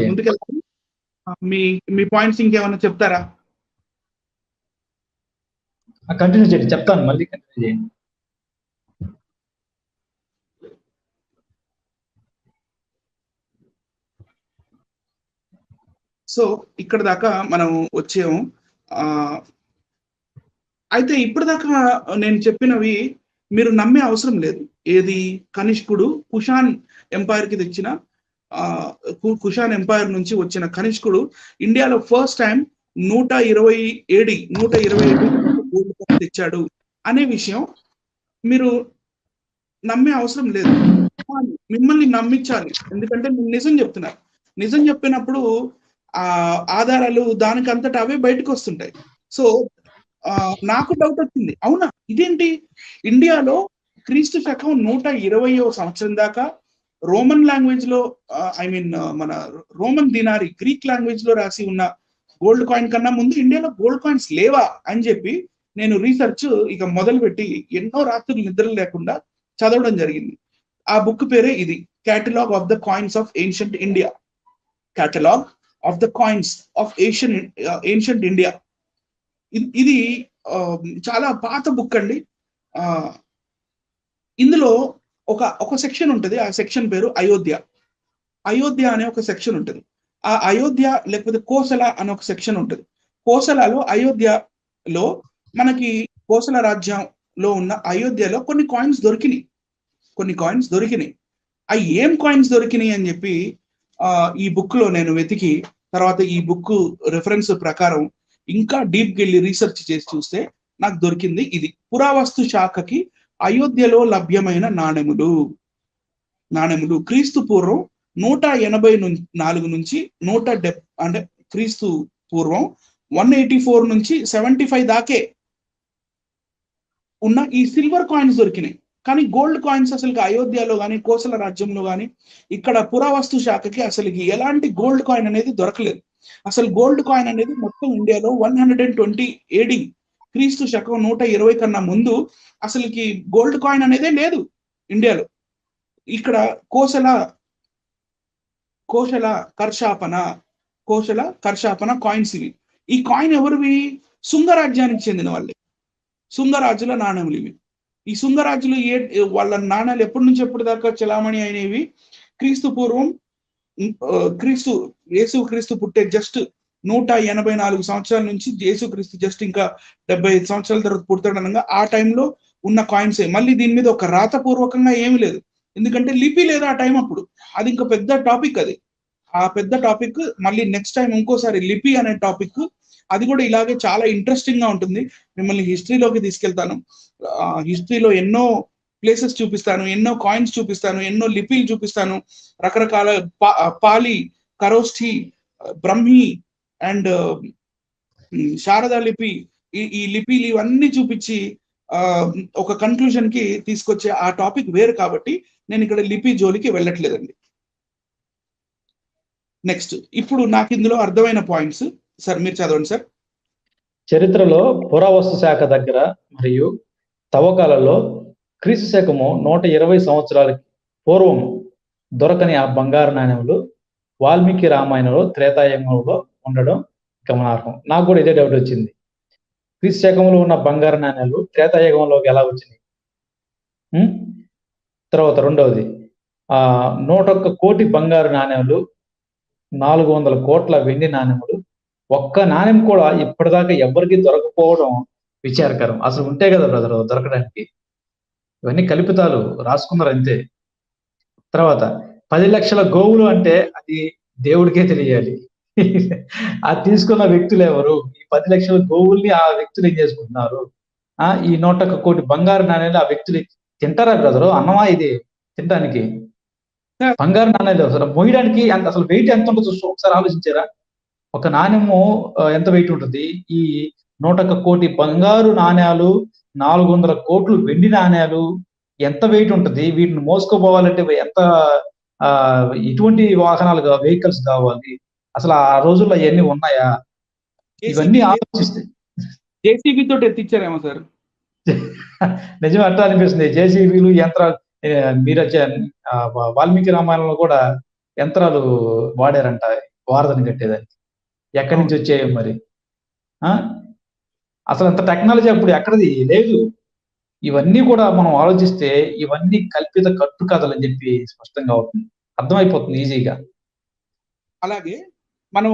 ముందుకెళ్తాను. మీ పాయింట్స్ ఇంకేమైనా చెప్తారా? కంటిన్యూ చేయండి, చెప్తాను, మళ్ళీ కంటిన్యూ చేయండి. సో ఇక్కడ దాకా మనం వచ్చాము. అయితే ఇప్పటిదాకా నేను చెప్పినవి మీరు నమ్మే అవసరం లేదు. ఏది కనిష్కుడు కుషాన్ ఎంపైర్ కి తెచ్చిన కుషాన్ ఎంపైర్ నుంచి వచ్చిన కనిష్కుడు ఇండియాలో ఫస్ట్ టైం 120 తెచ్చాడు అనే విషయం మీరు నమ్మే అవసరం లేదు. మిమ్మల్ని నమ్మించాలి, ఎందుకంటే నేను నిజం చెప్తున్నారు. నిజం చెప్పినప్పుడు ఆధారాలు దానికంతటా అవే బయటకు వస్తుంటాయి. సో నాకు డౌట్ వచ్చింది, అవునా ఇదేంటి ఇండియాలో క్రీస్తు శకం 120వ సంవత్సరం దాకా రోమన్ లాంగ్వేజ్ లో మన రోమన్ దినారి గ్రీక్ లాంగ్వేజ్ లో రాసి ఉన్న గోల్డ్ కాయిన్ కన్నా ముందు ఇండియాలో గోల్డ్ కాయిన్స్ లేవా అని చెప్పి నేను రీసెర్చ్ ఇక మొదలుపెట్టి ఎన్నో రాత్రులు నిద్రలు లేకుండా చదవడం జరిగింది. ఆ బుక్ పేరే ఇది, catalogue of the coins of ancient India. Catalogue of the coins of ancient India. ఇది చాలా పాత బుక్ అండి. ఇందులో ఒక సెక్షన్ ఉంటుంది, ఆ సెక్షన్ పేరు అయోధ్య. అయోధ్య అనే ఒక సెక్షన్ ఉంటుంది. ఆ అయోధ్య లేకపోతే కోసల అనే ఒక సెక్షన్ ఉంటుంది. కోసలలో అయోధ్యలో మనకి కోసల రాజ్యంలో ఉన్న అయోధ్యలో కొన్ని కాయిన్స్ దొరికినాయి. ఆ ఏం కాయిన్స్ దొరికినాయి అని చెప్పి ఈ బుక్ లో నేను వెతికి తర్వాత ఈ బుక్ రెఫరెన్స్ ప్రకారం ఇంకా డీప్ వెళ్ళి రీసెర్చ్ చేసి చూస్తే నాకు దొరికింది ఇది. పురావస్తు శాఖకి అయోధ్యలో లభ్యమైన నాణెములు క్రీస్తు పూర్వం 184 నుంచి 170 అంటే క్రీస్తు పూర్వం 184 నుంచి 75 దాకే ఉన్న ఈ సిల్వర్ కాయిన్స్ దొరికినాయి. కానీ గోల్డ్ కాయిన్స్ అసలు అయోధ్యలో కానీ కోసల రాజ్యంలో కానీ ఇక్కడ పురావస్తు శాఖకి అసలుకి ఎలాంటి గోల్డ్ కాయిన్ అనేది దొరకలేదు. అసలు గోల్డ్ కాయిన్ అనేది మొత్తం ఇండియాలో 120 AD క్రీస్తు శకం 120 కన్నా ముందు అసలుకి గోల్డ్ కాయిన్ అనేదే లేదు ఇండియాలో. ఇక్కడ కోశల కర్షాపన కాయిన్స్ ఇవి. ఈ కాయిన్ ఎవరివి? శుంగరాజ్యానికి చెందిన వాళ్ళే, శుంగరాజుల నాణ్యములు ఇవి. ఈ శుంగరాజులు వాళ్ళ నాణ్యాలు ఎప్పటి నుంచి ఎప్పటి దాకా చలామణి అయినవి? క్రీస్తు పూర్వం యేసుక్రీస్తు పుట్టే జస్ట్ 184 సంవత్సరాల నుంచి యేసుక్రీస్తు జస్ట్ ఇంకా 75 సంవత్సరాల తర్వాత పుడతాడనగా ఆ టైంలో ఉన్న కాయిన్సే. మళ్ళీ దీని మీద ఒక రాతపూర్వకంగా ఏమి లేదు, ఎందుకంటే లిపి లేదు ఆ టైం అప్పుడు. అది ఇంకా పెద్ద టాపిక్. ఆ పెద్ద టాపిక్ మళ్ళీ నెక్స్ట్ టైం ఇంకోసారి లిపి అనే టాపిక్, అది కూడా ఇలాగే చాలా ఇంట్రెస్టింగ్ గా ఉంటుంది. మిమ్మల్ని హిస్టరీలోకి తీసుకెళ్తాను. హిస్టరీలో ఎన్నో ప్లేసెస్ చూపిస్తాను, ఎన్నో కాయిన్స్ చూపిస్తాను, ఎన్నో లిపిలు చూపిస్తాను. రకరకాల పాలి, కరోష్ఠి, బ్రహ్మి అండ్ శారదా లిపి, ఈ లిపిలు ఇవన్నీ చూపించి ఒక కన్క్లూజన్ కి తీసుకొచ్చే ఆ టాపిక్ వేరు కాబట్టి నేను ఇక్కడ లిపి జోలికి వెళ్ళట్లేదండి. నెక్స్ట్, ఇప్పుడు నాకు ఇందులో అర్థమైన పాయింట్స్ సార్ మీరు చదవండి సార్. చరిత్రలో పురావస్తు శాఖ దగ్గర మరియు తవ్వకాలలో క్రీస్తు శకము 120 సంవత్సరాలకి పూర్వం దొరకని ఆ బంగారు నాణ్యములు వాల్మీకి రామాయణంలో త్రేతాయుగంలో ఉండడం గమనార్హం. నాకు కూడా ఇదే డౌట్ వచ్చింది, క్రీస్తు శకంలో ఉన్న బంగారు నాణ్యాలు త్రేతాయుగంలోకి ఎలా వచ్చినాయి? తర్వాత రెండవది 101 కోటి బంగారు నాణ్యాలు, 400 కోట్ల వెండి నాణ్యములు, ఒక్క నాణ్యం కూడా ఇప్పటిదాకా ఎవరికి దొరకపోవడం విచారకరం. అసలు ఉంటే కదా బ్రదర్ దొరకడానికి. ఇవన్నీ కల్పితాలు, రాసుకున్నారు అంతే. తర్వాత 10 లక్షల గోవులు అంటే అది దేవుడికే తెలియాలి. అది తీసుకున్న వ్యక్తులు ఎవరు? ఈ 10 లక్షల గోవుల్ని ఆ వ్యక్తులు ఏం చేసుకుంటున్నారు? ఈ 101 కోటి బంగారు నాణ్యాలు ఆ వ్యక్తులు తింటారా బ్రదరు? అన్నమా ఇది తినడానికి? బంగారు నాణ్యాలు అసలు మోయడానికి అసలు వెయిట్ ఎంత ఉంటుందో ఒకసారి ఆలోచించారా? ఒక నాణ్యము ఎంత వెయిట్ ఉంటుంది? ఈ 101 కోటి బంగారు నాణ్యాలు 400 కోట్లు వెండి నాణ్యాలు ఎంత వెయిట్ ఉంటుంది, వీటిని మోసుకోపోవాలంటే ఎంత ఎటువంటి వాహనాలు వెహికల్స్ కావాలి, అసలు ఆ రోజుల్లో అవన్నీ ఉన్నాయా, ఇవన్నీ ఆలోచిస్తే జేసీబీ తోటి ఎత్తిచ్చారేమో సార్. నిజమే, అట్లా అనిపిస్తుంది. జేసీబీలు యంత్రాలు, మీరు వాల్మీకి రామాయణంలో కూడా యంత్రాలు వాడారంట వారధిని కట్టేదానికి. ఎక్కడి నుంచి వచ్చాయో మరి. అసలు అంత టెక్నాలజీ అప్పుడు ఎక్కడిది లేదు. ఇవన్నీ కూడా మనం ఆలోచిస్తే ఇవన్నీ కల్పిత కట్టుకథలు అని చెప్పి స్పష్టంగా అవుతుంది, అర్థమైపోతుంది ఈజీగా. అలాగే మనం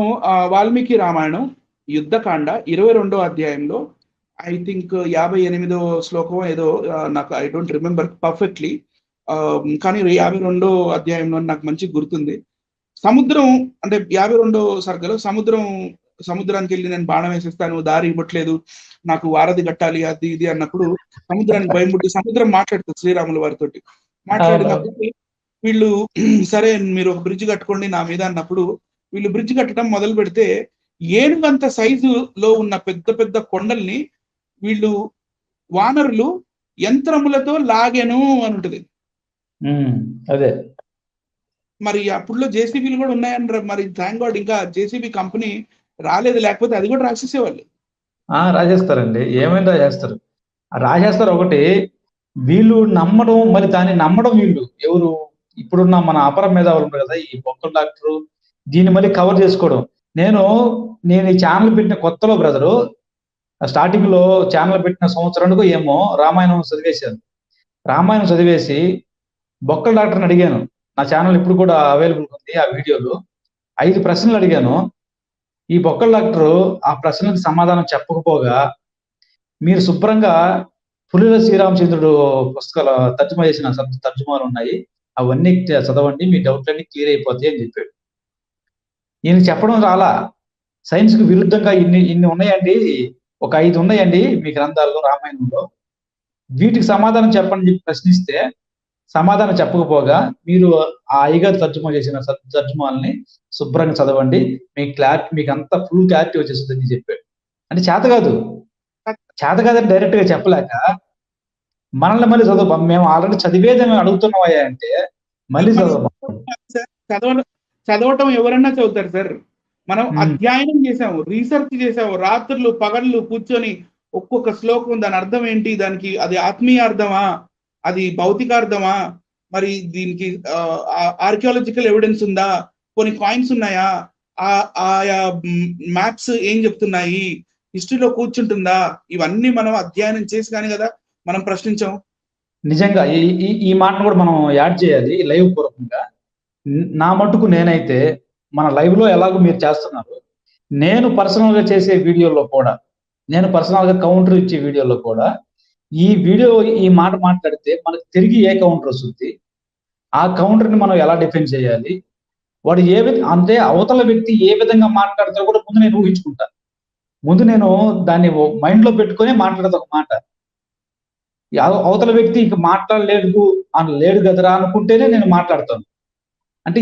వాల్మీకి రామాయణం యుద్ధకాండ 22వ అధ్యాయంలో ఐ థింక్ 58వ శ్లోకం ఏదో, నాకు ఐ డోంట్ రిమెంబర్ పర్ఫెక్ట్లీ, కానీ 52వ అధ్యాయంలో నాకు మంచి గుర్తుంది. సముద్రం అంటే 52వ సర్గలో సముద్రానికి వెళ్ళి నేను బాణం వేసేస్తాను, దారి ఇవ్వట్లేదు, నాకు వారధి కట్టాలి అది ఇది అన్నప్పుడు సముద్రానికి భయం పుట్టి సముద్రం మాట్లాడుతుంది శ్రీరాముల వారితో. మాట్లాడినప్పుడు వీళ్ళు సరే మీరు ఒక బ్రిడ్జ్ కట్టుకోండి నా మీద అన్నప్పుడు వీళ్ళు బ్రిడ్జ్ కట్టడం మొదలు పెడితే ఏనుగంత సైజులో ఉన్న పెద్ద పెద్ద కొండల్ని వీళ్ళు వానరులు యంత్రములతో లాగెను అని ఉంటుంది. అదే మరి అప్పుడులో జేసీబీలు కూడా ఉన్నాయని మరి థ్యాంక్ గాడ్ ఇంకా జేసీబీ కంపెనీ రాలేదు, లేకపోతే అది కూడా రాసేసేవాళ్ళు. రాసేస్తారండి, ఏమైనా రాసేస్తారు. ఒకటి వీళ్ళు నమ్మడం, మరి దాన్ని నమ్మడం వీళ్ళు ఎవరు, ఇప్పుడున్న మన అపర మేధావులు ఉంటారు కదా ఈ బొక్కల డాక్టరు, దీన్ని మళ్ళీ కవర్ చేసుకోవడం. నేను ఈ ఛానల్ పెట్టిన కొత్తలో బ్రదరు, స్టార్టింగ్ లో ఛానల్ పెట్టిన సంవత్సరానికి ఏమో రామాయణం చదివేశాను. రామాయణం చదివేసి బొక్కల డాక్టర్ని అడిగాను. నా ఛానల్ ఇప్పుడు కూడా అవైలబుల్ ఉంది, ఆ వీడియోలు 5 ప్రశ్నలు అడిగాను. ఈ బొక్కల డాక్టరు ఆ ప్రశ్నలకు సమాధానం చెప్పకపోగా, మీరు శుభ్రంగా పులిల శ్రీరామచంద్రుడు పుస్తకాలు తర్జుమా చేసిన తర్జుమాలు ఉన్నాయి, అవన్నీ చదవండి, మీ డౌట్లన్నీ క్లియర్ అయిపోతాయి అని చెప్పాడు. ఈయన చెప్పడం రాలా, సైన్స్ కు విరుద్ధంగా ఇన్ని ఉన్నాయండి, ఒక 5 ఉన్నాయండి మీ గ్రంథాల్లో రామాయణంలో, వీటికి సమాధానం చెప్పండి చెప్పి ప్రశ్నిస్తే సమాధానం చెప్పకపోగా, మీరు ఆ అయ్యగారు తర్జుమా చేసిన తర్జుమాలని శుభ్రంగా చదవండి, మీకు అంతా ఫుల్ క్లారిటీ వచ్చేస్తుంది అని చెప్పాడు. అంటే చేత కాదని డైరెక్ట్ గా చెప్పలేక మనల్ని మళ్ళీ మేము ఆల్రెడీ చదివేది మేము అడుగుతున్నావా అంటే మళ్ళీ చదవటం ఎవరన్నా చదువుతారు సార్. మనం అధ్యయనం చేసాము, రీసెర్చ్ చేసాము, రాత్రులు పగళ్ళు కూర్చొని ఒక్కొక్క శ్లోకం దాని అర్థం ఏంటి, దానికి అది ఆత్మీయ అర్థమా, అది భౌతిక అర్థమా, మరి దీనికి ఆర్కియాలజికల్ ఎవిడెన్స్ ఉందా, కొన్ని కాయిన్స్ ఉన్నాయా, ఆయా మ్యాప్స్ ఏం చెప్తున్నాయి, హిస్టరీలో కూర్చుంటుందా, ఇవన్నీ మనం అధ్యయనం చేసి కానీ కదా మనం ప్రశ్నించాం. నిజంగా ఈ మాటను కూడా మనం యాడ్ చేయాలి లైవ్ పూర్వకంగా. నా మటుకు నేనైతే మన లైవ్ లో ఎలాగో మీరు చేస్తున్నారు, నేను పర్సనల్ గా చేసే వీడియోలో కూడా, నేను పర్సనల్ గా కౌంటర్ ఇచ్చే వీడియోలో కూడా ఈ మాట మాట్లాడితే మనకు తిరిగి ఏ కౌంటర్ వస్తుంది, ఆ కౌంటర్ని మనం ఎలా డిఫెండ్ చేయాలి, వాడు అంటే అవతల వ్యక్తి ఏ విధంగా మాట్లాడతారో కూడా ముందు నేను ఊహించుకుంటా, ముందు నేను దాన్ని మైండ్ లో పెట్టుకునే మాట్లాడతా ఒక మాట. అవతల వ్యక్తి ఇంక మాట్లాడలేదు లేడు కదరా అనుకుంటేనే నేను మాట్లాడతాను. అంటే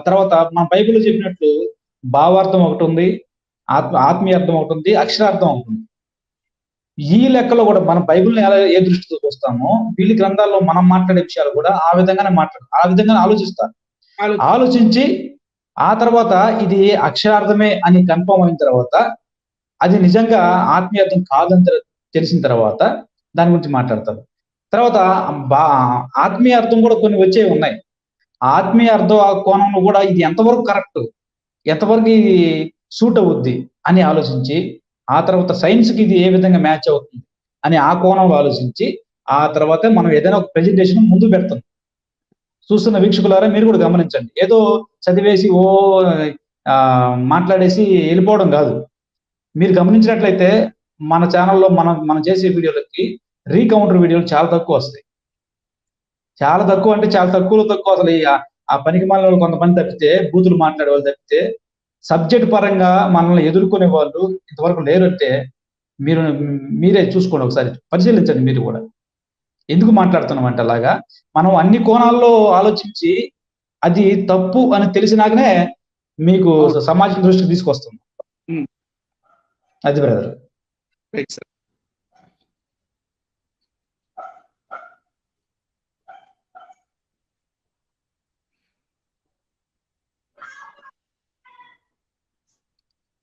తర్వాత మన బైబిల్లో చెప్పినట్లు భావార్థం ఒకటి ఉంది, ఆత్మీయార్థం ఒకటి ఉంది, అక్షరార్థం ఒకటి ఉంది. ఈ లెక్కలో కూడా మన బైబిల్ని ఏ దృష్టితో చూస్తామో వీళ్ళ గ్రంథాల్లో మనం మాట్లాడే విషయాలు కూడా ఆ విధంగానే ఆలోచించి ఆ తర్వాత ఇది అక్షరార్థమే అని కన్ఫర్మ్ అయిన తర్వాత, అది నిజంగా ఆత్మీయార్థం కాదని తెలిసిన తర్వాత దాని గురించి మాట్లాడతారు. తర్వాత ఆత్మీయ అర్థం కూడా కొన్ని వచ్చేవి ఉన్నాయి. ఆత్మీయ అర్థం ఆ కోణంలో కూడా ఇది ఎంతవరకు కరెక్ట్, ఎంతవరకు ఇది సూట్ అవుద్ది అని ఆలోచించి, ఆ తర్వాత సైన్స్ కి ఇది ఏ విధంగా మ్యాచ్ అవుతుంది అని ఆ కోణంలో ఆలోచించి, ఆ తర్వాత మనం ఏదైనా ఒక ప్రెజెంటేషన్ ముందు పెడతాం. చూస్తున్న వీక్షకులారా మీరు కూడా గమనించండి, ఏదో చదివేసి మాట్లాడేసి వెళ్ళిపోవడం కాదు. మీరు గమనించినట్లయితే మన ఛానల్లో మనం చేసే వీడియోలకి రీకౌంటర్ వీడియోలు చాలా తక్కువ వస్తాయి. చాలా తక్కువ అంటే చాలా తక్కువ అసలు ఆ పనికి మాలిన కొంతమంది తప్పితే, బూతులు మాట్లాడే వాళ్ళు తప్పితే, సబ్జెక్ట్ పరంగా మనల్ని ఎదుర్కొనే వాళ్ళు ఇంతవరకు లేరు. అంటే మీరే చూసుకోండి, ఒకసారి పరిశీలించండి మీరు కూడా. ఎందుకు మాట్లాడుతున్నాం అంటే అలాగా మనం అన్ని కోణాల్లో ఆలోచించి అది తప్పు అని తెలిసినాకనే మీకు సమాజం దృష్టికి తీసుకొస్తుంది. అది బ్రదర్.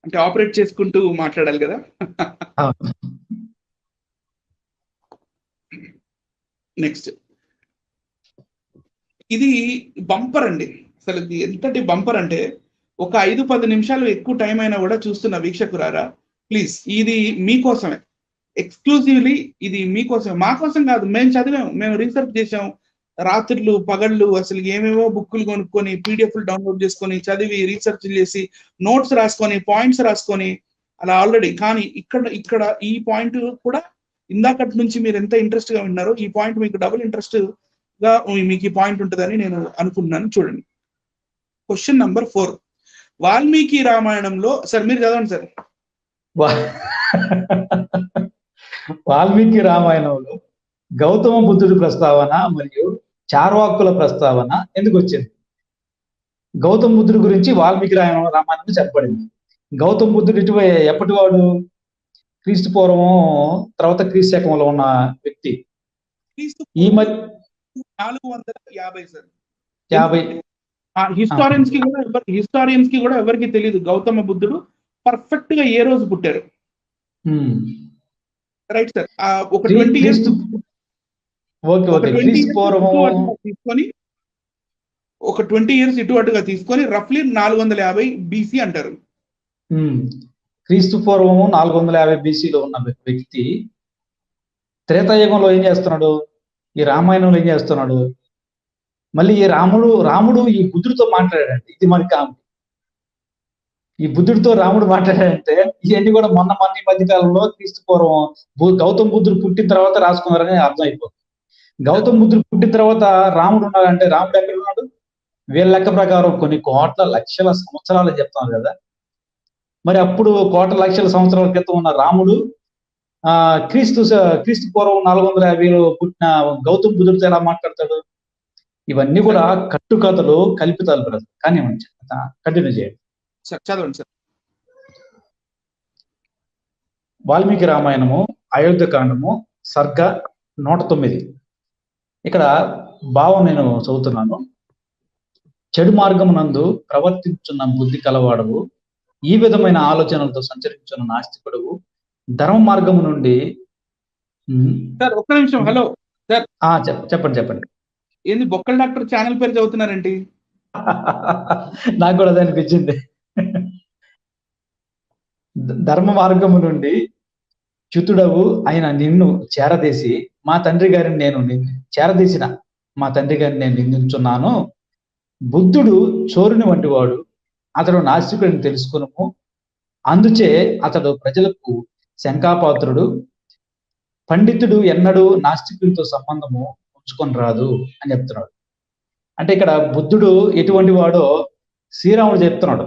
అంటే ఆపరేట్ చేసుకుంటూ మాట్లాడాలి కదా. నెక్స్ట్, ఇది బంపర్ అండి. అసలు ఇది ఎంతటి బంపర్ అంటే, ఒక 5-10 నిమిషాలు ఎక్కువ టైం అయినా కూడా చూస్తున్న వీక్షకురారా, ప్లీజ్ ఇది మీకోసమే, ఎక్స్క్లూజివ్లీ ఇది మీకోసమే, మా కోసం కాదు. మేము చదివాం, మేము రీసెర్చ్ చేసాం, రాత్రులు పగళ్ళు అసలు ఏమేవో బుక్కులు కొనుక్కొని పీడిఎఫ్లు డౌన్లోడ్ చేసుకొని చదివి రీసెర్చ్ చేసి నోట్స్ రాసుకొని పాయింట్స్ రాసుకొని అలా ఆల్రెడీ. కానీ ఇక్కడ ఈ పాయింట్ కూడా ఇందాకటి నుంచి మీరు ఎంత ఇంట్రెస్ట్ గా విన్నారో, ఈ పాయింట్ మీకు డబుల్ ఇంట్రెస్ట్ గా మీకు ఈ పాయింట్ ఉంటుందని నేను అనుకుంటున్నాను. చూడండి, క్వశ్చన్ నంబర్ 4. వాల్మీకి రామాయణంలో, సార్ మీరు చదవండి సార్. వాల్మీకి రామాయణంలో గౌతమ బుద్ధుడి ప్రస్తావన మరియు చార్వాకుల ప్రస్తావన ఎందుకు వచ్చింది? గౌతమ బుద్ధుడి గురించి వాల్మీకి రామాయణంలో చెప్పబడింది. గౌతమ బుద్ధుడు ఎప్పటి వాడు? క్రీస్తు పూర్వం తర్వాత క్రీస్తు శకంలో ఉన్న వ్యక్తి. ఈ మధ్య 450 సార్. 50 హిస్టారియన్స్ కి కూడా ఎవరికి తెలియదు గౌతమ బుద్ధుడు పర్ఫెక్ట్ గా ఏ రోజు పుట్టారు. Right sir. ఒక 20 ఇయర్స్ తీసుకొని ఒక 20 ఇయర్స్ ఇటు అటుగా తీసుకొని రఫ్లీ 450 బీసీ అంటారు. క్రీస్తు పూర్వము 450 బీసీలో ఉన్న వ్యక్తి త్రేతాయుగంలో ఏం చేస్తున్నాడు? ఈ రామాయణంలో ఏం చేస్తున్నాడు? మళ్ళీ ఈ రాముడు ఈ బుద్ధుడితో మాట్లాడాడంటే, ఇది మనకి ఈ బుద్ధుడితో రాముడు మాట్లాడాడంటే ఇవన్నీ కూడా మొన్న ఈ మధ్య కాలంలో క్రీస్తు పూర్వం గౌతమ బుద్ధుడు పుట్టిన తర్వాత రాసుకున్నారని అర్థం అయిపోతుంది. గౌతమ బుద్ధుడు పుట్టిన తర్వాత రాముడు ఉన్నాడంటే రాముడు ఎక్కడ ఉన్నాడు? వీళ్ళ లెక్క ప్రకారం కొన్ని కోట్ల లక్షల సంవత్సరాలు చెప్తున్నారు కదా. మరి అప్పుడు కోట్ల లక్షల సంవత్సరాల క్రితం ఉన్న రాముడు క్రీస్తు పూర్వం 450లో పుట్టిన గౌతమ బుద్ధుడితో ఎలా మాట్లాడతాడు? ఇవన్నీ కూడా కట్టుకథలు, కల్పితాలు బ్రదర్. కానీ కంటిన్యూ చేయండి, చదవండి సార్. వాల్మీకి రామాయణము అయోధ్యకాండము సర్గ 109. ఇక్కడ భావం నేను చదువుతున్నాను. చెడు మార్గమునందు ప్రవర్తించున్న బుద్ధి కలవాడవు, ఈ విధమైన ఆలోచనలతో సంచరించున్న నాస్తికుడవు, ధర్మ మార్గము నుండి. సార్ ఒక్క నిమిషం. Hello sir. చెప్పండి. ఏంది బొక్కల డాక్టర్ ఛానల్ పేరు చదువుతున్నారేంటి? నాకు కూడా అది అనిపించింది. ధర్మ మార్గము నుండి చ్యుతుడవు అయిన నిన్ను చేరదీసి మా తండ్రి గారిని నేను నిందించున్నాను. బుద్ధుడు చోరుని వంటి వాడు, అతడు నాస్తికుడిని తెలుసుకును, అందుచే అతడు ప్రజలకు శంకాపాత్రుడు. పండితుడు ఎన్నడూ నాస్తికులతో సంబంధము ఉంచుకొని రాదు అని చెప్తున్నాడు. అంటే ఇక్కడ బుద్ధుడు ఎటువంటి వాడో శ్రీరాముడు చెప్తున్నాడు.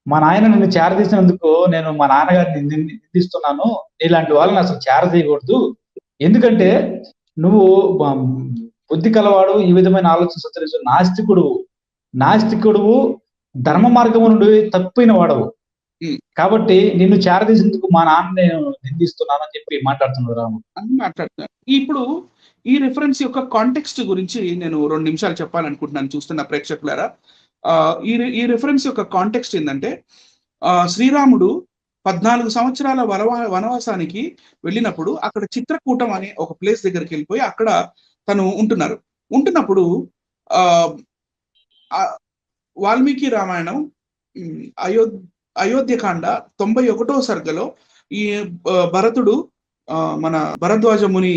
మా నాయన నిన్ను చేరదీసినందుకు నేను మా నాన్నగారిని నిందిస్తున్నాను, ఇలాంటి వాళ్ళని అసలు చేరదీయకూడదు. ఎందుకంటే నువ్వు బుద్ధి కలవాడు, ఈ విధమైన ఆలోచన సంచరించు నాస్తికుడు ధర్మ మార్గము నుండి తప్పిన వాడవు, కాబట్టి నిన్ను చేరదీసేందుకు మా నాన్న నేను నిందిస్తున్నాను అని చెప్పి మాట్లాడుతున్నాడు రాముడు. మాట్లాడుతున్నాను. ఇప్పుడు ఈ రిఫరెన్స్ యొక్క కాంటెక్స్ట్ గురించి నేను 2 నిమిషాలు చెప్పాలనుకుంటున్నాను చూస్తున్న ప్రేక్షకులారా. ఈ రిఫరెన్స్ యొక్క కాంటెక్స్ట్ ఏంటంటే, శ్రీరాముడు 14 సంవత్సరాల వనవాసానికి వెళ్ళినప్పుడు అక్కడ చిత్రకూటం అనే ఒక ప్లేస్ దగ్గరికి వెళ్ళిపోయి అక్కడ తను ఉంటున్నప్పుడు వాల్మీకి రామాయణం అయోధ్యకాండ 91వ సర్గలో ఈ భరతుడు మన భరద్వాజ ముని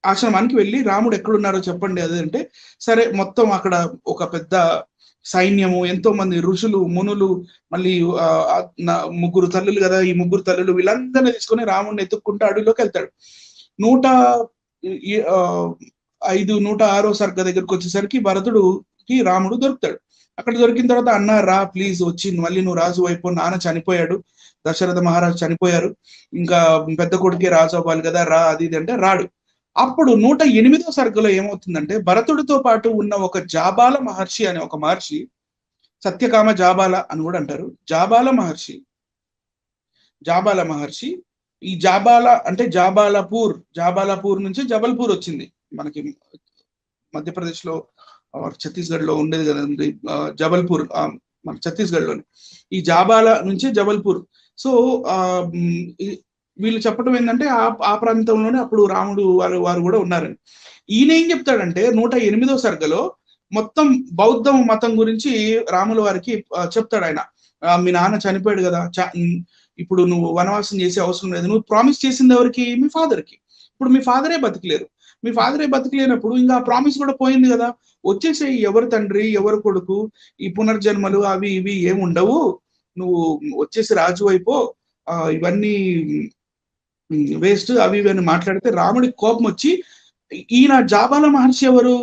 ఆశ్రమానికి వెళ్ళి రాముడు ఎక్కడున్నారో చెప్పండి అది అంటే, సరే మొత్తం అక్కడ ఒక పెద్ద సైన్యము, ఎంతో మంది ఋషులు, మునులు, మళ్ళీ 3 తల్లులు కదా, ఈ 3 తల్లులు వీళ్ళందరినీ తీసుకొని రాముడిని ఎత్తుక్కుంటూ అడవిలోకి వెళ్తాడు. 106వ సర్గ దగ్గరికి వచ్చేసరికి భరతుడుకి రాముడు దొరుకుతాడు. అక్కడ దొరికిన తర్వాత, అన్న రా ప్లీజ్ వచ్చి మళ్ళీ నువ్వు రాజు అయిపో, నాన్న చనిపోయాడు, దశరథ మహారాజు చనిపోయారు, ఇంకా పెద్ద కొడుకే రాజు అవ్వాలి కదా, రా అది ఇది అంటే రాడు. అప్పుడు 108వ సర్గలో ఏమవుతుందంటే, భరతుడితో పాటు ఉన్న ఒక జాబాల మహర్షి అనే ఒక మహర్షి, సత్యకామ జాబాల అని కూడా అంటారు, జాబాల మహర్షి ఈ జాబాల అంటే జాబాలపూర్ నుంచి జబల్పూర్ వచ్చింది. మనకి మధ్యప్రదేశ్ లో ఛత్తీస్గఢ్ లో ఉండేది కదండి జబల్పూర్. మన ఛత్తీస్గఢ్ లోని, ఈ జాబాల నుంచి జబల్పూర్. సో వీళ్ళు చెప్పడం ఏంటంటే ఆ ప్రాంతంలోనే అప్పుడు రాముడు వారు కూడా ఉన్నారని. ఈయన ఏం చెప్తాడంటే 108వ సర్గలో మొత్తం బౌద్ధ మతం గురించి రాముల వారికి చెప్తాడు. ఆయన మీ నాన్న చనిపోయాడు కదా, ఇప్పుడు నువ్వు వనవాసం చేసే అవసరం లేదు, నువ్వు ప్రామిస్ చేసింది ఎవరికి? మీ ఫాదర్ కి. ఇప్పుడు మీ ఫాదరే బతికలేరు, మీ ఫాదరే బతికలేనప్పుడు ఇంకా ప్రామిస్ కూడా పోయింది కదా, వచ్చేసే ఎవరు తండ్రి ఎవరు కొడుకు, ఈ పునర్జన్మలు అవి ఇవి ఏముండవు, నువ్వు వచ్చేసి రాజు అయిపో, ఇవన్నీ వేస్ట్ అవి ఇవి అని మాట్లాడితే రాముడికి కోపం వచ్చి, ఈయన జాబాల మహర్షి ఎవరు?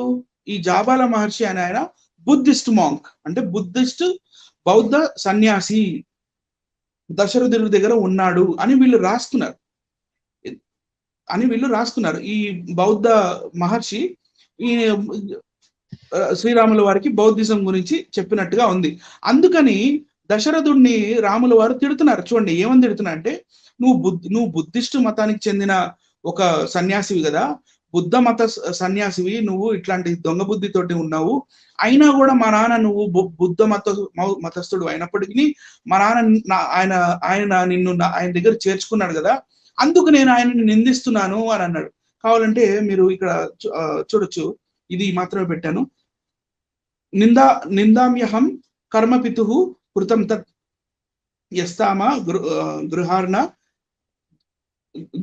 ఈ జాబాల మహర్షి అని ఆయన బుద్ధిస్ట్ మాంక్, అంటే బుద్ధిస్ట్ బౌద్ధ సన్యాసి దశరథుడి దగ్గర ఉన్నాడు అని వీళ్ళు రాస్తున్నారు. ఈ బౌద్ధ మహర్షి ఈ శ్రీరాముల వారికి బౌద్ధిజం గురించి చెప్పినట్టుగా ఉంది. అందుకని దశరథుడిని రాముల వారు తిడుతున్నారు. చూడండి ఏమని తిడుతున్నా అంటే, నువ్వు బుద్ధిస్ట్ మతానికి చెందిన ఒక సన్యాసివి కదా, బుద్ధ మత సన్యాసివి, నువ్వు ఇట్లాంటి దొంగ బుద్ధితోటి ఉన్నావు, అయినా కూడా మా నాన్న నువ్వు బుద్ధ మతస్థుడు అయినప్పటికీ మా నాన్న ఆయన నిన్ను ఆయన దగ్గర చేర్చుకున్నాడు కదా, అందుకు నేను ఆయనని నిందిస్తున్నాను అని అన్నాడు. కావాలంటే మీరు ఇక్కడ చూడొచ్చు, ఇది మాత్రమే పెట్టాను. నిందామ్యహం కర్మపితు కృతం తత్ యస్తామ గృహార్ణ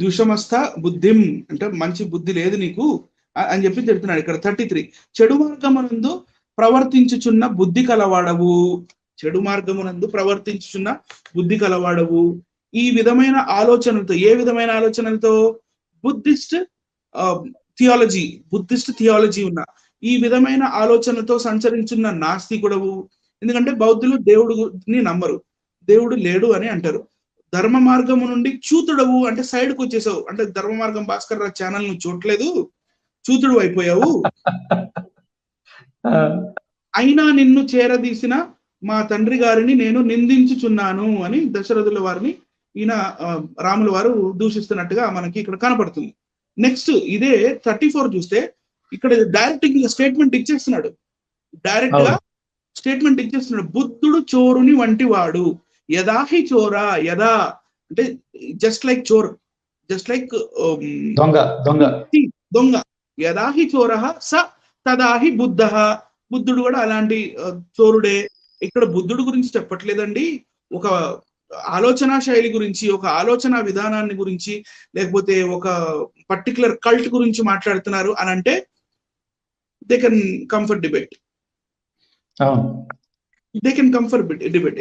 ద్విషమస్థ బుద్ధిం, అంటే మంచి బుద్ధి లేదు నీకు అని చెప్పి చెప్తున్నాడు. ఇక్కడ 33 చెడు మార్గమునందు ప్రవర్తించుచున్న బుద్ధి కలవాడవు, చెడు మార్గమునందు ప్రవర్తించుచున్న బుద్ధి కలవాడవు, ఈ విధమైన ఆలోచనలతో, ఏ విధమైన ఆలోచనలతో? బుద్ధిస్ట్ థియాలజీ ఉన్న ఈ విధమైన ఆలోచనలతో సంచరించున్న నాస్తికుడవు. ఎందుకంటే బౌద్ధులు దేవుడిని నమ్మరు, దేవుడు లేడు అని అంటారు. ధర్మ మార్గము నుండి చూతుడవు, అంటే సైడ్కి వచ్చేసావు, అంటే ధర్మ మార్గం భాస్కర్ రావు ఛానల్ నువ్వు చూడలేదు, చూతుడు అయిపోయావు. అయినా నిన్ను చేరదీసిన మా తండ్రి గారిని నేను నిందించుచున్నాను అని దశరథుల వారిని ఈయన రాముల వారు దూషిస్తున్నట్టుగా మనకి ఇక్కడ కనపడుతుంది. నెక్స్ట్ ఇదే 34 చూస్తే ఇక్కడ డైరెక్ట్ స్టేట్మెంట్ ఇచ్చేస్తున్నాడు, బుద్ధుడు చోరుని వంటి వాడు, యదాహి చోరా, యదా అంటే జస్ట్ లైక్ చోర్, జస్ట్ లైక్ దొంగ, యదాహి చోర స తదాహి బుద్ధ, బుద్ధుడు కూడా అలాంటి చోరుడే. ఇక్కడ బుద్ధుడు గురించి చెప్పట్లేదండి, ఒక ఆలోచన శైలి గురించి, ఒక ఆలోచన విధానాన్ని గురించి, లేకపోతే ఒక పర్టికులర్ కల్ట్ గురించి మాట్లాడుతున్నారు అని అంటే దే కెన్ కంఫర్ట్ డిబేట్.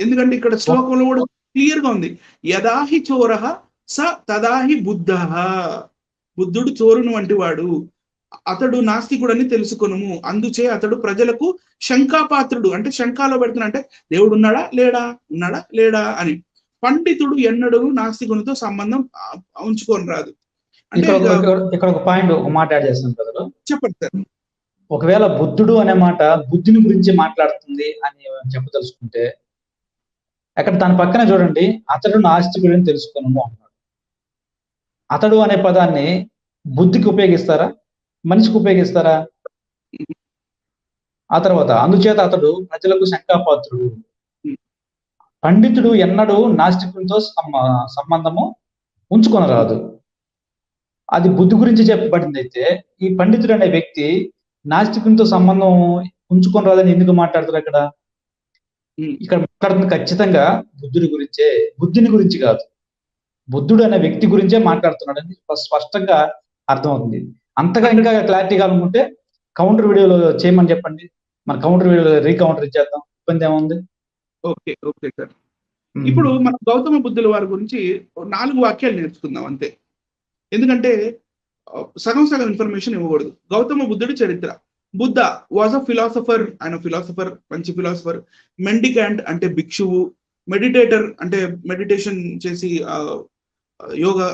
ఎందుకంటే ఇక్కడ శ్లోకంలో కూడా క్లియర్ గా ఉంది, యదాహి చోర స తదాహి బుద్ధ, బుద్ధుడు చోరును వంటి వాడు, అతడు నాస్తికుడని తెలుసుకొనుము, అందుచే అతడు ప్రజలకు శంకాపాత్రుడు, అంటే శంకాలో పెడుతున్నా, అంటే దేవుడు ఉన్నాడా లేడా అని. పండితుడు ఎన్నడూ నాస్తికునితో సంబంధం ఉంచుకొని రాదు. అంటే ఇక్కడ ఒక పాయింట్, ఒక మాట యాడ్ చేస్తాను కదా, చెప్పండి సార్. ఒకవేళ బుద్ధుడు అనే మాట బుద్ధిని గురించి మాట్లాడుతుంది అని చెప్పదలుచుకుంటే, అక్కడ దాని పక్కన చూడండి, అతడు నాస్తికుడని తెలుసుకున్నాము అన్నాడు. అతడు అనే పదాన్ని బుద్ధికి ఉపయోగిస్తారా, మనిషికి ఉపయోగిస్తారా? ఆ తర్వాత అందుచేత అతడు ప్రజలకు శంకాపాత్రుడు, పండితుడు ఎన్నడూ నాస్తికునితో సంబంధము ఉంచుకొనరాదు. అది బుద్ధి గురించి చెప్పబడింది. అయితే ఈ పండితుడు అనే వ్యక్తి నాస్తికునితో సంబంధం ఉంచుకొని రాదని ఎందుకు మాట్లాడుతారు? ఇక్కడ మాట్లాడుతుంది ఖచ్చితంగా బుద్ధుడి గురించే, బుద్ధిని గురించి కాదు, బుద్ధుడు అనే వ్యక్తి గురించే మాట్లాడుతున్నాడు అని స్పష్టంగా అర్థమవుతుంది. అంతగా ఇంకా క్లారిటీగా అనుకుంటే కౌంటర్ వీడియోలో చేయమని చెప్పండి, మన కౌంటర్ వీడియోలో రీకౌంటర్ ఇచ్చేద్దాం, ఇబ్బంది ఏముంది? Okay sir. ఇప్పుడు మన గౌతమ బుద్ధుల వారి గురించి 4 వాక్యాలు నేర్చుకుందాం అంతే, ఎందుకంటే సగం ఇన్ఫర్మేషన్ ఇవ్వకూడదు. గౌతమ బుద్ధుడి చరిత్ర. బుద్ధ వాజ్ అ ఫిలాసఫర్, ఆయన ఫిలాసఫర్, మంచి ఫిలాసఫర్. మెండికాంట్ అంటే భిక్షువు. మెడిటేటర్ అంటే మెడిటేషన్ చేసి యోగా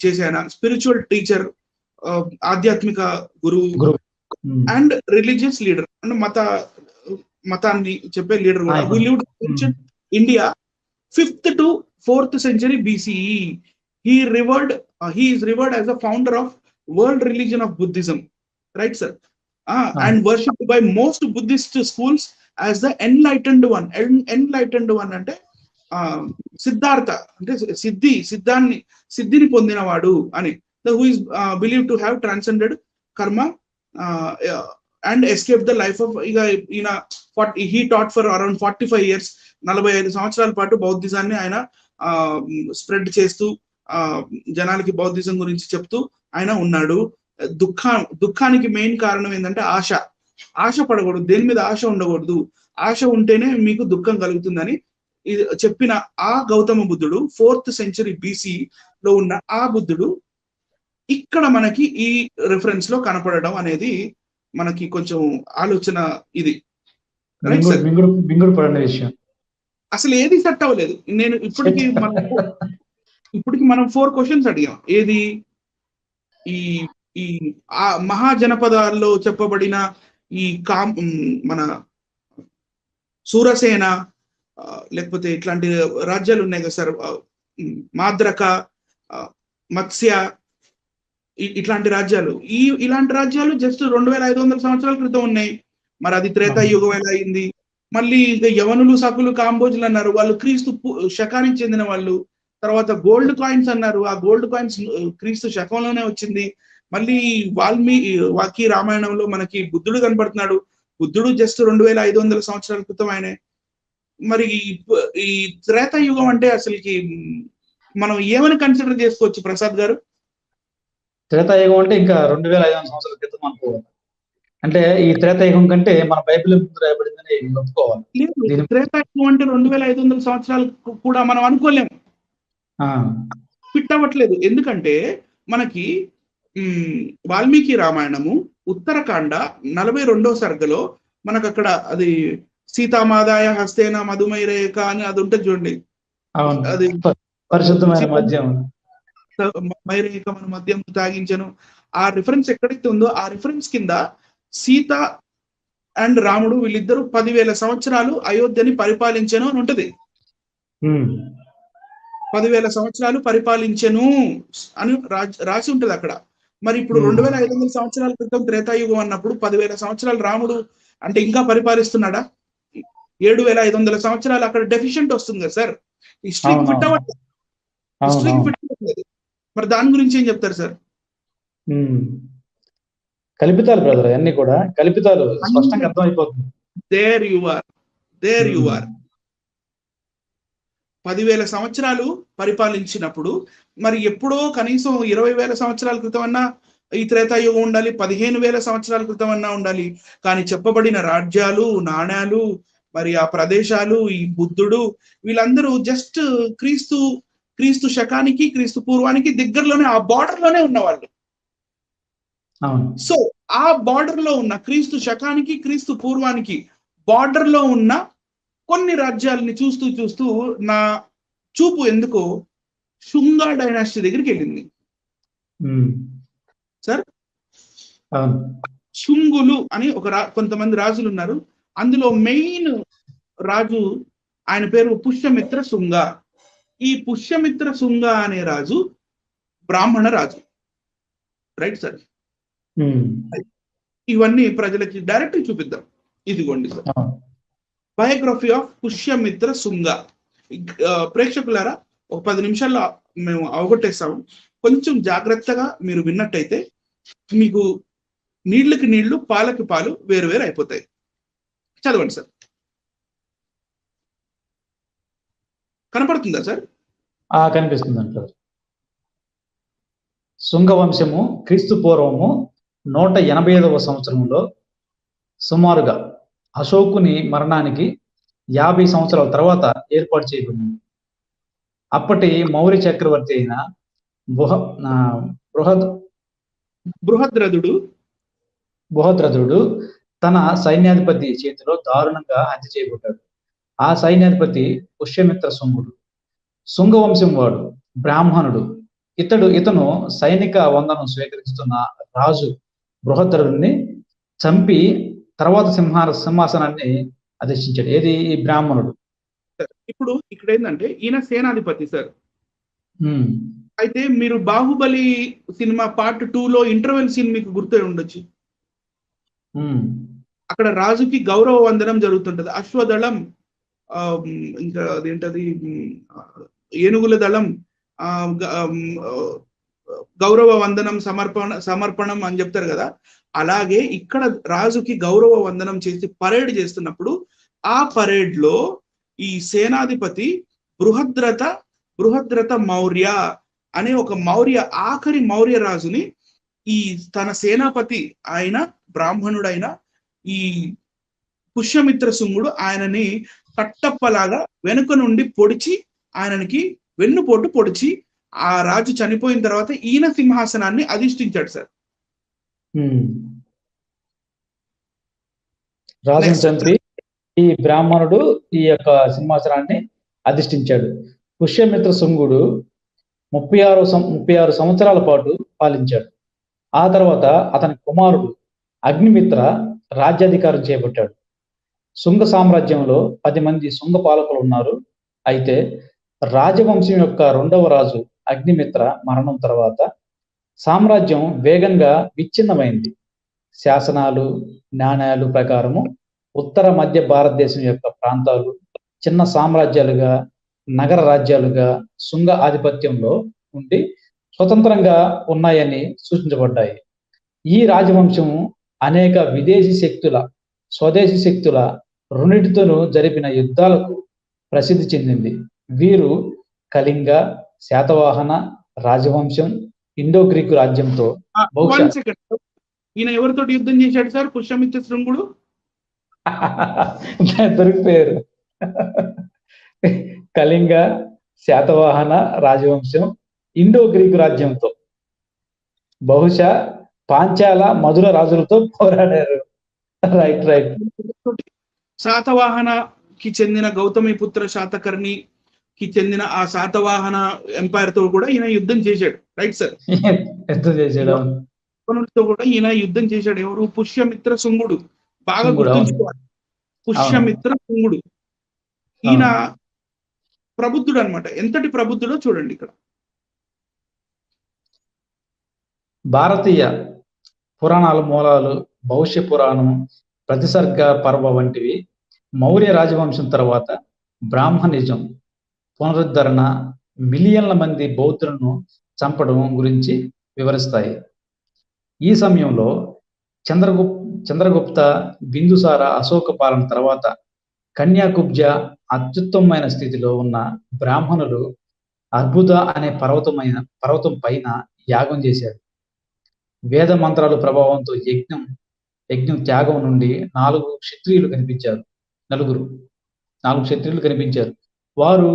చేసే ఆయన. స్పిరిచువల్ టీచర్, ఆధ్యాత్మిక గురువు. అండ్ రిలీజియస్ లీడర్, అంటే మతాన్ని చెప్పే లీడర్ కూడా. Who lived in India 5th to 4th century BCE. He is revered as the founder of world religion of Buddhism, right sir? And worshipped by most Buddhist schools as the enlightened one. Enlightened one అంటే సిద్ధార్థ అంటే సిద్ధిని పొందినవాడు అని. Who is believe to have transcended karma and escape the life of. ఇక ఈయన he taught for around 45 years, 45 సంవత్సరాల పాటు బౌద్ధిజాన్ని ఆయన స్ప్రెడ్ చేస్తూ జనాలకి బౌద్ధిజం గురించి చెప్తూ ఆయన ఉన్నాడు. దుఃఖానికి మెయిన్ కారణం ఏంటంటే ఆశ పడకూడదు, దేని మీద ఆశ ఉండకూడదు. ఆశ ఉంటేనే మీకు దుఃఖం కలుగుతుందని చెప్పిన ఆ గౌతమ బుద్ధుడు 4th century BC లో ఉన్న ఆ బుద్ధుడు ఇక్కడ మనకి ఈ రిఫరెన్స్ లో కనపడడం అనేది మనకి కొంచెం ఆలోచన. ఇది అసలు ఏది సెట్ అవ్వలేదు. నేను ఇప్పటికి మనం 4 questions అడిగాం. ఏది ఈ మహాజనపదాల్లో చెప్పబడిన ఈ మన సూరసేన, లేకపోతే ఇట్లాంటి రాజ్యాలు ఉన్నాయి కదా సార్, మాద్రక, మత్స్య, ఇట్లాంటి రాజ్యాలు. ఇలాంటి రాజ్యాలు జస్ట్ 2500 సంవత్సరాల క్రితం ఉన్నాయి. మరి అది త్రేతాయుగం ఎలా అయింది? మళ్ళీ యవనులు, సకులు, కాంబోజులు అన్నారు, వాళ్ళు క్రీస్తు శకానికి చెందిన వాళ్ళు. తర్వాత గోల్డ్ కాయిన్స్ అన్నారు, ఆ గోల్డ్ కాయిన్స్ క్రీస్తు శకంలోనే వచ్చింది. మళ్ళీ వాల్మీకి రామాయణంలో మనకి బుద్ధుడు కనబడుతున్నాడు. బుద్ధుడు జస్ట్ 2500 సంవత్సరాల క్రితం ఆయనే. మరి ఈ త్రేతాయుగం అంటే అసలుకి మనం ఏమని కన్సిడర్ చేసుకోవచ్చు ప్రసాద్ గారు? త్రేతాయుగం అంటే ఇంకా 2500 సంవత్సరాల క్రితం అనుకోవాలి. అంటే ఈ త్రేతాయుగం కంటే మన బైబిల్ రాయబడిందని ఒప్పుకోవాలి. త్రేతాయుగం అంటే 2500 సంవత్సరాలు కూడా మనం అనుకోలేము, ఫిట్ అవ్వట్లేదు. ఎందుకంటే మనకి వాల్మీకి రామాయణము ఉత్తరకాండ 42వ సర్గలో మనకు అక్కడ అది సీతామాదాయ హస్తేన మధుమైరేక అని అది ఉంటుంది చూడండి. అది పరిశుద్ధమైన మద్యం మైరేక మన మద్యం తాగించను. ఆ రిఫరెన్స్ ఎక్కడైతే ఉందో ఆ రిఫరెన్స్ కింద సీత అండ్ రాముడు వీళ్ళిద్దరూ 10,000 సంవత్సరాలు అయోధ్యని పరిపాలించను అని ఉంటది. 10,000 సంవత్సరాలు పరిపాలించను అని రాసి ఉంటది అక్కడ. మరి ఇప్పుడు 2500 సంవత్సరాల క్రితం త్రేతాయుగం అన్నప్పుడు 10,000 సంవత్సరాలు రాముడు అంటే ఇంకా పరిపాలిస్తున్నాడా? 7,500 సంవత్సరాలు అక్కడ డెఫిషియెంట్ వస్తుంది కదా సార్. హిస్టరీకి ఫిట్ అవ్వట్లేదు. మరి దాని గురించి ఏం చెప్తారు సార్? కల్పితాలు బ్రదర్, అన్ని కూడా కల్పితాలు, స్పష్టంగా అర్థమైపోతుంది. దేర్ యు ఆర్ 10,000 సంవత్సరాలు పరిపాలించినప్పుడు మరి ఎప్పుడో కనీసం 20,000 సంవత్సరాల క్రితం అన్నా ఈ త్రేతాయుగం ఉండాలి, 15,000 సంవత్సరాల క్రితం అన్నా ఉండాలి. కానీ చెప్పబడిన రాజ్యాలు, నాణ్యాలు, మరి ఆ ప్రదేశాలు, ఈ బుద్ధుడు, వీళ్ళందరూ జస్ట్ క్రీస్తు శకానికి, క్రీస్తు పూర్వానికి దగ్గరలోనే, ఆ బార్డర్ లోనే ఉన్నవాళ్ళు. సో ఆ బార్డర్ లో ఉన్న క్రీస్తు శకానికి, క్రీస్తు పూర్వానికి బార్డర్ లో ఉన్న కొన్ని రాజ్యాలని చూస్తూ నా చూపు ఎందుకో శుంగా డైనాసిటీ దగ్గరికి వెళ్ళింది సార్. శుంగులు అని కొంతమంది రాజులు ఉన్నారు. అందులో మెయిన్ రాజు ఆయన పేరు పుష్యమిత్ర శుంగ. ఈ పుష్యమిత్ర శుంగ అనే రాజు బ్రాహ్మణ రాజు, రైట్ సార్? ఇవన్నీ ప్రజలకి డైరెక్ట్ చూపిద్దాం. ఇదిగోండి sir, biography of Pushyamitra Shunga. ప్రేక్షకులారా, ఒక 10 నిమిషాల్లో మేము అవగొట్టేస్తాము. కొంచెం జాగ్రత్తగా మీరు విన్నట్టయితే మీకు నీళ్ళకి నీళ్లు, పాలకి పాలు వేరు అయిపోతాయి. చదవండి సార్. కనపడుతుందా సార్? కనిపిస్తుంది అంటారు. శుంగ వంశము క్రీస్తు పూర్వము 185వ సంవత్సరంలో సుమారుగా అశోకుని మరణానికి 50 సంవత్సరాల తర్వాత ఏర్పాటు చేయబడింది. అప్పటి మౌర్య చక్రవర్తి అయిన బృహద్రథుడు తన సైన్యాధిపతి చేతిలో దారుణంగా హత్య చేయబడ్డాడు. ఆ సైన్యాధిపతి పుష్యమిత్ర శుంగుడు. శుంగ వంశం వాడు, బ్రాహ్మణుడు. ఇతను సైనిక వందనం స్వీకరిస్తున్న రాజు బృహద్రథుడిని చంపి తర్వాత సింహాసనాన్ని అధిష్ఠించాడు. ఏది? ఈ బ్రాహ్మణుడు. ఇప్పుడు ఇక్కడ ఏంటంటే ఈయన సేనాధిపతి సార్. అయితే మీరు బాహుబలి సినిమా పార్ట్ 2లో ఇంటర్వెల్ సీన్ మీకు గుర్తు ఉండొచ్చు. అక్కడ రాజుకి గౌరవ వందనం జరుగుతుంటది. అశ్వదళం, ఇంకా అదేంటది, ఏనుగుల దళం, గౌరవ వందనం సమర్పణం అని చెప్తారు కదా. అలాగే ఇక్కడ రాజుకి గౌరవ వందనం చేసి పరేడ్ చేస్తున్నప్పుడు ఆ పరేడ్ లో ఈ సేనాధిపతి బృహద్రథ మౌర్య అనే ఒక ఆఖరి మౌర్య రాజుని ఈ తన సేనాపతి ఆయన బ్రాహ్మణుడైన ఈ పుష్యమిత్ర శుంగుడు ఆయనని కట్టప్పలాగా వెనుక నుండి పొడిచి ఆయనకి వెన్నుపోటు పొడిచి ఆ రాజు చనిపోయిన తర్వాత ఈయన సింహాసనాన్ని అధిష్ఠించాడు సార్. రాజును చంపి ఈ బ్రాహ్మణుడు ఈ యొక్క సింహాసనాన్ని అధిష్ఠించాడు. పుష్యమిత్ర శుంగుడు 36 సంవత్సరాల పాటు పాలించాడు. ఆ తర్వాత అతని కుమారుడు అగ్నిమిత్ర రాజ్యాధికారం చేపట్టాడు. శుంగ సామ్రాజ్యంలో 10 మంది శుంగ పాలకులు ఉన్నారు. అయితే రాజవంశం యొక్క 2వ రాజు అగ్నిమిత్ర మరణం తర్వాత సామ్రాజ్యం వేగంగా విచ్ఛిన్నమైంది. శాసనాలు, నాణ్యాలు ప్రకారము ఉత్తర మధ్య భారతదేశం యొక్క ప్రాంతాలు చిన్న సామ్రాజ్యాలుగా, నగర రాజ్యాలుగా శుంగ ఆధిపత్యంలో ఉండి స్వతంత్రంగా ఉన్నాయని సూచించబడ్డాయి. ఈ రాజవంశం అనేక విదేశీ శక్తుల, స్వదేశీ శక్తుల రెండింటితోనూ జరిపిన యుద్ధాలకు ప్రసిద్ధి చెందింది. వీరు కళింగ, శాతవాహన రాజవంశం, ఇండో గ్రీకు రాజ్యంతో ఈయన ఎవరితో యుద్ధం చేశాడు సార్ పుష్యమిత్ర శృంగుడు? దొరికిపోయారు. కళింగ, శాతవాహన రాజవంశం, ఇండో గ్రీకు రాజ్యంతో, బహుశా పాంచాల, మధుర రాజులతో పోరాడారు. Right right. శాతవాహనకి చెందిన గౌతమిపుత్ర శాతకర్ణికి చెందిన ఆ శాతవాహన ఎంపైర్ తో కూడా ఈయన యుద్ధం చేశాడు. రైట్ సార్, యుద్ధం చేశాడు. తో కూడా ఈయన యుద్ధం చేశాడు. ఎవరు? పుష్యమిత్ర శుంగుడు. బాగా గుర్తుంచుకోవాలి, పుష్యమిత్ర శుంగుడు. ఈయన ప్రబుద్ధుడు అనమాట. ఎంతటి ప్రబుద్ధుడో చూడండి ఇక్కడ. భారతీయ పురాణాల మూలాలు, భవిష్య పురాణం, ప్రతిసర్గ పర్వ వంటివి మౌర్య రాజవంశం తర్వాత బ్రాహ్మణిజం పునరుద్ధరణ, మిలియన్ల మంది బౌద్ధులను చంపడం గురించి వివరిస్తాయి. ఈ సమయంలో చంద్రగుప్త, బిందుసార, అశోక పాలన తర్వాత కన్యాకుబ్జ అత్యుత్తమమైన స్థితిలో ఉన్న బ్రాహ్మణులు అర్బుద అనే పర్వతం పైన యాగం చేశారు. వేద మంత్రాలు ప్రభావంతో యజ్ఞం త్యాగం నుండి 4 క్షత్రియులు కనిపించారు. 4 క్షత్రియులు కనిపించారు. వారు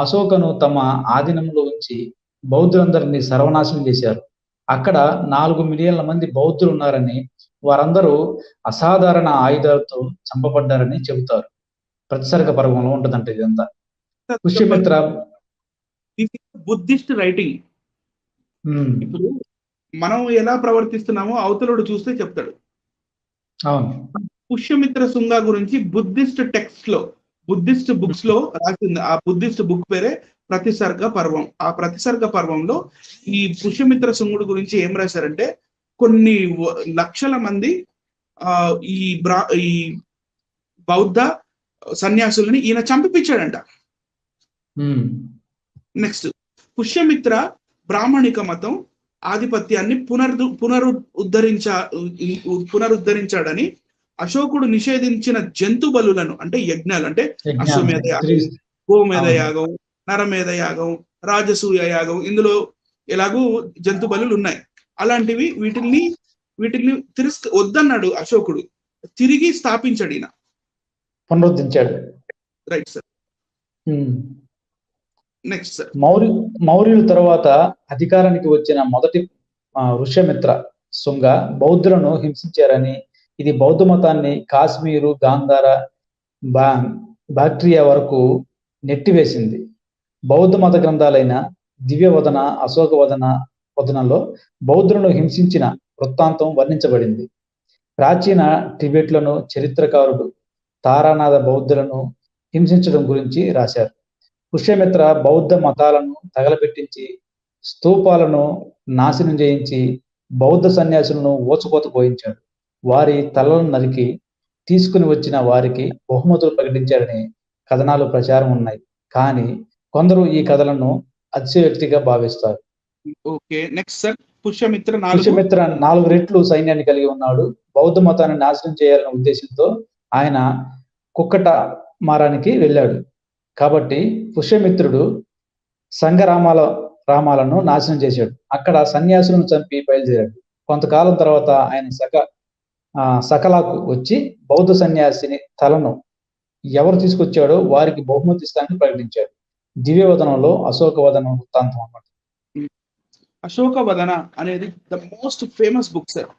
అశోకను తమ ఆధీనంలో ఉంచి బౌద్ధులందరినీ సర్వనాశనం చేశారు. అక్కడ 4 మిలియన్ల మంది బౌద్ధులు ఉన్నారని, వారందరూ అసాధారణ ఆయుధాలతో చంపబడ్డారని చెబుతారు. ప్రతిసర్గ పర్వంలో ఉంటదంట ఇదంతా. Pushyamitra Buddhist writing. ఇప్పుడు మనం ఎలా ప్రవర్తిస్తున్నామో అవతలుడు చూస్తే చెప్తాడు. అవును. పుష్యమిత్ర శుంగ గురించి బుద్ధిస్ట్ టెక్స్ట్ లో, బుద్ధిస్ట్ బుక్స్ లో రాసింది. ఆ బుద్ధిస్ట్ బుక్ పేరే ప్రతిసర్గ పర్వం. ఆ ప్రతిసర్గ పర్వంలో ఈ పుష్యమిత్ర శుంగుడు గురించి ఏం రాశారంటే, కొన్ని లక్షల మంది ఈ బౌద్ధ సన్యాసుల్ని ఈయన చంపిపించాడంట. నెక్స్ట్, పుష్యమిత్ర బ్రాహ్మణిక మతం ఆధిపత్యాన్ని పునరుద్ధరించాడని అశోకుడు నిషేధించిన జంతు బలులను, అంటే యజ్ఞాలు, అంటే అశ్వమేధ యాగం, గోమేధ యాగం, నరమేధ యాగం, రాజసూయ యాగం, ఇందులో ఎలాగూ జంతు బలులు ఉన్నాయి. అలాంటివి వీటిని వద్దన్నాడు అశోకుడు. తిరిగి స్థాపించాడు ఈయన, పునరుద్ధరించాడు. Right sir. నెక్స్ట్ సార్, మౌర్యుల తర్వాత అధికారానికి వచ్చిన మొదటి ఋష్యమిత్ర శుంగ బౌద్ధులను హింసించారని, ఇది బౌద్ధ మతాన్ని కాశ్మీరు, గాంధార, బాక్ట్రియా వరకు నెట్టివేసింది. బౌద్ధ మత గ్రంథాలైన దివ్యవదన, అశోక వదనంలో బౌద్ధులను హింసించిన వృత్తాంతం వర్ణించబడింది. ప్రాచీన టిబెట్లను చరిత్రకారుడు తారానాథ బౌద్ధులను హింసించడం గురించి రాశారు. పుష్యమిత్ర బౌద్ధ మతాలను తగలబెట్టించి, స్తూపాలను నాశనం చేయించి, బౌద్ధ సన్యాసులను ఊచకోత పోయించాడు. వారి తలలను నరికి తీసుకుని వచ్చిన వారికి బహుమతులు ప్రకటించాడని కథనాలు ప్రచారం ఉన్నాయి. కానీ కొందరు ఈ కథలను అతిశయోక్తిగా భావిస్తారు. Okay, next sir. Pushyamitra 4. Pushyamitra 4 రెట్లు సైన్యాన్ని కలిగి ఉన్నాడు. బౌద్ధ మతాన్ని నాశనం చేయాలనే ఉద్దేశంతో ఆయన కుక్కట మారానికి వెళ్ళాడు. కాబట్టి పుష్యమిత్రుడు సంఘ రామాలను నాశనం చేశాడు. అక్కడ సన్యాసులను చంపి బయలుదేరాడు. కొంతకాలం తర్వాత ఆయన సకలాకు వచ్చి బౌద్ధ సన్యాసిని తలను ఎవరు తీసుకొచ్చాడో వారికి బహుమతి ఇస్తానని ప్రకటించాడు. దివ్యవదనంలో అశోకవదనం వృత్తాంతం అన్నమాట. అశోకవదన అనేది the most famous book sir.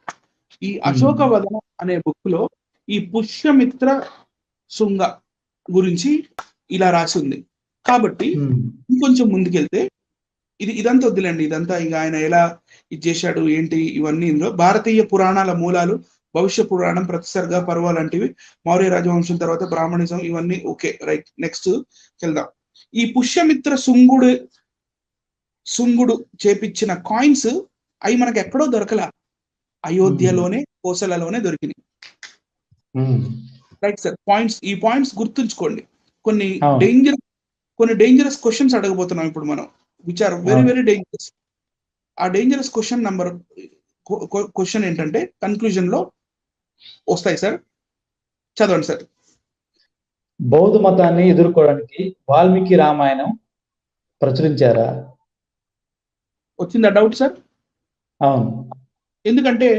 ఈ అశోకవదన అనే బుక్ లో ఈ పుష్యమిత్ర శుంగ గురించి ఇలా రాసి ఉంది. కాబట్టి ఇంకొంచెం ముందుకెళ్తే ఇదంతా వద్దులేండి, ఇదంతా ఇక ఆయన ఎలా ఇది చేశాడు ఏంటి ఇవన్నీ ఇందులో భారతీయ పురాణాల మూలాలు, భవిష్య పురాణం, ప్రతిసర్గ, పర్వ లాంటివి, మౌర్య రాజవంశం తర్వాత బ్రాహ్మణిజం, ఇవన్నీ ఓకే రైట్. నెక్స్ట్ వెళ్దాం. ఈ పుష్యమిత్ర శుంగుడు చేపించిన కాయిన్స్ అవి మనకు ఎక్కడో దొరకల, అయోధ్యలోనే కోసలలోనే దొరికినాయి. Right sir. ఈ పాయింట్స్ గుర్తుంచుకోండి. కొన్ని డేంజరస్ క్వశ్చన్స్ అడగబోతున్నాం ఇప్పుడు మనం, which are very very dangerous. ఆ డేంజరస్ క్వశ్చన్ ఏంటంటే కన్క్లూజన్ లో వస్తాయి సార్. చదవండి సార్. బౌద్ధ మతాన్ని ఎదుర్కోవడానికి వాల్మీకి రామాయణం ప్రచురించారా? వచ్చిందా డౌట్ సార్? అవును. ఎందుకంటే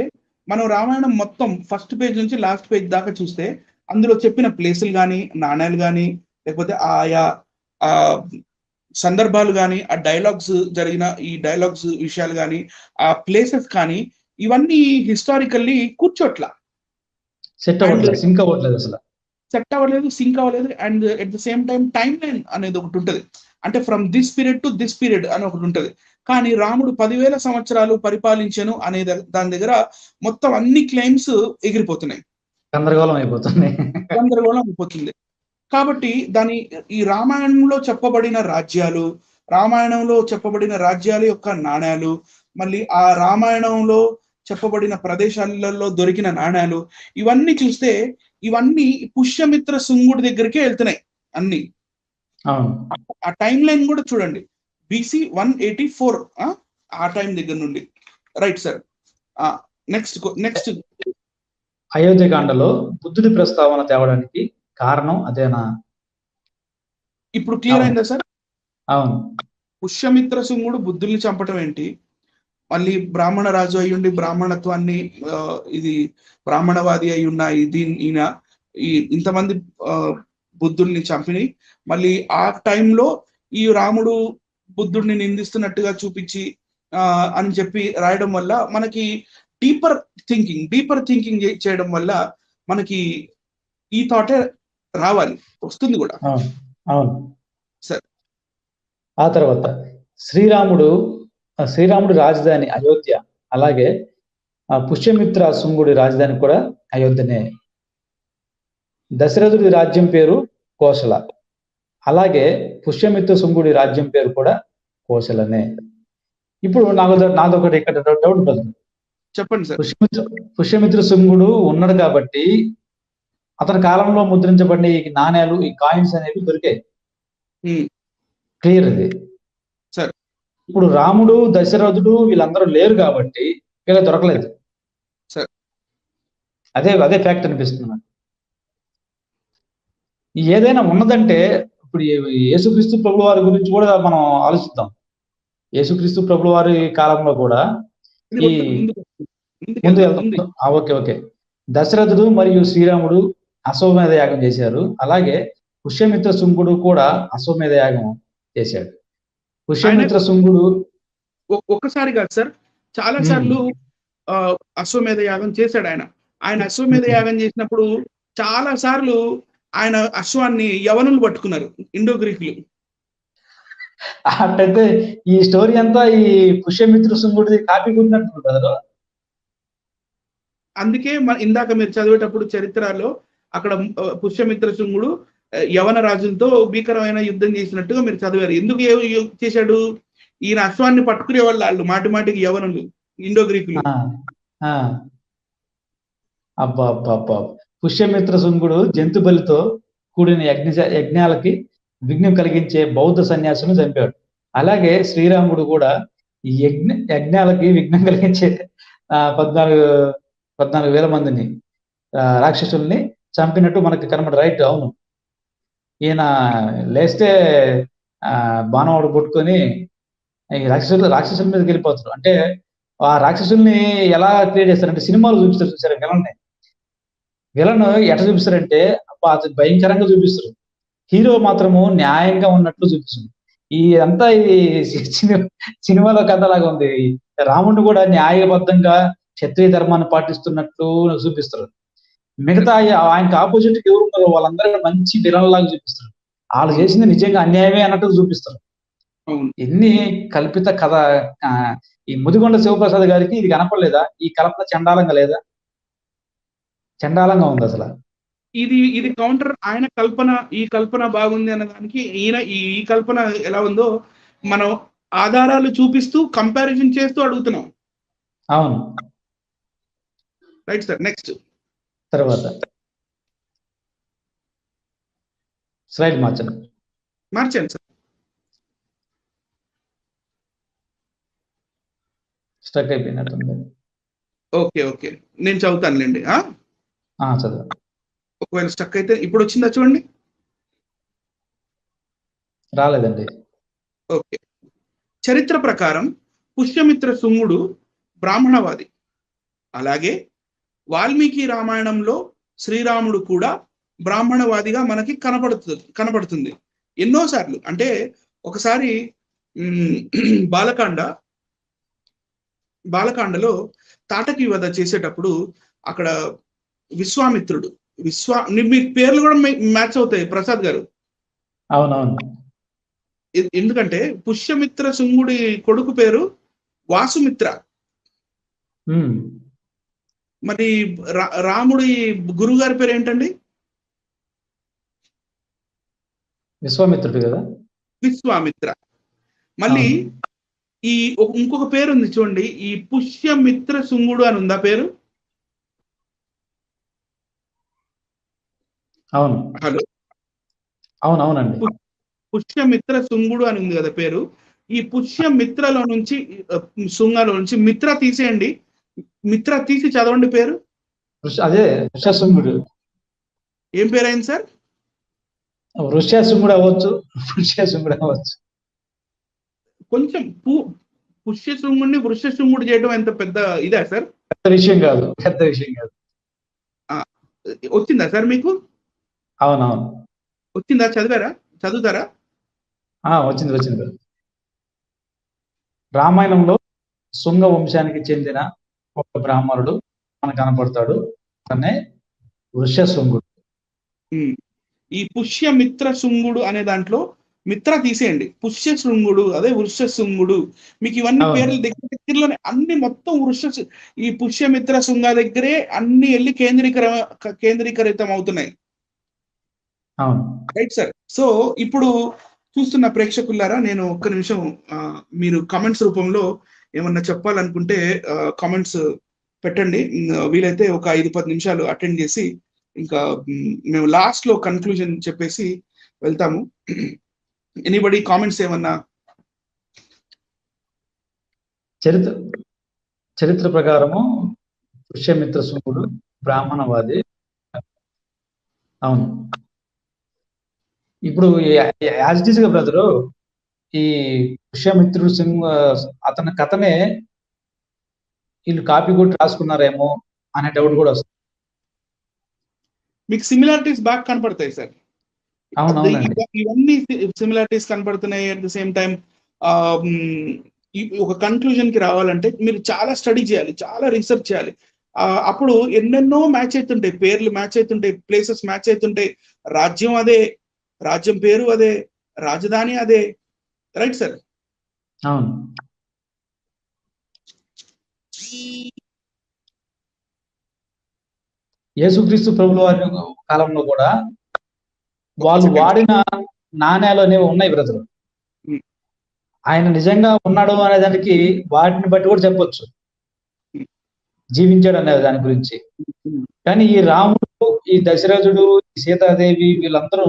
మనం రామాయణం మొత్తం ఫస్ట్ పేజ్ నుంచి లాస్ట్ పేజ్ దాకా చూస్తే అందులో చెప్పిన ప్లేసులు కానీ, నాణ్యాలు కానీ, లేకపోతే ఆయా సందర్భాలు కానీ, ఆ డైలాగ్స్ జరిగిన ఈ డైలాగ్స్ విషయాలు కానీ, ఆ ప్లేసెస్ కానీ, ఇవన్నీ హిస్టారికల్లీ కూర్చోట్లా, సెట్ అవ్వట్లేదు, సింక్ అవ్వలేదు. And at the same time time line అనేది ఒకటి ఉంటుంది. అంటే from this period to this period అని ఒకటి ఉంటుంది. కానీ రాముడు 10,000 సంవత్సరాలు పరిపాలించను అనే దాని దగ్గర మొత్తం అన్ని క్లెయిమ్స్ ఎగిరిపోతున్నాయి, గందరగోళం అయిపోతుంది. కాబట్టి ఈ రామాయణంలో చెప్పబడిన రాజ్యాల యొక్క నాణ్యాలు, మళ్ళీ ఆ రామాయణంలో చెప్పబడిన ప్రదేశాలలో దొరికిన నాణ్యాలు, ఇవన్నీ చూస్తే ఇవన్నీ పుష్యమిత్ర శుంగుడి దగ్గరికే వెళ్తున్నాయి అన్ని. ఆ టైం లైన్ కూడా చూడండి, BC 184 ఆ టైం దగ్గర నుండి. Right sir. నెక్స్ట్ అయోధ్యకాండలో బుద్ధుడి ప్రస్తావన తేవడానికి కారణం అదేనా? ఇప్పుడు క్లియర్ అయిందా సార్? అవును. పుష్యమిత్ర శుంగుడు బుద్ధుల్ని చంపటం ఏంటి, మళ్ళీ బ్రాహ్మణ రాజు అయ్యుండి బ్రాహ్మణత్వాన్ని ఇది బ్రాహ్మణవాది అయి ఉన్న ఈయన ఇంతమంది బుద్ధుల్ని చంపిని, మళ్ళీ ఆ టైంలో ఈ రాముడు బుద్ధుడిని నిందిస్తున్నట్టుగా చూపించి అని చెప్పి రాయడం వల్ల మనకి డీపర్ థింకింగ్ చేయడం వల్ల మనకి ఈ థాటే వస్తుంది కూడా. అవును సరే. ఆ తర్వాత శ్రీరాముడు రాజధాని అయోధ్య, అలాగే పుష్యమిత్ర శుంగుడి రాజధాని కూడా అయోధ్యనే. దశరథుడి రాజ్యం పేరు కోసల, అలాగే పుష్యమిత్ర శుంగుడి రాజ్యం పేరు కూడా కోసలనే. ఇప్పుడు నాదొకటి ఇక్కడ డౌట్ ఉంటుంది, చెప్పండి సార్. పుష్యమిత్ర శుంగుడు ఉన్నాడు కాబట్టి అతని కాలంలో ముద్రించబడిన ఈ నాణ్యాలు, ఈ కాయిన్స్ అనేవి దొరికాయి, క్లియర్ ఇది. సరే. ఇప్పుడు రాముడు, దశరథుడు వీళ్ళందరూ లేరు కాబట్టి వీళ్ళకి దొరకలేదు. సరే, అదే ఫ్యాక్ట్ అనిపిస్తుంది. ఏదైనా ఉన్నదంటే ఇప్పుడు యేసుక్రీస్తు ప్రభుల వారి గురించి కూడా మనం ఆలోచిద్దాం. యేసుక్రీస్తు ప్రభుల వారి కాలంలో కూడా ఓకే దశరథుడు మరియు శ్రీరాముడు అశ్వమేధ యాగం చేశారు. అలాగే పుష్యమిత్ర శుంగుడు కూడా అశ్వమేధ యాగం చేశాడు. పుష్యమిత్ర శుంగుడు ఒక్కసారి కాదు సార్, చాలా సార్లు అశ్వమేధ యాగం చేశాడు. ఆయన అశ్వమేధ యాగం చేసినప్పుడు చాలా సార్లు ఆయన అశ్వాన్ని యవనులు పట్టుకున్నారు, ఇండో గ్రీకులు. అంటే ఈ స్టోరీ అంతా ఈ పుష్యమిత్ర శుంగుడిది కాపీ కొట్టినట్టు కదా. అందుకే ఇందాక మీరు చదివేటప్పుడు చరిత్రలో అక్కడ పుష్యమిత్ర శుంగుడు యవన రాజులతో భీకరమైన యుద్ధం చేసినట్టుగా మీరు చదివారు. ఎందుకు చేశాడు? ఈయన అశ్వాన్ని పట్టుకునే వాళ్ళు మాటికి యవనులు, ఇండో గ్రీకులు. అబ్బా పుష్యమిత్ర శృంగుడు జంతు బలితో కూడిన యజ్ఞాలకి విఘ్నం కలిగించే బౌద్ధ సన్యాసులను చంపాడు. అలాగే శ్రీరాముడు కూడా ఈ యజ్ఞాలకి విఘ్నం కలిగించే 14,000 మందిని రాక్షసుల్ని చంపినట్టు మనకి కనబడి రైట్. అవును, ఈయన లేస్తే బాణవాడు పుట్టుకొని ఈ రాక్షసుల మీదకి వెళ్ళిపోతారు. అంటే ఆ రాక్షసుల్ని ఎలా క్రియేట్ చేస్తారంటే సినిమాలు చూపిస్తారు చూసారు విలన్ ఎట్లా చూపిస్తారంటే అది భయంకరంగా చూపిస్తారు. హీరో మాత్రము న్యాయంగా ఉన్నట్లు చూపిస్తుంది. ఈ అంతా ఈ సినిమాలో కథలాగా ఉంది. రాముడిని కూడా న్యాయబద్ధంగా క్షత్రియ ధర్మాన్ని పాటిస్తున్నట్లు చూపిస్తారు. మిగతా ఆయనకి ఆపోజిట్ ఎవరు ఉన్నారో వాళ్ళందరూ మంచి విలన్ లాగా చూపిస్తారు. వాళ్ళు చేసింది నిజంగా అన్యాయమే అన్నట్టు చూపిస్తారు. ఎన్ని కల్పిత కథ. ఈ ముదిగొండ శివప్రసాద్ గారికి ఇది కనపడలేదా? ఈ కల్పన చండాలంగా లేదా? చండాలంగా ఉంది అసలు. ఇది కౌంటర్. ఆయన కల్పన, ఈ కల్పన బాగుంది అన్నదానికి ఈయన ఈ కల్పన ఎలా ఉందో మనం ఆధారాలు చూపిస్తూ కంపారిజన్ చేస్తూ అడుగుతున్నాం. అవును, రైట్ సార్. నెక్స్ట్ తర్వాత స్లైడ్ మార్చండి సార్. స్టక్ అయిపోయినట్టుంది. ఓకే, నేను చదువుతానులేండి. చదువు. ఒకవేళ స్టక్ అయితే ఇప్పుడు వచ్చిందా చూడండి. రాలేదండి. ఓకే. చరిత్ర ప్రకారం పుష్యమిత్ర శృంగుడు బ్రాహ్మణవాది. అలాగే వాల్మీకి రామాయణంలో శ్రీరాముడు కూడా బ్రాహ్మణవాదిగా మనకి కనపడుతుంది ఎన్నోసార్లు. అంటే ఒకసారి బాలకాండలో తాటకి వధ చేసేటప్పుడు అక్కడ విశ్వామిత్రుడు మీ పేర్లు కూడా మ్యాచ్ అవుతాయి ప్రసాద్ గారు. అవునవును. ఎందుకంటే పుష్యమిత్ర శృంగుడి కొడుకు పేరు వాసుమిత్ర. మరి రాముడి గురుగారి పేరు ఏంటండి? విశ్వామిత్రుడు కదా. విశ్వామిత్ర. మళ్ళీ ఈ ఇంకొక పేరు ఉంది చూడండి, ఈ పుష్యమిత్ర శృంగుడు అని ఉందా పేరు? అవును. హలో, అవునవునండి. పుష్యమిత్ర శృంగుడు అని ఉంది కదా పేరు. ఈ పుష్యమిత్రలో నుంచి శృంగలో నుంచి మిత్ర తీసేయండి. మిత్ర తీసి చదవండి పేరు. అదే వృషశృంగుడు. ఏం పేరు అయింది సార్? వృషశృంగుడు అవ్వచ్చు. కొంచెం పుష్యశృంగుడిని వృషశృంగుడు చేయడం ఎంత పెద్ద ఇదా సార్? పెద్ద విషయం కాదు. వచ్చిందా సార్ మీకు? అవునవును, వచ్చిందా? చదువుతారా? వచ్చింది. రామాయణంలో శృంగ వంశానికి చెందిన ఒక బ్రాహ్మణుడు మనకు కనపడతాడు. అతనే వృషశృంగుడు. ఈ పుష్యమిత్ర శృంగుడు అనే దాంట్లో మిత్ర తీసేయండి. పుష్యశృంగుడు, అదే వృషశృంగుడు. మీకు ఇవన్నీ పేర్లు దగ్గరలోనే అన్ని మొత్తం ఈ పుష్యమిత్ర శృంగ దగ్గరే అన్ని వెళ్ళి కేంద్రీకరితం అవుతున్నాయి. Right sir. సో ఇప్పుడు చూస్తున్న ప్రేక్షకులారా, నేను ఒక్క నిమిషం, మీరు కామెంట్స్ రూపంలో ఏమన్నా చెప్పాలనుకుంటే కామెంట్స్ పెట్టండి. వీలైతే ఒక 5-10 నిమిషాలు అటెండ్ చేసి ఇంకా మేము లాస్ట్ లో కన్క్లూజన్ చెప్పేసి వెళ్తాము. ఎనీబడి కామెంట్స్ ఏమన్నా? చరిత్ర ప్రకారము పుష్యమిత్ర శృంగుడు బ్రాహ్మణవాది. అవును. ఇప్పుడు యాజ్ ఇట్ ఈస్ గా బ్రదరు, ఈ పుష్యమిత్రుడు అతని కథనే వీళ్ళు కాపీ కొట్టి రాసుకున్నారేమో అనే డౌట్ కూడా వస్తుంది. మీకు సిమిలారిటీస్ బాగా కనపడతాయి సార్. అవునవునండి. ఇవన్నీ సిమిలారిటీస్ కనపడుతున్నాయి. అట్ ద సేమ్ టైం ఒక కన్క్లూజన్ కి రావాలంటే మీరు చాలా స్టడీ చేయాలి, చాలా రీసెర్చ్ చేయాలి. అప్పుడు ఎన్నెన్నో మ్యాచ్ అవుతుంటాయి, పేర్లు మ్యాచ్ అవుతుంటాయి, ప్లేసెస్ మ్యాచ్ అవుతుంటాయి. రాజ్యం అదే, రాజ్యం పేరు అదే, రాజధాని అదే. Right sir. అవును. యేసుక్రీస్తు ప్రభుల వారి కాలంలో కూడా వాళ్ళు వాడిన నాణ్యాలు అనేవి ఉన్నాయి బ్రదర్. ఆయన నిజంగా ఉన్నాడు అనే దానికి వాటిని బట్టి కూడా చెప్పొచ్చు, జీవించాడు అనే దాని గురించి. కానీ ఈ రాముడు ఈ దశరథుడు, సీతాదేవి వీళ్ళందరూ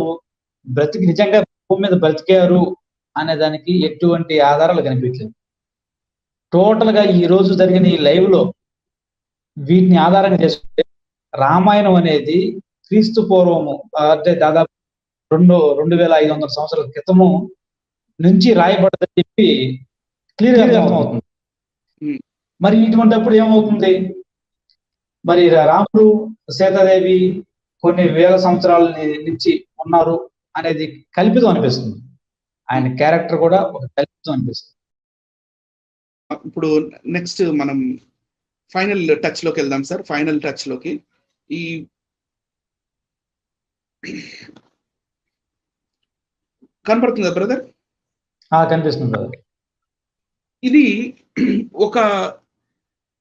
నిజంగా భూమి మీద బ్రతికారు అనే దానికి ఎటువంటి ఆధారాలు కనిపించలేదు. టోటల్ గా ఈ రోజు జరిగిన ఈ లైవ్ లో వీటిని ఆధారంగా చేసుకుంటే రామాయణం అనేది క్రీస్తు పూర్వము అంటే దాదాపు 2500 సంవత్సరాల క్రితము నుంచి రాయబడదని చెప్పి క్లియర్ గా అర్థమవుతుంది. మరి ఇటువంటిప్పుడు ఏమవుతుంది? మరి రాముడు, సీతాదేవి కొన్ని వేల సంవత్సరాల నుంచి ఉన్నారు అనేది కల్పితం అనిపిస్తుంది. ఆయన క్యారెక్టర్ కూడా ఒక కల్పితం అనిపిస్తుంది. ఇప్పుడు నెక్స్ట్ మనం ఫైనల్ టచ్ లోకి వెళ్దాం సార్. ఫైనల్ టచ్ లోకి ఈ కనపడుతుందా బ్రదర్? కనిపిస్తుంది బ్రదర్. ఇది ఒక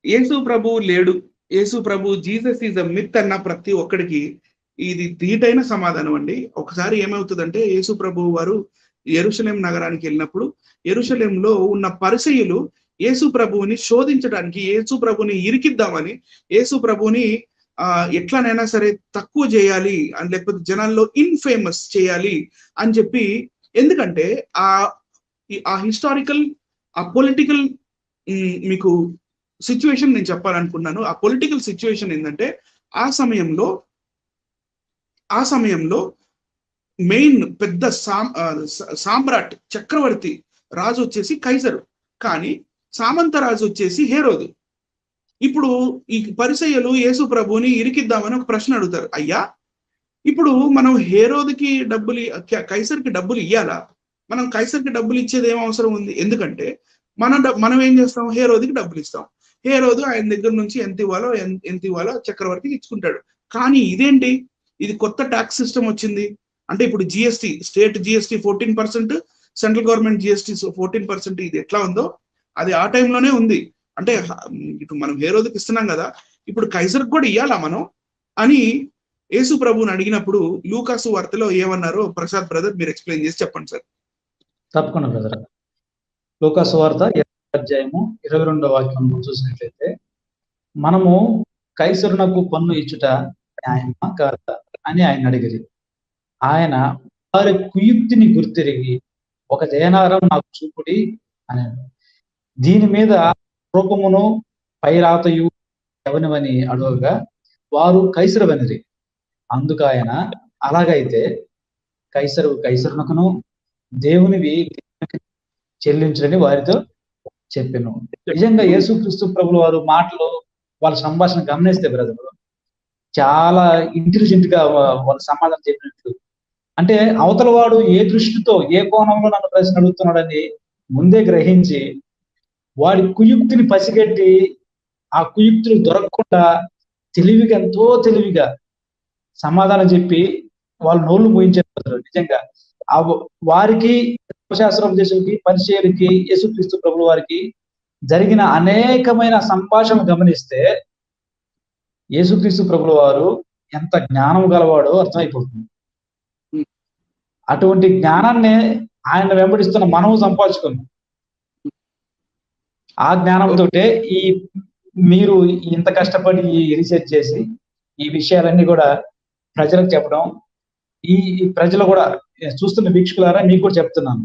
యేసు ప్రభు లేడు, యేసు ప్రభు జీసస్ ఈజ్ అ మిత్ అన్న ప్రతి ఒక్కడికి ఇది ధీటైన సమాధానం అండి. ఒకసారి ఏమవుతుందంటే యేసు ప్రభు వారు యెరూషలేం నగరానికి వెళ్ళినప్పుడు యెరూషలేంలో ఉన్న పరిసయ్యులు యేసు ప్రభువుని శోధించడానికి, యేసు ప్రభుని ఇరికిద్దామని, యేసు ప్రభుని ఎట్లానైనా సరే తక్కువ చేయాలి అని, లేకపోతే జనాల్లో ఇన్ఫేమస్ చేయాలి అని చెప్పి, ఎందుకంటే ఆ హిస్టారికల్, ఆ పొలిటికల్ మీకు సిచ్యువేషన్ నేను చెప్పాలనుకున్నాను. ఆ పొలిటికల్ సిచ్యువేషన్ ఏంటంటే ఆ సమయంలో మెయిన్ పెద్ద సామ్రాట్ చక్రవర్తి రాజు వచ్చేసి కైసరు, కానీ సామంత రాజు వచ్చేసి హేరోదు. ఇప్పుడు ఈ పరిసయ్యులు యేసు ప్రభుని ఇరికిద్దామని ఒక ప్రశ్న అడుగుతారు. అయ్యా, ఇప్పుడు మనం హేరోదుకి డబ్బులు, కైసర్కి డబ్బులు ఇయ్యాలా? మనం కైసర్కి డబ్బులు ఇచ్చేది ఏం అవసరం ఉంది? ఎందుకంటే మనం ఏం చేస్తాం? హేరోదుకి డబ్బులు ఇస్తాం. హేరోదు ఆయన దగ్గర నుంచి ఎంత ఇవ్వాలో చక్రవర్తికి ఇచ్చుకుంటాడు. కానీ ఇదేంటి? ఇది కొత్త ట్యాక్స్ సిస్టమ్ వచ్చింది. అంటే ఇప్పుడు GST, state GST 14%, central government GST 14%. ఇది ఎట్లా ఉందో అది ఆ టైంలోనే ఉంది. అంటే ఇప్పుడు మనం హేరోదుకి ఇస్తున్నాం కదా, ఇప్పుడు కైసర్కి కూడా ఇవ్వాలా మనం అని యేసు ప్రభువుని అడిగినప్పుడు లూకాసు వార్తలో ఏమన్నారో ప్రసాద్ బ్రదర్ మీరు ఎక్స్ప్లెయిన్ చేసి చెప్పండి సార్. తప్పకుండా బ్రదర్. లూకాసు వార్త 22వ వాక్యం చూసినట్లయితే, మనము కైసరునకు పన్ను ఇచ్చుట న్యాయమా కాదా అని ఆయన అడిగిరి. ఆయన వారి కుయుక్తిని గుర్తిరిగి ఒక దేనారం నాకు చూపుడి అని. దీని మీద రూపమును పైరాతయు ఎవనివని అడగగా వారు కైసరువనిరి. అందుకు ఆయన, అలాగైతే కైసరునకును దేవునివి చెల్లించుడని వారితో చెప్పాను. నిజంగా యేసుక్రీస్తు ప్రభుల వారు మాటలు, వాళ్ళ సంభాషణ గమనిస్తే బ్రదర్ చాలా ఇంటెలిజెంట్ గా వాళ్ళ సమాధానం చెప్పినట్టు. అంటే అవతల వాడు ఏ దృష్టితో, ఏ కోణంలో నన్ను ప్రశ్న అడుగుతున్నాడని ముందే గ్రహించి వాడి కుయుక్తిని పసిగట్టి ఆ కుయుక్తులు దొరకకుండా ఎంతో తెలివిగా సమాధానం చెప్పి వాళ్ళు నోళ్లు పోయించారు. నిజంగా వారికి, ధర్మశాస్త్రోపదేశులకి, పరిచయులకి, యేసుక్రీస్తు ప్రభుల వారికి జరిగిన అనేకమైన సంభాషణ గమనిస్తే యేసుక్రీస్తు ప్రభుల వారు ఎంత జ్ఞానం గలవాడో అర్థమైపోతుంది. అటువంటి జ్ఞానాన్ని ఆయన వెంబడిస్తున్న మనము సంపాదించుకున్నాం. ఆ జ్ఞానంతో మీరు ఇంత కష్టపడి రీసెర్చ్ చేసి ఈ విషయాలన్నీ కూడా ప్రజలకు చెప్పడం, ఈ ప్రజలు కూడా చూస్తున్న వీక్షకులారా మీకు కూడా చెప్తున్నాను,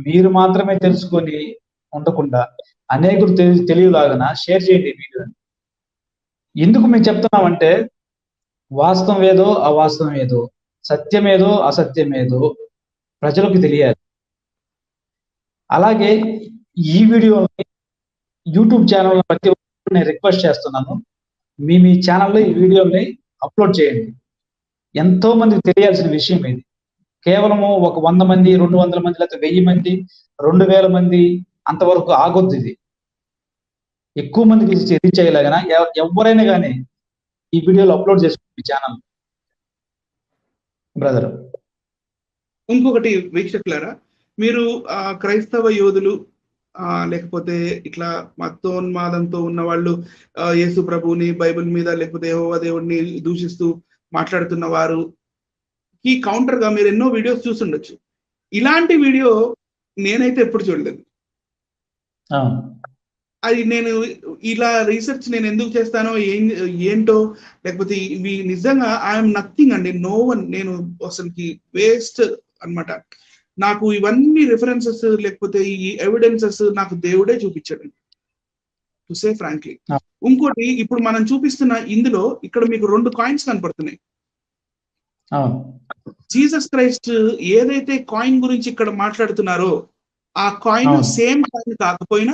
మీరు మాత్రమే తెలుసుకొని ఉండకుండా అనేకులు తెలియలాగన షేర్ చేయండి వీడియోని. ఎందుకు మేము చెప్తున్నామంటే వాస్తవం ఏదో అవాస్తవం ఏదో, సత్యం ఏదో అసత్యం ఏదో ప్రజలకు తెలియాలి. అలాగే ఈ వీడియోని యూట్యూబ్ ఛానల్ ప్రతి ఒక్కరు నేను రిక్వెస్ట్ చేస్తున్నాను, మీ ఛానల్లో ఈ వీడియోని అప్లోడ్ చేయండి. ఎంతో మందికి తెలియాల్సిన విషయం ఇది. కేవలము ఒక 100 మంది, 200 మంది, లేకపోతే 1000 మంది, 2000 మంది అంతవరకు ఆగొద్దు. ఇది ఎక్కువ మందికి రీచ్ అయ్యేలాగా ఎవరైనా కానీ ఈ వీడియోలు అప్లోడ్ చేసుకోండి ఛానల్ బ్రదర్. ఇంకొకటి వీక్షకులారా, మీరు క్రైస్తవ యోధులు లేకపోతే ఇట్లా మతోన్మాదంతో ఉన్న వాళ్ళు యేసు ప్రభువుని, బైబిల్ మీద లేకపోతే యెహోవా దేవుడిని దూషిస్తూ మాట్లాడుతున్న వారు ఈ కౌంటర్ గా మీరు ఎన్నో వీడియోస్ చూసుండొచ్చు. ఇలాంటి వీడియో నేనైతే ఎప్పుడు చూడలేదు. అది నేను ఇలా రీసెర్చ్ నేను ఎందుకు చేస్తానో ఏంటో, లేకపోతే ఇవి నిజంగా ఐఎమ్ నథింగ్ అండి, నో వన్, నేను అసలుకి వేస్ట్ అన్నమాట. నాకు ఇవన్నీ రిఫరెన్సెస్ లేకపోతే ఈ ఎవిడెన్సెస్ నాకు దేవుడే చూపించాడు, టు సే ఫ్రాంక్లీ. ఇంకోటి, ఇప్పుడు మనం చూపిస్తున్న ఇందులో ఇక్కడ మీకు 2 కాయిన్స్ కనపడుతున్నాయి. జీసస్ క్రైస్ట్ ఏదైతే కాయిన్ గురించి ఇక్కడ మాట్లాడుతున్నారో ఆ కాయిన్ సేమ్ కాయిన్ కాకపోయినా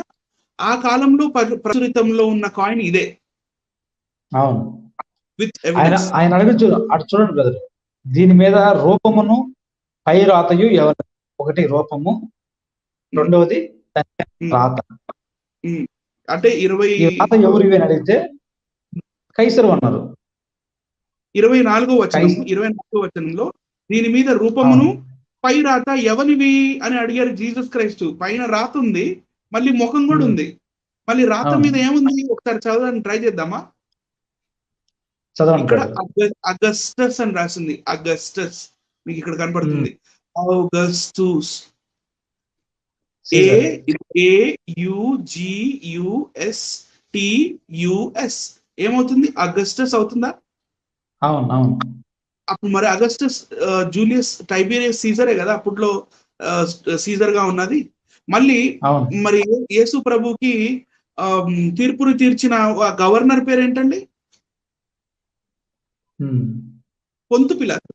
ఆ కాలంలో ప్రచురితంలో ఉన్న కాయిన్ ఇదే. అవును, విత్ ఆయన అడగచ్చు అటు చూడండి బ్రదర్, దీని మీద రూపమును పై రాతయు ఎవరు? ఒకటి రూపము, రెండవది రాత. అంటే 20 రాత ఎవరు అని అడిగితే కైసరు అన్నారు. 24వ వచనంలో దీని మీద రూపమును పై రాత ఎవరివి అని అడిగారు జీసస్ క్రైస్ట్. పైన రాత ఉంది, మళ్ళీ ముఖం కూడా ఉంది, మళ్ళీ రాత మీద ఏముంది ఒకసారి చదవడానికి ట్రై చేద్దామా? ఇక్కడ అగస్టస్ అని రాసింది, అగస్టస్ మీకు ఇక్కడ కనపడుతుంది. ఆగస్టస్, AUGUSTUS ఏమవుతుంది? అగస్టస్ అవుతుందా? అవును అవును. అప్పుడు మరి అగస్టస్ జూలియస్ టైబీరియస్ సీజరే కదా అప్పట్లో సీజర్ గా ఉన్నది. మళ్ళీ మరి యేసు ప్రభుకి తీర్పును తీర్చిన గవర్నర్ పేరు ఏంటండి? పొంతు పిలాతు.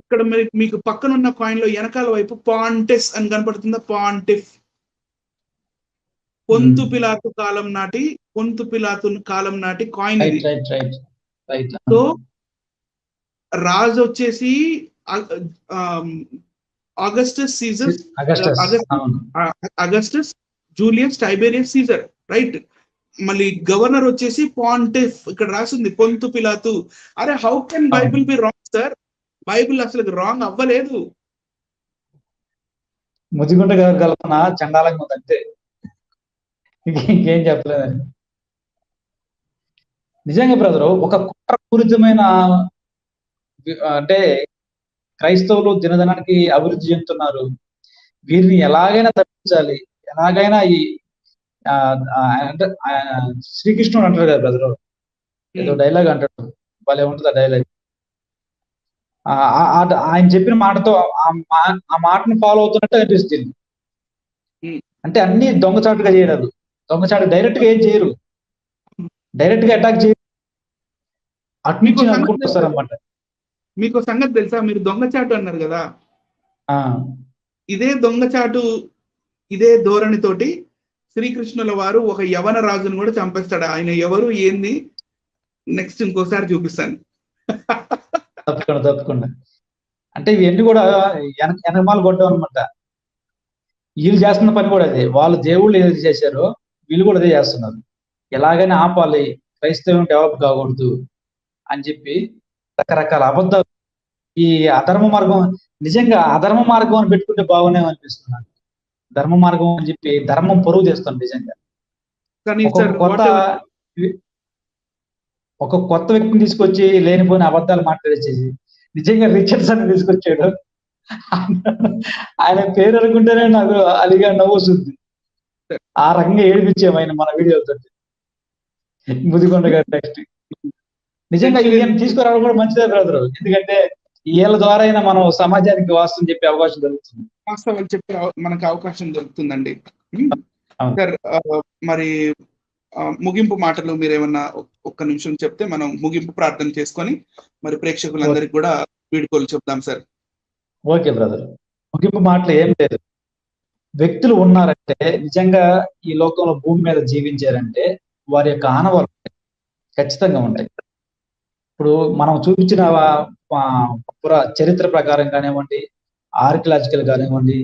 ఇక్కడ మీకు పక్కన ఉన్న కాయిన్ లో వెనకాల వైపు పాంటెస్ అని కనపడుతుందా? పాంటిఫ్. పొంతు పిలాతు కాలం నాటి కాయిన్ ఇది. సో రాజు వచ్చేసి Augustus Caesar, Augustus Julius Tiberius Caesar, right. మళ్ళీ గవర్నర్ వచ్చేసి పాంటిఫ్, ఇక్కడ రాసింది పొంతు పిలాతు. అరే, how can Bible be wrong sir? Bible అసలు రాంగ్ అవ్వలేదు. ముదిగుంట కల్పన చండాలంగా ఉందంటే ఇంకేం చెప్పలేదండి. నిజంగా బ్రదరు, ఒక కుట్రపూరితమైన అంటే క్రైస్తవులు దినదినానికి అభివృద్ధి చెందుతున్నారు. వీరిని ఎలాగైనా తప్పించాలి, ఎలాగైనా ఈ అంటే శ్రీకృష్ణుడు అంటారు కదా బ్రదరు, ఏదో డైలాగ్ అంటాడు, భలే ఉంటుంది ఆ డైలాగ్. ఆయన చెప్పిన మాటతో ఆ మాటను ఫాలో అవుతున్నట్టు అనిపిస్తుంది. అంటే అన్ని దొంగచాటుగా చేయరాదు, దొంగచాటు డైరెక్ట్ గా ఏం చేయరు, డైరెక్ట్ గా అటాక్ చేయరు, అటు నుంచి అనుకుంటున్నారు అన్నమాట. మీకు సంగతి తెలుసా? మీరు దొంగచాటు అన్నారు కదా, ఇదే దొంగచాటు, ఇదే ధోరణితోటి శ్రీకృష్ణుల వారు ఒక యవన రాజును కూడా చంపేస్తాడు. ఆయన ఎవరు ఏంది నెక్స్ట్ ఇంకోసారి చూపిస్తాను. తప్పకుండా. అంటే ఇవన్నీ కూడా వెనకమాలు కొట్టడం అనమాట. వీళ్ళు చేస్తున్న పని కూడా అదే, వాళ్ళు దేవుళ్ళు ఏది చేశారో వీళ్ళు కూడా అదే చేస్తున్నారు. ఎలాగైనా ఆపాలి, క్రైస్తవం డెవలప్ కాకూడదు అని చెప్పి రకరకాల అబద్ధాలు, ఈ అధర్మ మార్గం, నిజంగా అధర్మ మార్గం అని పెట్టుకుంటే బాగునే అనిపిస్తున్నాను. ధర్మ మార్గం అని చెప్పి ధర్మం పొరుగు చేస్తాం నిజంగా. ఒక కొత్త వ్యక్తిని తీసుకొచ్చి లేనిపోయిన అబద్ధాలు మాట్లాడేసేసి నిజంగా రిచర్డ్సన్ తీసుకొచ్చాడు. ఆయన పేరు అనుకుంటేనే నాకు అలిగా నవ్వు వస్తుంది. ఆ రకంగా ఏడిపించాము ఆయన మన వీడియోతో. ముదిగొండ గారి నెక్స్ట్ నిజంగా ఈయన తీసుకురావడం కూడా మంచిదే బ్రదర్, ఎందుకంటే వీళ్ళ ద్వారా అయినా మనం సమాజానికి వాస్తవం చెప్పే అవకాశం దొరుకుతుంది. వాస్తవాలు చెప్పే మనకు అవకాశం దొరుకుతుందండి. సార్, మరి ముగింపు మాటలు మీరేమన్నా ఒక్క నిమిషం చెప్తే మనం ముగింపు ప్రార్థన చేసుకొని మరి ప్రేక్షకులందరికీ కూడా వీడ్కోలు చెప్దాం సార్. ఓకే బ్రదర్, ముగింపు మాటలు ఏం లేదు. వ్యక్తులు ఉన్నారంటే, నిజంగా ఈ లోకంలో భూమి మీద జీవించారంటే వారి యొక్క ఆనవాళ్ళు ఖచ్చితంగా ఉంటాయి. ఇప్పుడు మనం చూపించిన చరిత్ర ప్రకారం కానివ్వండి, ఆర్కియలాజికల్ కానివ్వండి,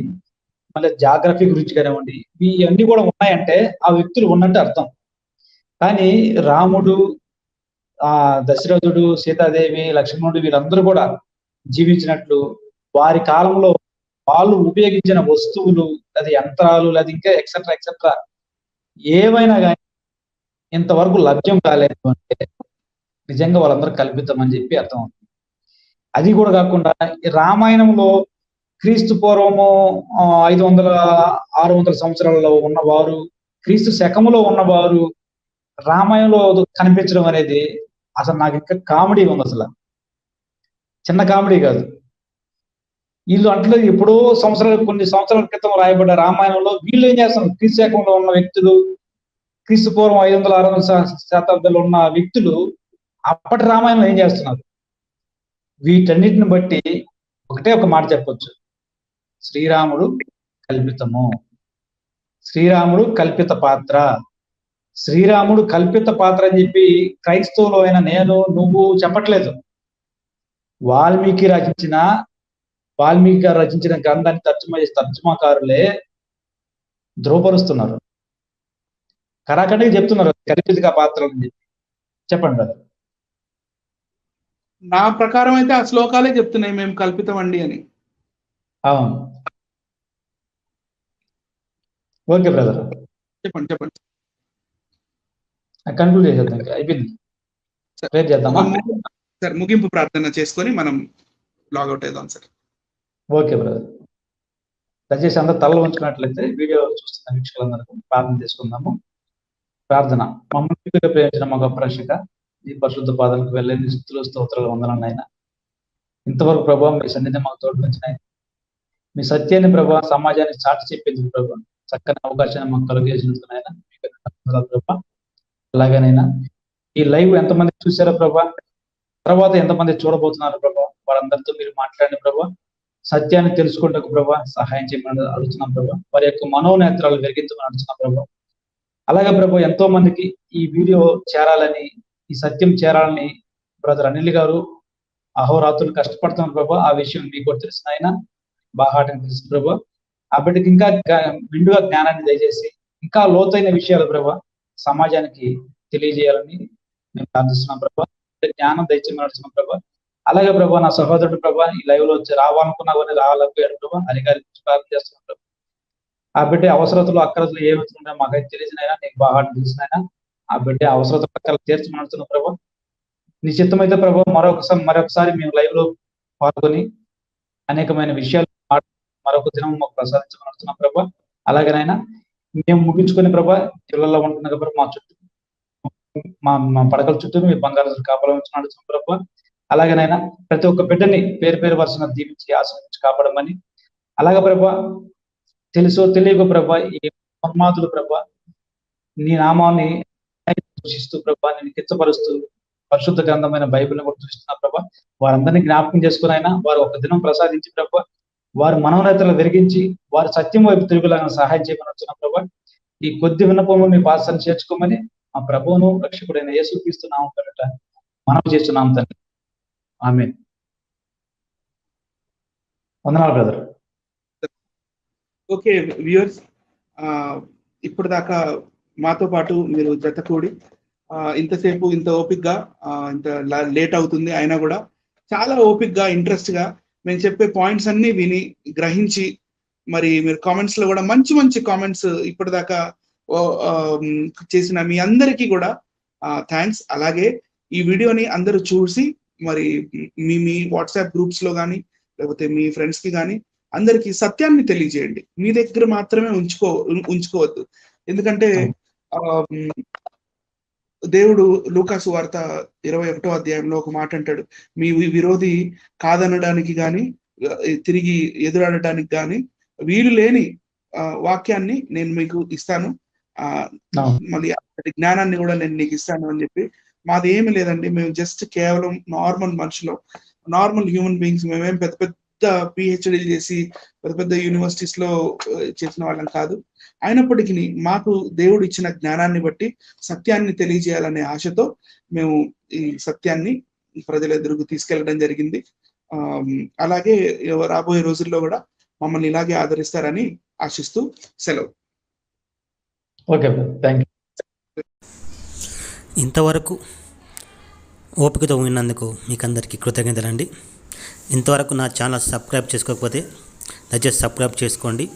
మళ్ళీ జాగ్రఫీ గురించి కానివ్వండి, ఇవన్నీ కూడా ఉన్నాయంటే ఆ వ్యక్తులు ఉన్నట్టు అర్థం. కానీ రాముడు, దశరథుడు, సీతాదేవి, లక్ష్మణుడు వీళ్ళందరూ కూడా జీవించినట్లు వారి కాలంలో వాళ్ళు ఉపయోగించిన వస్తువులు, అది యంత్రాలు, లేదా ఇంకా ఎక్సెట్రా ఏవైనా కానీ ఇంతవరకు లభ్యం కాలేదు అంటే నిజంగా వాళ్ళందరూ కల్పితం అని చెప్పి అర్థం అవుతుంది. అది కూడా కాకుండా ఈ రామాయణంలో క్రీస్తు పూర్వము 500 600 సంవత్సరాలలో ఉన్నవారు, క్రీస్తు శకములో ఉన్నవారు రామాయణంలో కనిపించడం అనేది అసలు నాకు ఇంకా కామెడీ ఉంది. అసలు చిన్న కామెడీ కాదు. వీళ్ళు అంటే ఎప్పుడో కొన్ని సంవత్సరాల క్రితం రాయబడ్డ రామాయణంలో వీళ్ళు ఏం చేస్తున్నారు? క్రీస్తు శకంలో ఉన్న వ్యక్తులు, క్రీస్తు పూర్వం 500 600 శతాబ్దాలు ఉన్న వ్యక్తులు అప్పటి రామాయణంలో ఏం చేస్తున్నారు? వీటన్నిటిని బట్టి ఒకటే ఒక మాట చెప్పొచ్చు: శ్రీరాముడు కల్పితము, శ్రీరాముడు కల్పిత పాత్ర, శ్రీరాముడు కల్పిత పాత్ర అని చెప్పి క్రైస్తవులు అయిన నేను, నువ్వు చెప్పట్లేదు. వాల్మీకి గారు రచించిన గ్రంథాన్ని తర్జుమాకారులే ధ్రువపరుస్తున్నారు, కరాఖండిగా చెప్తున్నారు కల్పిత పాత్రలు అని చెప్పి. చెప్పండి బ్రదర్. నా ప్రకారం అయితే ఆ శ్లోకాలే చెప్తున్నాయి మేము కల్పితం అండి అని. అవును, ఓకే బ్రదర్, చెప్పండి. కన్క్లూడ్ చేసేద్దాం, అయిపోయింది. ప్రేర్ చేద్దామా? సార్ ముగింపు ప్రార్థన చేసుకొని మనం లాగౌట్ అవుదాం సార్. ఓకే బ్రదర్, దయచేసి అందరూ తలలు ఉంచుకున్నట్లయితే వీడియో చూస్తున్న వీక్షకులందరూ ప్రార్థన చేసుకుందాము. ప్రార్థన. మమ్మల్ని ప్రేమించిన మా గొప్ప రక్షక, ఈ పరిశుద్ధ పాదాలకు వెళ్ళేది స్తుతులు స్తోత్రాలు వందనాలు నాయన. ఇంతవరకు ప్రభావ మీ సన్నిధి మాకు తోడు వచ్చినాయి. మీ సత్యాన్ని ప్రభావ సమాజానికి చాటి చెప్పింది ప్రభావ, చక్కని అవకాశాన్ని మాకు కలుగజేసినందుకు నాయన ప్రభా. అలాగనైనా ఈ లైవ్ ఎంతమంది చూసారో ప్రభా, తర్వాత ఎంతమంది చూడబోతున్నారు ప్రభా, వారందరితో మీరు మాట్లాడిన ప్రభా, సత్యాన్ని తెలుసుకుంటకు ప్రభా సహాయం చేయమని అడుగుతున్నాం ప్రభా. వారి యొక్క మనోనేత్రాలు వెలిగించమని అడుగుతున్నాం ప్రభా. అలాగే ప్రభా, ఎంతో మందికి ఈ వీడియో చేరాలని, ఈ సత్యం చేరాలని బ్రదర్ అనిల్ గారు అహోరాత్రులు కష్టపడుతున్నారు ప్రభా. ఆ విషయం మీకు తెలిసిన ఆయన బాహాటం తెలుసు ప్రభా. ఆ బిడ్డకి ఇంకా నిండుగా జ్ఞానాన్ని దయచేసి ఇంకా లోతైన విషయాలు ప్రభా సమాజానికి తెలియజేయాలని మేము ప్రార్థిస్తున్నాం ప్రభా. జ్ఞానం దయచేసి నడుస్తున్నాం ప్రభా. అలాగే ప్రభా, నా సహోదరుడు ప్రభా ఈ లైవ్ లో రావాలనుకున్నా కానీ రావాలనుకోయాడు ప్రభా, అధికారి ప్రార్థన చేస్తున్నాం ప్రభా. ఆ బిడ్డ అవసరతలు అక్కరతలు ఏమవుతుందో మాకైతే తెలిసినైనా, నీకు బాగా తెలిసినైనా ఆ బిడ్డ అవసరత ప్రకారం తీర్చమని అడుగుతున్నాం ప్రభా. నీ చిత్తమైతే ప్రభా మరొకసారి మేము లైవ్ లో పాల్గొని అనేకమైన విషయాలు మరొక దినం మాకు ప్రసాదించమని అడుగుతున్నాం ప్రభా. అలాగేనైనా మేము ముగించుకొని ప్రభా జిల్లాలో ఉంటున్న ప్రభా మా చుట్టూ మా పడకల చుట్టూ మీ బంగారు కాపాడమని అడుగుతున్నాం ప్రభా. అలాగేనైనా ప్రతి ఒక్క బిడ్డని పేరు పేరు వరుసన దీవించి ఆశ్రయించి కాపాడమని, అలాగే ప్రభా తెలుసో తెలియక ప్రభా ఈ ఉన్మాదులు ప్రభా నీ నామాన్ని దూషిస్తూ ప్రభా నేను కిచ్చపరుస్తూ పరిశుద్ధ గ్రంథమైన బైబిల్ని కూడా చూస్తున్నా ప్రభా, వారందరినీ జ్ఞాపకం చేసుకుని అయినా వారు ఒక దినం ప్రసాదించి ప్రభా వారు మనోనేతలు వెలిగించి వారు సత్యం వైపు తిరుగులాగా సహాయం చేయమని వచ్చిన ప్రభా. ఈ కొద్ది విన్నపము మీ పాసాన్ని చేర్చుకోమని మా ప్రభువును రక్షకుడైన యేసుక్రీస్తు నామం పేరిట మనం చేస్తున్నాం తండ్రి, ఆమేన్. వందనాలు బ్రదర్. ఓకే వ్యూవర్స్, ఇప్పుడు దాకా మాతో పాటు మీరు జత కూడి ఇంతసేపు ఇంత ఓపిక్గా ఇంత లేట్ అవుతుంది అయినా కూడా చాలా ఓపిక్గా ఇంట్రెస్ట్గా మేము చెప్పే పాయింట్స్ అన్ని విని గ్రహించి, మరి మీరు కామెంట్స్ లో కూడా మంచి మంచి కామెంట్స్ ఇప్పటిదాకా చేసిన మీ అందరికీ కూడా థ్యాంక్స్. అలాగే ఈ వీడియోని అందరూ చూసి మరి మీ వాట్సాప్ గ్రూప్స్ లో కానీ లేకపోతే మీ ఫ్రెండ్స్ కి కానీ అందరికీ సత్యాన్ని తెలియజేయండి. మీ దగ్గర మాత్రమే ఉంచుకోవద్దు. ఎందుకంటే దేవుడు లూకాసు వార్త 21వ అధ్యాయంలో ఒక మాట అంటాడు, మీ విరోధి కాదనడానికి కానీ తిరిగి ఎదురాడటానికి కానీ వీలు లేని వాక్యాన్ని నేను మీకు ఇస్తాను, మళ్ళీ జ్ఞానాన్ని కూడా నేను నీకు ఇస్తాను అని చెప్పి. మాది ఏమి లేదండి, మేము జస్ట్ కేవలం నార్మల్ మనుషులు, నార్మల్ హ్యూమన్ బీయింగ్స్. మేమేం పెద్ద పెద్ద పిహెచ్డీ చేసి పెద్ద పెద్ద యూనివర్సిటీస్ లో చేసిన వాళ్ళం కాదు. అయినప్పటికీ మాకు దేవుడు ఇచ్చిన జ్ఞానాన్ని బట్టి సత్యాన్ని తెలియజేయాలనే ఆశతో మేము ఈ సత్యాన్ని ప్రజల ఎదురుకు తీసుకెళ్లడం జరిగింది. అలాగే రాబోయే రోజుల్లో కూడా మమ్మల్ని ఇలాగే ఆదరిస్తారని ఆశిస్తూ సెలవు. Okay, thank you. ఇంతవరకు ఓపికతో విన్నందుకు మీకు అందరికీ కృతజ్ఞతలండి. ఇంతవరకు నా ఛానల్ సబ్స్క్రైబ్ చేసుకోకపోతే దయచేసి సబ్స్క్రైబ్ చేసుకోండి,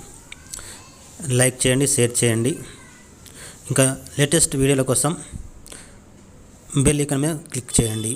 లైక్ చేయండి, షేర్ చేయండి. ఇంకా లేటెస్ట్ వీడియోల కోసం బెల్ ఐకాన్ మీద క్లిక్ చేయండి.